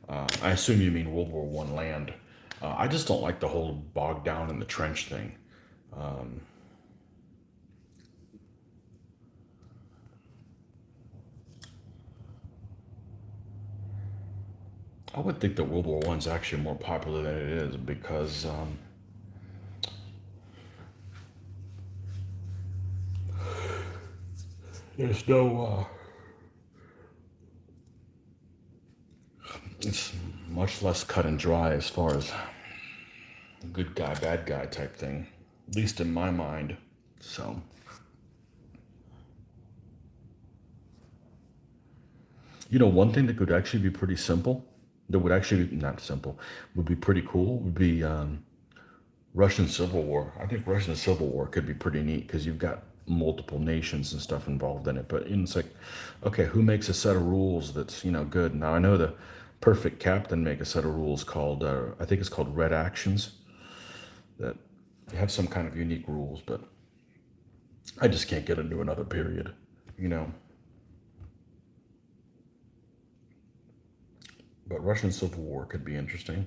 I assume you mean World War One land. I just don't like the whole bogged down in the trench thing. I would think that World War One's actually more popular than it is because there's no. It's much less cut and dry as far as good guy, bad guy type thing, at least in my mind. So, one thing that could actually be pretty simple, that would actually be not simple, would be pretty cool, would be Russian Civil War. I think Russian Civil War could be pretty neat because you've got multiple nations and stuff involved in it. But it's like, okay, who makes a set of rules that's good? Now I know the Perfect Captain make a set of rules called I think it's called Red Actions that have some kind of unique rules, but I just can't get into another period, you know. But Russian Civil War could be interesting.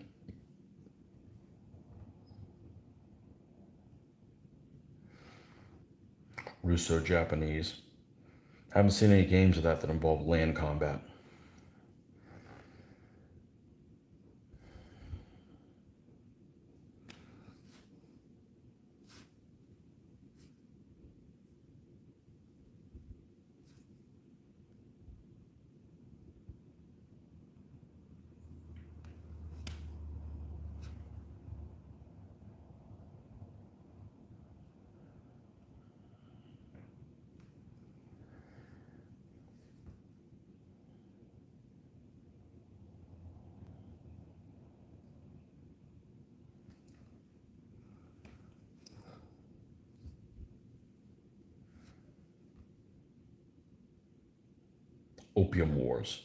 Russo-Japanese. Haven't seen any games of that involve land combat. Opium Wars.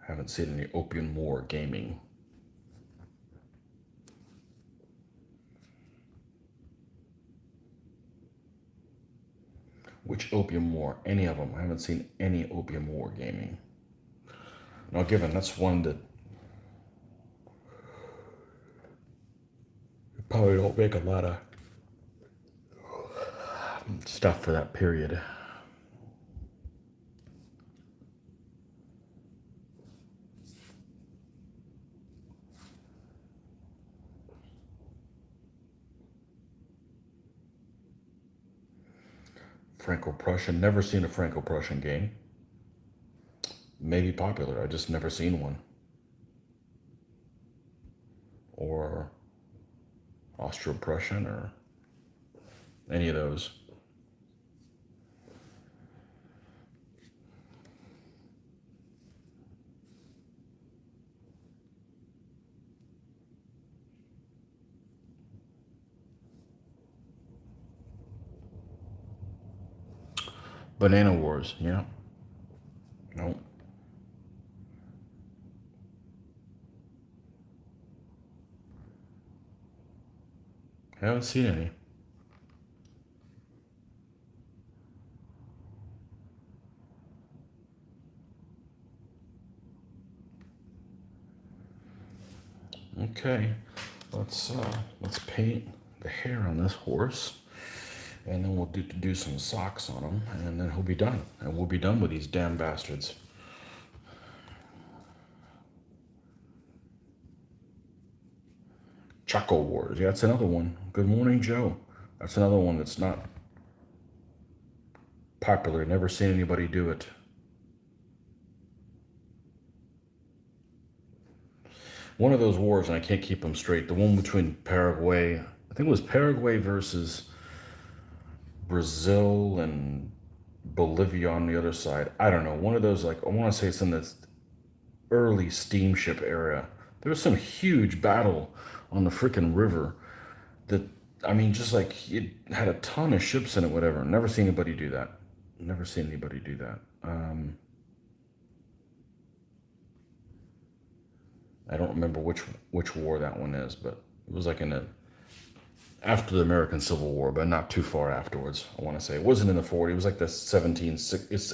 Haven't seen any Opium War gaming. Which Opium War? Any of them. I haven't seen any Opium War gaming. Now, given that's one that you probably don't make a lot of stuff for that period. Franco-Prussian. Never seen a Franco-Prussian game. Maybe popular. I just never seen one. Or Austro-Prussian or any of those. Banana Wars. Yeah. No. I haven't seen any. Okay. Let's paint the hair on this horse, and then we'll do some socks on him, and then he'll be done, and we'll be done with these damn bastards. Choco Wars. Yeah, that's another one. Good morning, Joe. That's another one that's not popular. Never seen anybody do it. One of those wars, and I can't keep them straight. The one between Paraguay, I think it was Paraguay versus Brazil and Bolivia on the other side. I don't know. One of those, like, I want to say it's in the early steamship era. There was some huge battle on the freaking river that, I mean, just like it had a ton of ships in it, whatever. Never seen anybody do that. Never seen anybody do that. I don't remember which war that one is, but it was like in the after the American Civil War, but not too far afterwards. I want to say it wasn't in the 40s. It was like the it's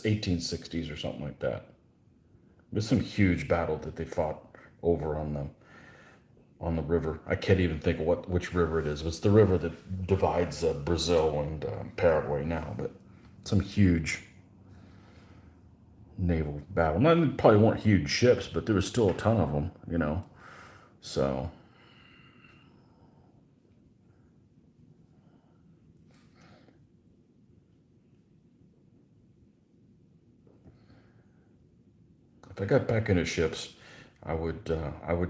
1860s or something like that. There's some huge battle that they fought over on the river. I can't even think of which river it is. It's the river that divides Brazil and Paraguay now, but some huge naval battle. Not probably weren't huge ships, but there was still a ton of them, you know. So if I got back into ships, I would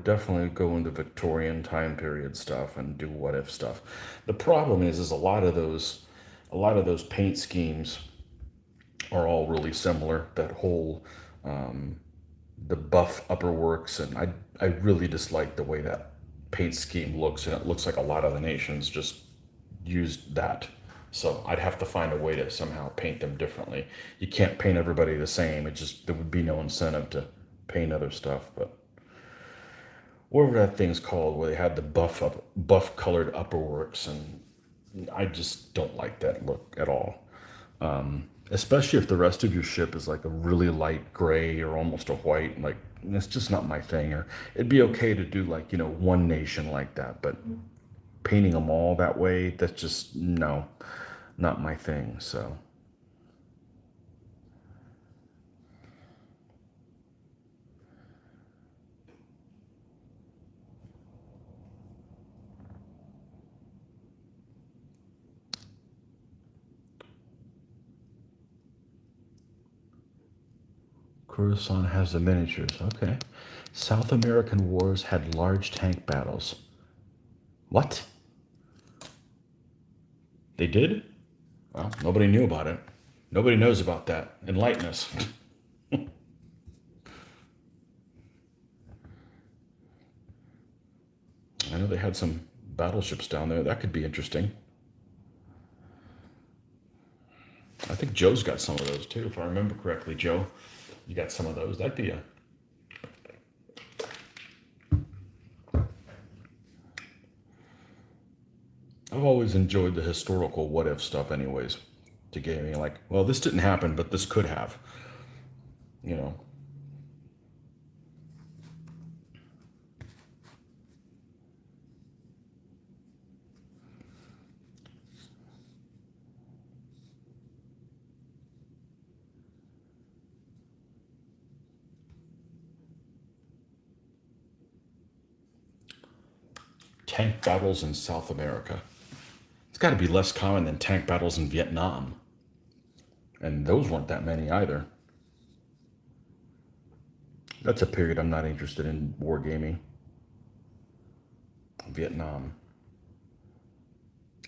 definitely go into Victorian time period stuff and do what if stuff. The problem is a lot of those paint schemes are all really similar. That whole the buff upperworks, and I really dislike the way that paint scheme looks, and it looks like a lot of the nations just used that. So I'd have to find a way to somehow paint them differently. You can't paint everybody the same. There would be no incentive to paint other stuff. But whatever that thing's called, where they had the buff colored upperworks, and I just don't like that look at all. Especially if the rest of your ship is like a really light gray or almost a white. Like, it's just not my thing. Or it'd be okay to do, like, one nation like that, but painting them all that way, that's just no, not my thing. So Coruscant has the miniatures. Okay. South American wars had large tank battles. What? They did? Well, nobody knew about it. Nobody knows about that. Enlighten us. I know they had some battleships down there. That could be interesting. I think Joe's got some of those too, if I remember correctly. Joe, you got some of those. That'd be a. I've always enjoyed the historical what if stuff, anyways, to gaming. Like, well, this didn't happen, but this could have. You know, tank battles in South America. It's got to be less common than tank battles in Vietnam. And those weren't that many either. That's a period I'm not interested in wargaming. Vietnam.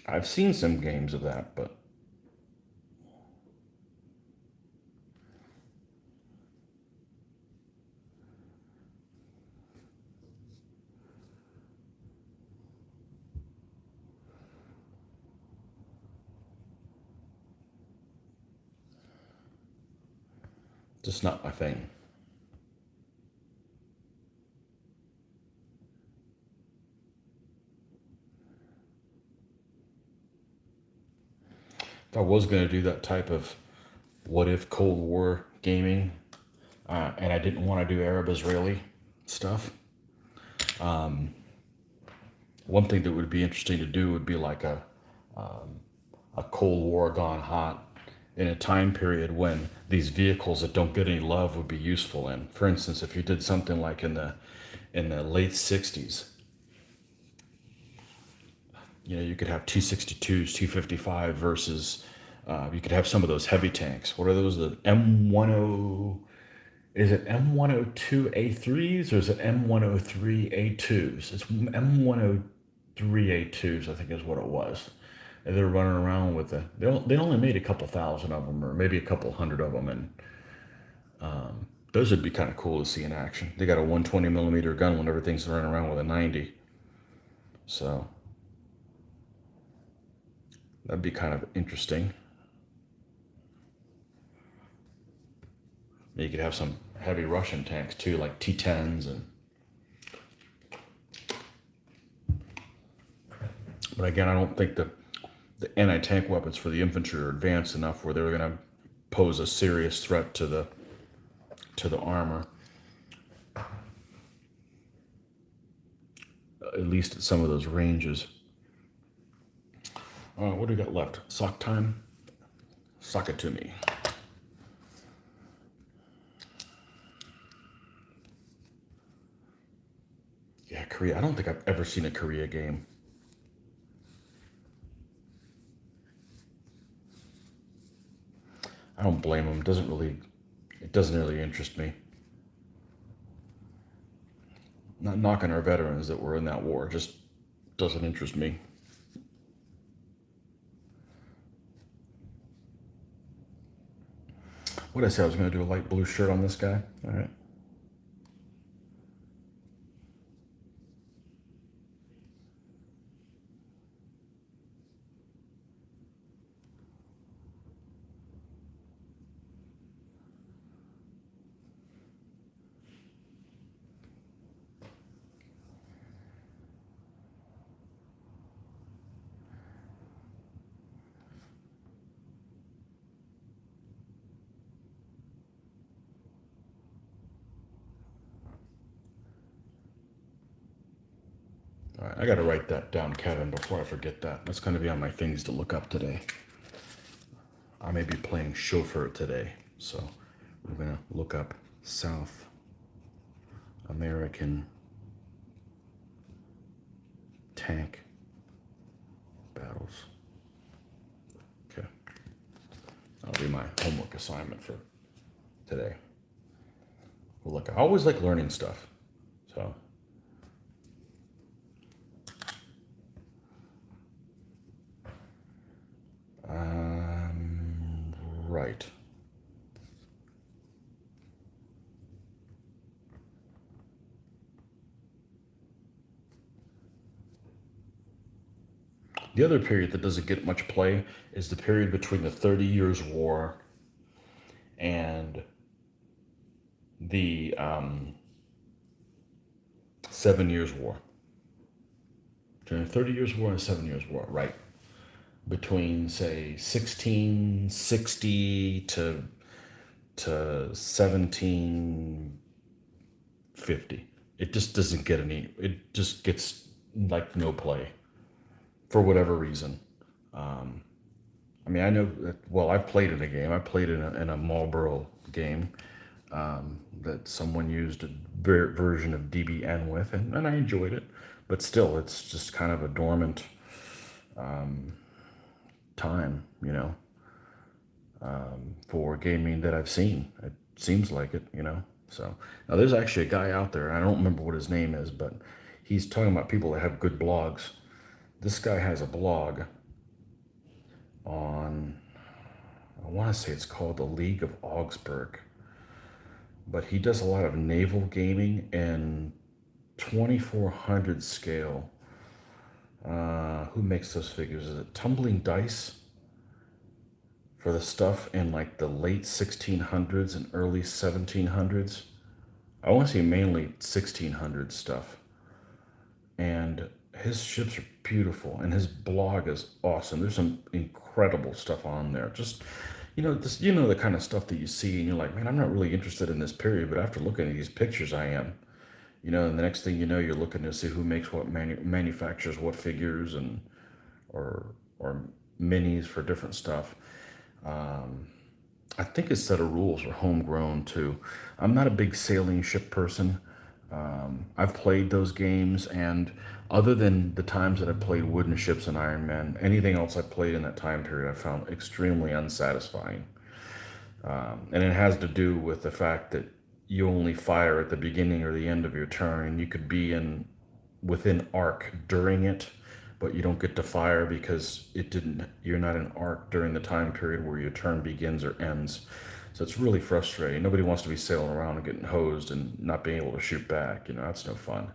I've seen some games of that, but Just not my thing. If I was going to do that type of what if Cold War gaming, and I didn't want to do Arab Israeli stuff, one thing that would be interesting to do would be like a Cold War gone hot in a time period when these vehicles that don't get any love would be useful in. For instance, if you did something like in the late '60s, you could have T-62s, T-55 versus you could have some of those heavy tanks. What are those? The M10? Is it M102A3s or is it M103A2s? It's M103A2s, I think is what it was. And they're running around with they only made a couple thousand of them, or maybe a couple hundred of them, and those would be kind of cool to see in action. They got a 120 millimeter gun when everything's running around with a 90, so that'd be kind of interesting. You could have some heavy Russian tanks too, like T10s, but again, I don't think the anti-tank weapons for the infantry are advanced enough where they're going to pose a serious threat to the armor. At least at some of those ranges. What do we got left? Sock time? Sock it to me. Yeah, Korea. I don't think I've ever seen a Korea game. I don't blame them. It doesn't really interest me. Not knocking our veterans that were in that war. Just doesn't interest me. What did I say? I was going to do a light blue shirt on this guy. All right. All right. I got to write that down, Kevin, before I forget that. That's going to be on my things to look up today. I may be playing chauffeur today, so we're going to look up South American tank battles. Okay. That'll be my homework assignment for today. Well, look, I always like learning stuff. So, right. The other period that doesn't get much play is the period between the 30 Years' War and the 7 Years' War. During the 30 Years' War and the 7 Years' War, right? Between, say, 1660 to 1750. It just doesn't get it just gets like no play for whatever reason. I mean, I know that, well, I've played in a game. I played in a Marlboro game that someone used a version of DBN with, and I enjoyed it. But still, it's just kind of a dormant time, for gaming that I've seen. It seems like it. So now there's actually a guy out there. I don't remember what his name is, but he's talking about people that have good blogs. This guy has a blog on, I want to say it's called the League of Augsburg, but he does a lot of naval gaming and 2400 scale. Who makes those figures? Is it Tumbling Dice for the stuff in like the late 1600s and early 1700s. I want to say mainly 1600s stuff. And his ships are beautiful, and his blog is awesome. There's some incredible stuff on there. Just this, the kind of stuff that you see, and you're like, man, I'm not really interested in this period, but after looking at these pictures, I am. And the next thing you know, you're looking to see who makes what, manufactures what figures, and or minis for different stuff. I think his set of rules are homegrown too. I'm not a big sailing ship person. I've played those games, and other than the times that I've played wooden ships and Iron Man, anything else I've played in that time period I found extremely unsatisfying. And it has to do with the fact that you only fire at the beginning or the end of your turn. You could be in within arc during it, but you don't get to fire because you're not in arc during the time period where your turn begins or ends. So it's really frustrating. Nobody wants to be sailing around and getting hosed and not being able to shoot back. That's no fun.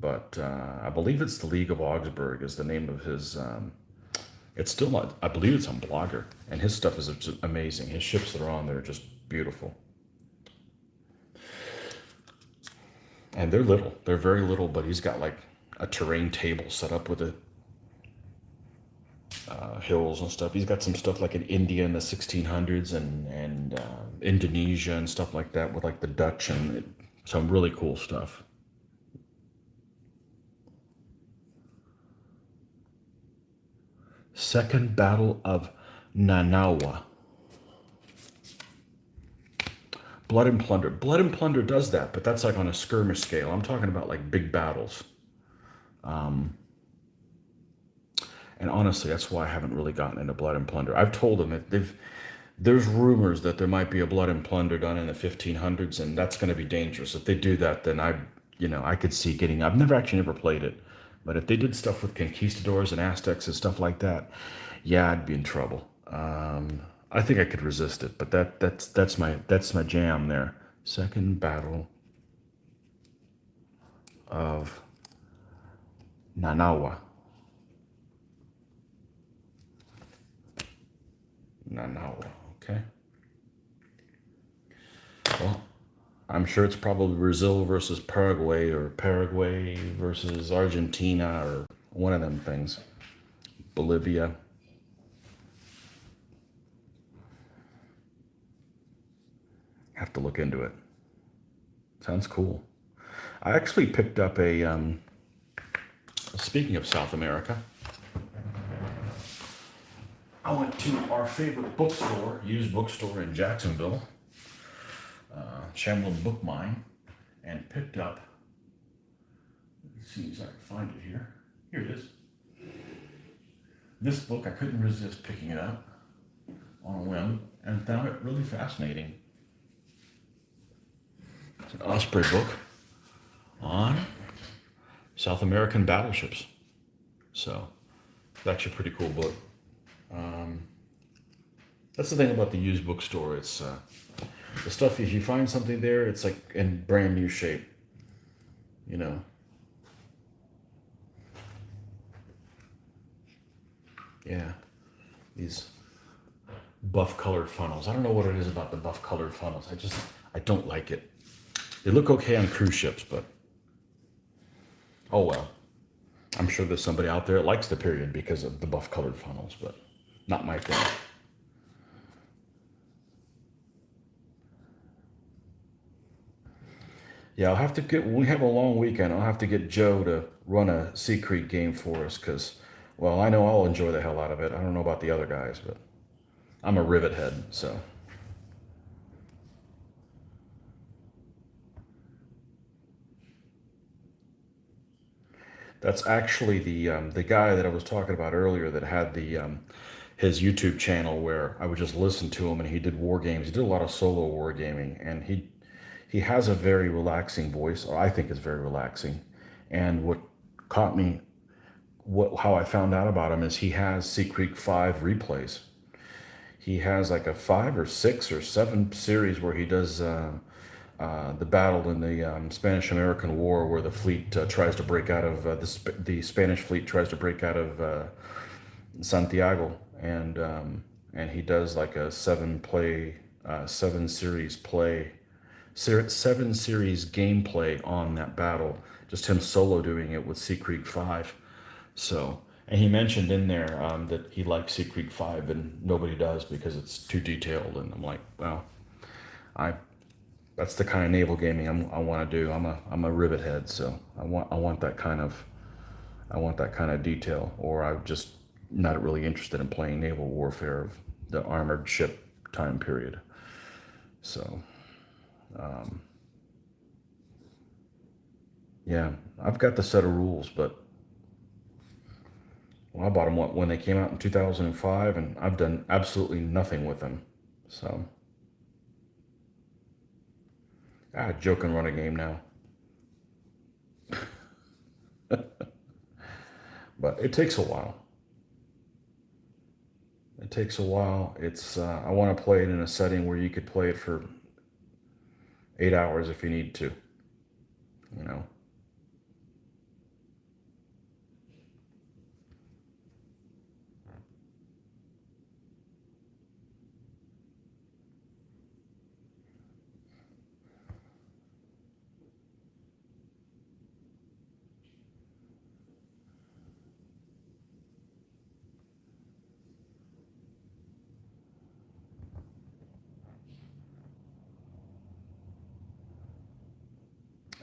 But I believe it's the League of Augsburg is the name of his. It's still not. I believe it's on Blogger, and his stuff is amazing. His ships that are on there are just beautiful, and they're little. They're very little, but he's got like a terrain table set up with hills and stuff. He's got some stuff like in India in the 1600s and Indonesia and stuff like that with like the Dutch and some really cool stuff. Second Battle of Nanawa. Blood and Plunder. Blood and Plunder does that, but that's like on a skirmish scale. I'm talking about like big battles. And honestly, that's why I haven't really gotten into Blood and Plunder. I've told them that there's rumors that there might be a Blood and Plunder done in the 1500s, and that's going to be dangerous. If they do that, then I could see getting. I've never played it, but if they did stuff with conquistadors and Aztecs and stuff like that, yeah, I'd be in trouble. I think I could resist it, but that's my jam there. Second Battle of Nanawa. Nanawa. Okay. Well, I'm sure it's probably Brazil versus Paraguay or Paraguay versus Argentina or one of them things. Bolivia. Have to look into it. Sounds cool. I actually picked up speaking of South America, I went to our favorite bookstore, used bookstore in Jacksonville, Chamberlain Book Mine, and picked up, let's see if I can find it here. Here it is. This book, I couldn't resist picking it up on a whim and found it really fascinating. It's an Osprey book on South American battleships. So it's actually a pretty cool book. That's the thing about the used bookstore. It's the stuff, if you find something there, it's like in brand new shape, you know. Yeah, these buff colored funnels. I don't know what it is about the buff colored funnels. I don't like it. They look okay on cruise ships, but oh well. I'm sure there's somebody out there that likes the period because of the buff colored funnels, but not my thing. Yeah, I'll have to get, when we have a long weekend, I'll have to get Joe to run a Sea Creek game for us because, well, I know I'll enjoy the hell out of it. I don't know about the other guys, but I'm a rivet head, so. That's actually the guy that I was talking about earlier that had his YouTube channel where I would just listen to him and he did war games. He did a lot of solo war gaming, and he has a very relaxing voice, or I think it's very relaxing. And what caught me, how I found out about him is he has Sea Creek 5 replays. He has like a 5 or 6 or 7 series where he does the battle in the Spanish-American War, where the fleet tries to break out of the Spanish fleet tries to break out of Santiago, and and he does like a 7 series gameplay on that battle. Just him solo doing it with Sea Creek 5. So, and he mentioned in there that he likes Sea Creek 5 and nobody does because it's too detailed. And I'm like, well, I that's the kind of naval gaming I want to do. I'm a rivet head, so I want that kind of detail. Or I'm just not really interested in playing naval warfare of the armored ship time period. So yeah, I've got the set of rules, but well, I bought them when they came out in 2005, and I've done absolutely nothing with them. So joke and run a game now. But it takes a while. It takes a while. It's I want to play it in a setting where you could play it for 8 hours if you need to. You know.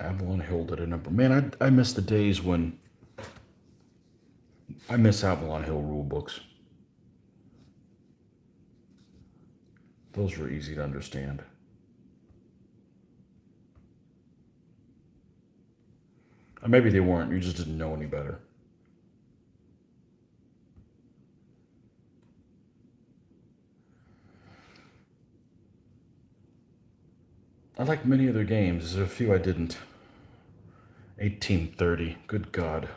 Avalon Hill did a number. Man, I miss the days when I miss Avalon Hill rule books. Those were easy to understand. Or maybe they weren't. You just didn't know any better. I like many other games. There's a few I didn't. 1830. Good God.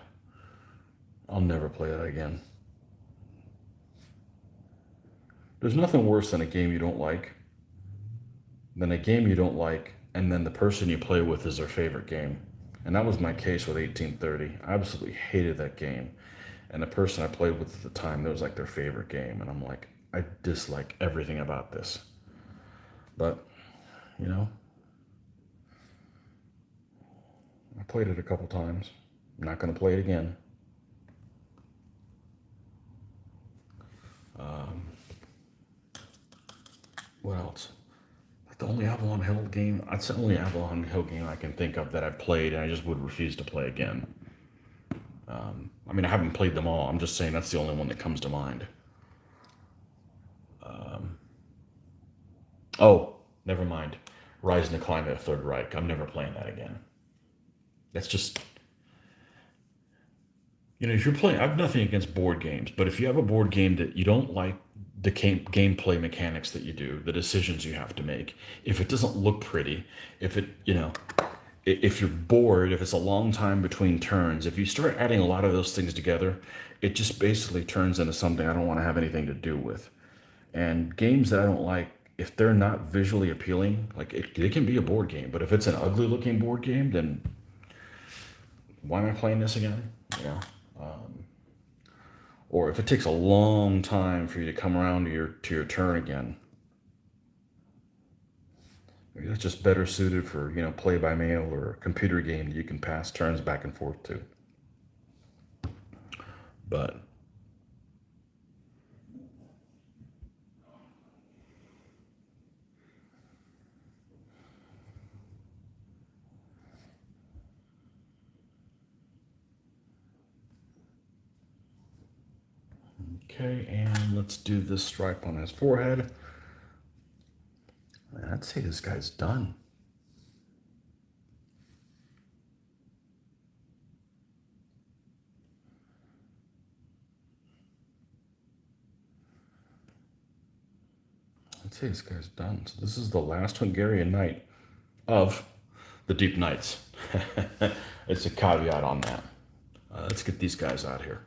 I'll never play that again. There's nothing worse than a game you don't like, and then the person you play with is their favorite game. And that was my case with 1830. I absolutely hated that game. And the person I played with at the time, that was like their favorite game. And I'm like, I dislike everything about this. But, you know, I played it a couple times. I'm not going to play it again. What else? Like the only Avalon Hill game, that's the only Avalon Hill game I can think of that I've played and I just would refuse to play again. I mean, I haven't played them all. I'm just saying that's the only one that comes to mind. Oh, never mind. Rise and Decline of the Third Reich. I'm never playing that again. That's just, if you're playing, I have nothing against board games, but if you have a board game that you don't like the gameplay mechanics that you do, the decisions you have to make, if it doesn't look pretty, if it, if you're bored, if it's a long time between turns, if you start adding a lot of those things together, it just basically turns into something I don't want to have anything to do with. And games that I don't like, if they're not visually appealing, like it can be a board game, but if it's an ugly looking board game, then why am I playing this again? Or if it takes a long time for you to come around to your turn again, maybe that's just better suited for play by mail or a computer game that you can pass turns back and forth to. But okay, and let's do this stripe on his forehead. Man, I'd say this guy's done. I'd say this guy's done. So this is the last Hungarian knight of the Deep Knights. It's a caveat on that. Let's get these guys out here.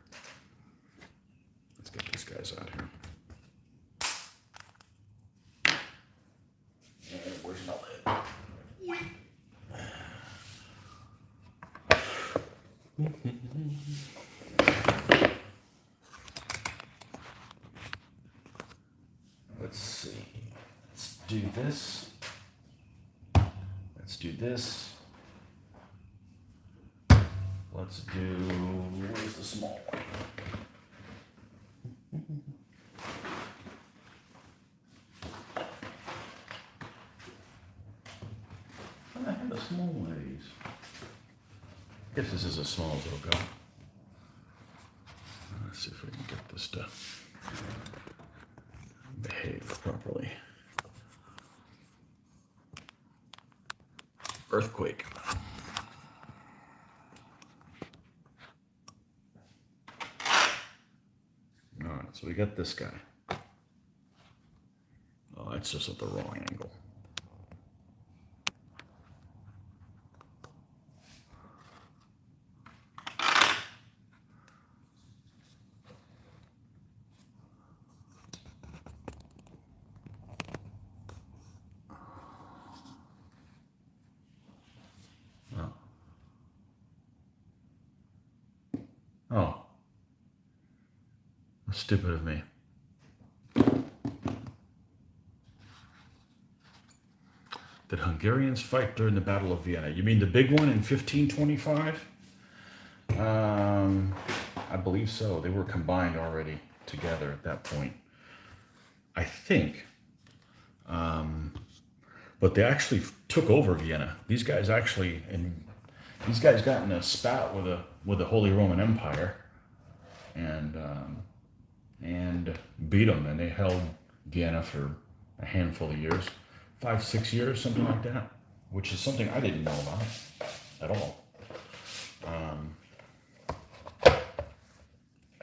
Where's my lid? do this. Let's do this. Let's do, where's the small one? I have a small one of these. I guess this is as small as it'll go. Let's see if we can get this to behave properly. Earthquake. All right, so we got this guy. Oh, that's just at the wrong angle. Oh, that's stupid of me. Did Hungarians fight during the Battle of Vienna? You mean the big one in 1525? I believe so. They were combined already together at that point, I think. But they actually took over Vienna. These guys actually, and these guys got in a spat with the Holy Roman Empire, and beat them, and they held Vienna for a handful of years, 5-6 years, something like that, which is something I didn't know about at all.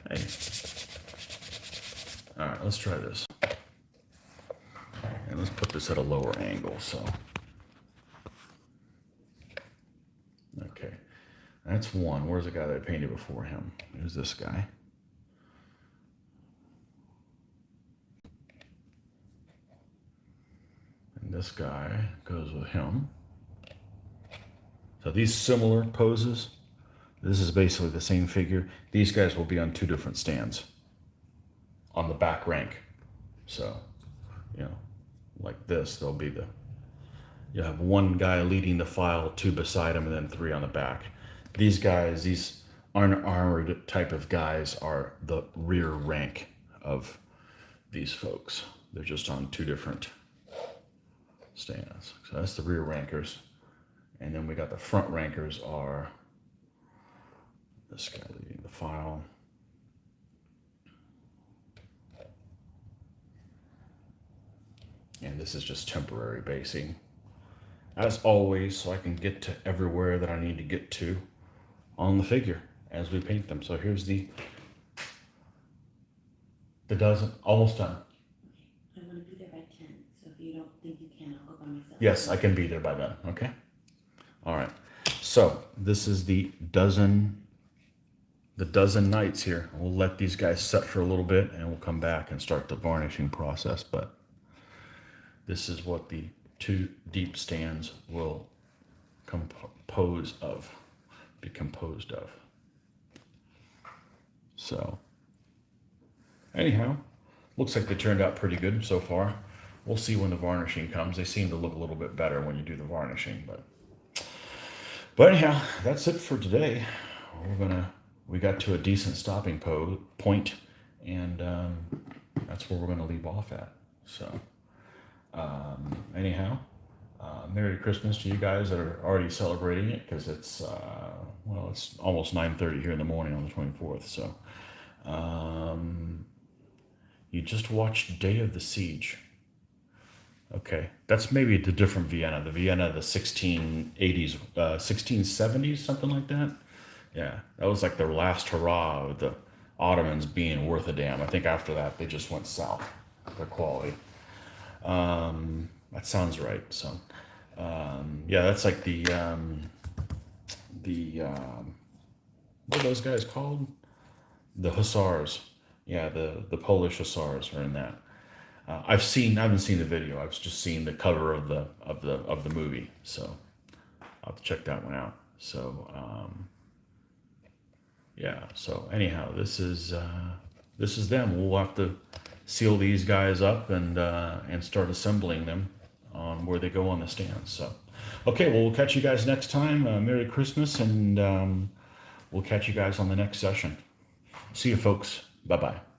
Hey, all right, let's try this, and let's put this at a lower angle. So, okay, that's one. Where's the guy that I painted before him? There's this guy. And this guy goes with him. So these similar poses, this is basically the same figure. These guys will be on two different stands on the back rank. So, you know, like this, there'll be you have one guy leading the file, two beside him, and then three on the back. These guys, these unarmored type of guys, are the rear rank of these folks. They're just on two different stands. So that's the rear rankers. And then we got the front rankers are this guy leading the file. And this is just temporary basing, as always, so I can get to everywhere that I need to get to on the figure as we paint them. So here's the dozen, almost done. I want to be there by 10, so if you don't think you can, I'll go by myself. Yes, I can be there by then, okay? All right, so this is the dozen knights here. We'll let these guys set for a little bit, and we'll come back and start the varnishing process, but this is what the two deep stands will be composed of. So, anyhow, looks like they turned out pretty good so far. We'll see when the varnishing comes. They seem to look a little bit better when you do the varnishing, but anyhow, that's it for today. We got to a decent stopping point, and that's where we're gonna leave off at. So, anyhow, Merry Christmas to you guys that are already celebrating it, because it's it's almost 9:30 here in the morning on the 24th. So, you just watched Day of the Siege. Okay, that's maybe the different Vienna, the Vienna of the 1680s, 1670s, something like that. Yeah, that was like their last hurrah of the Ottomans being worth a damn. I think after that they just went south, their quality. That sounds right. So, yeah, that's like the what are those guys called? The Hussars. Yeah, the Polish Hussars are in that. I haven't seen the video. I've just seen the cover of the movie. So I'll have to check that one out. So yeah. So anyhow, this is them. We'll have to seal these guys up and start assembling them. on where they go on the stands. So, okay, well, we'll catch you guys next time. Merry Christmas, and we'll catch you guys on the next session. See you, folks. Bye bye.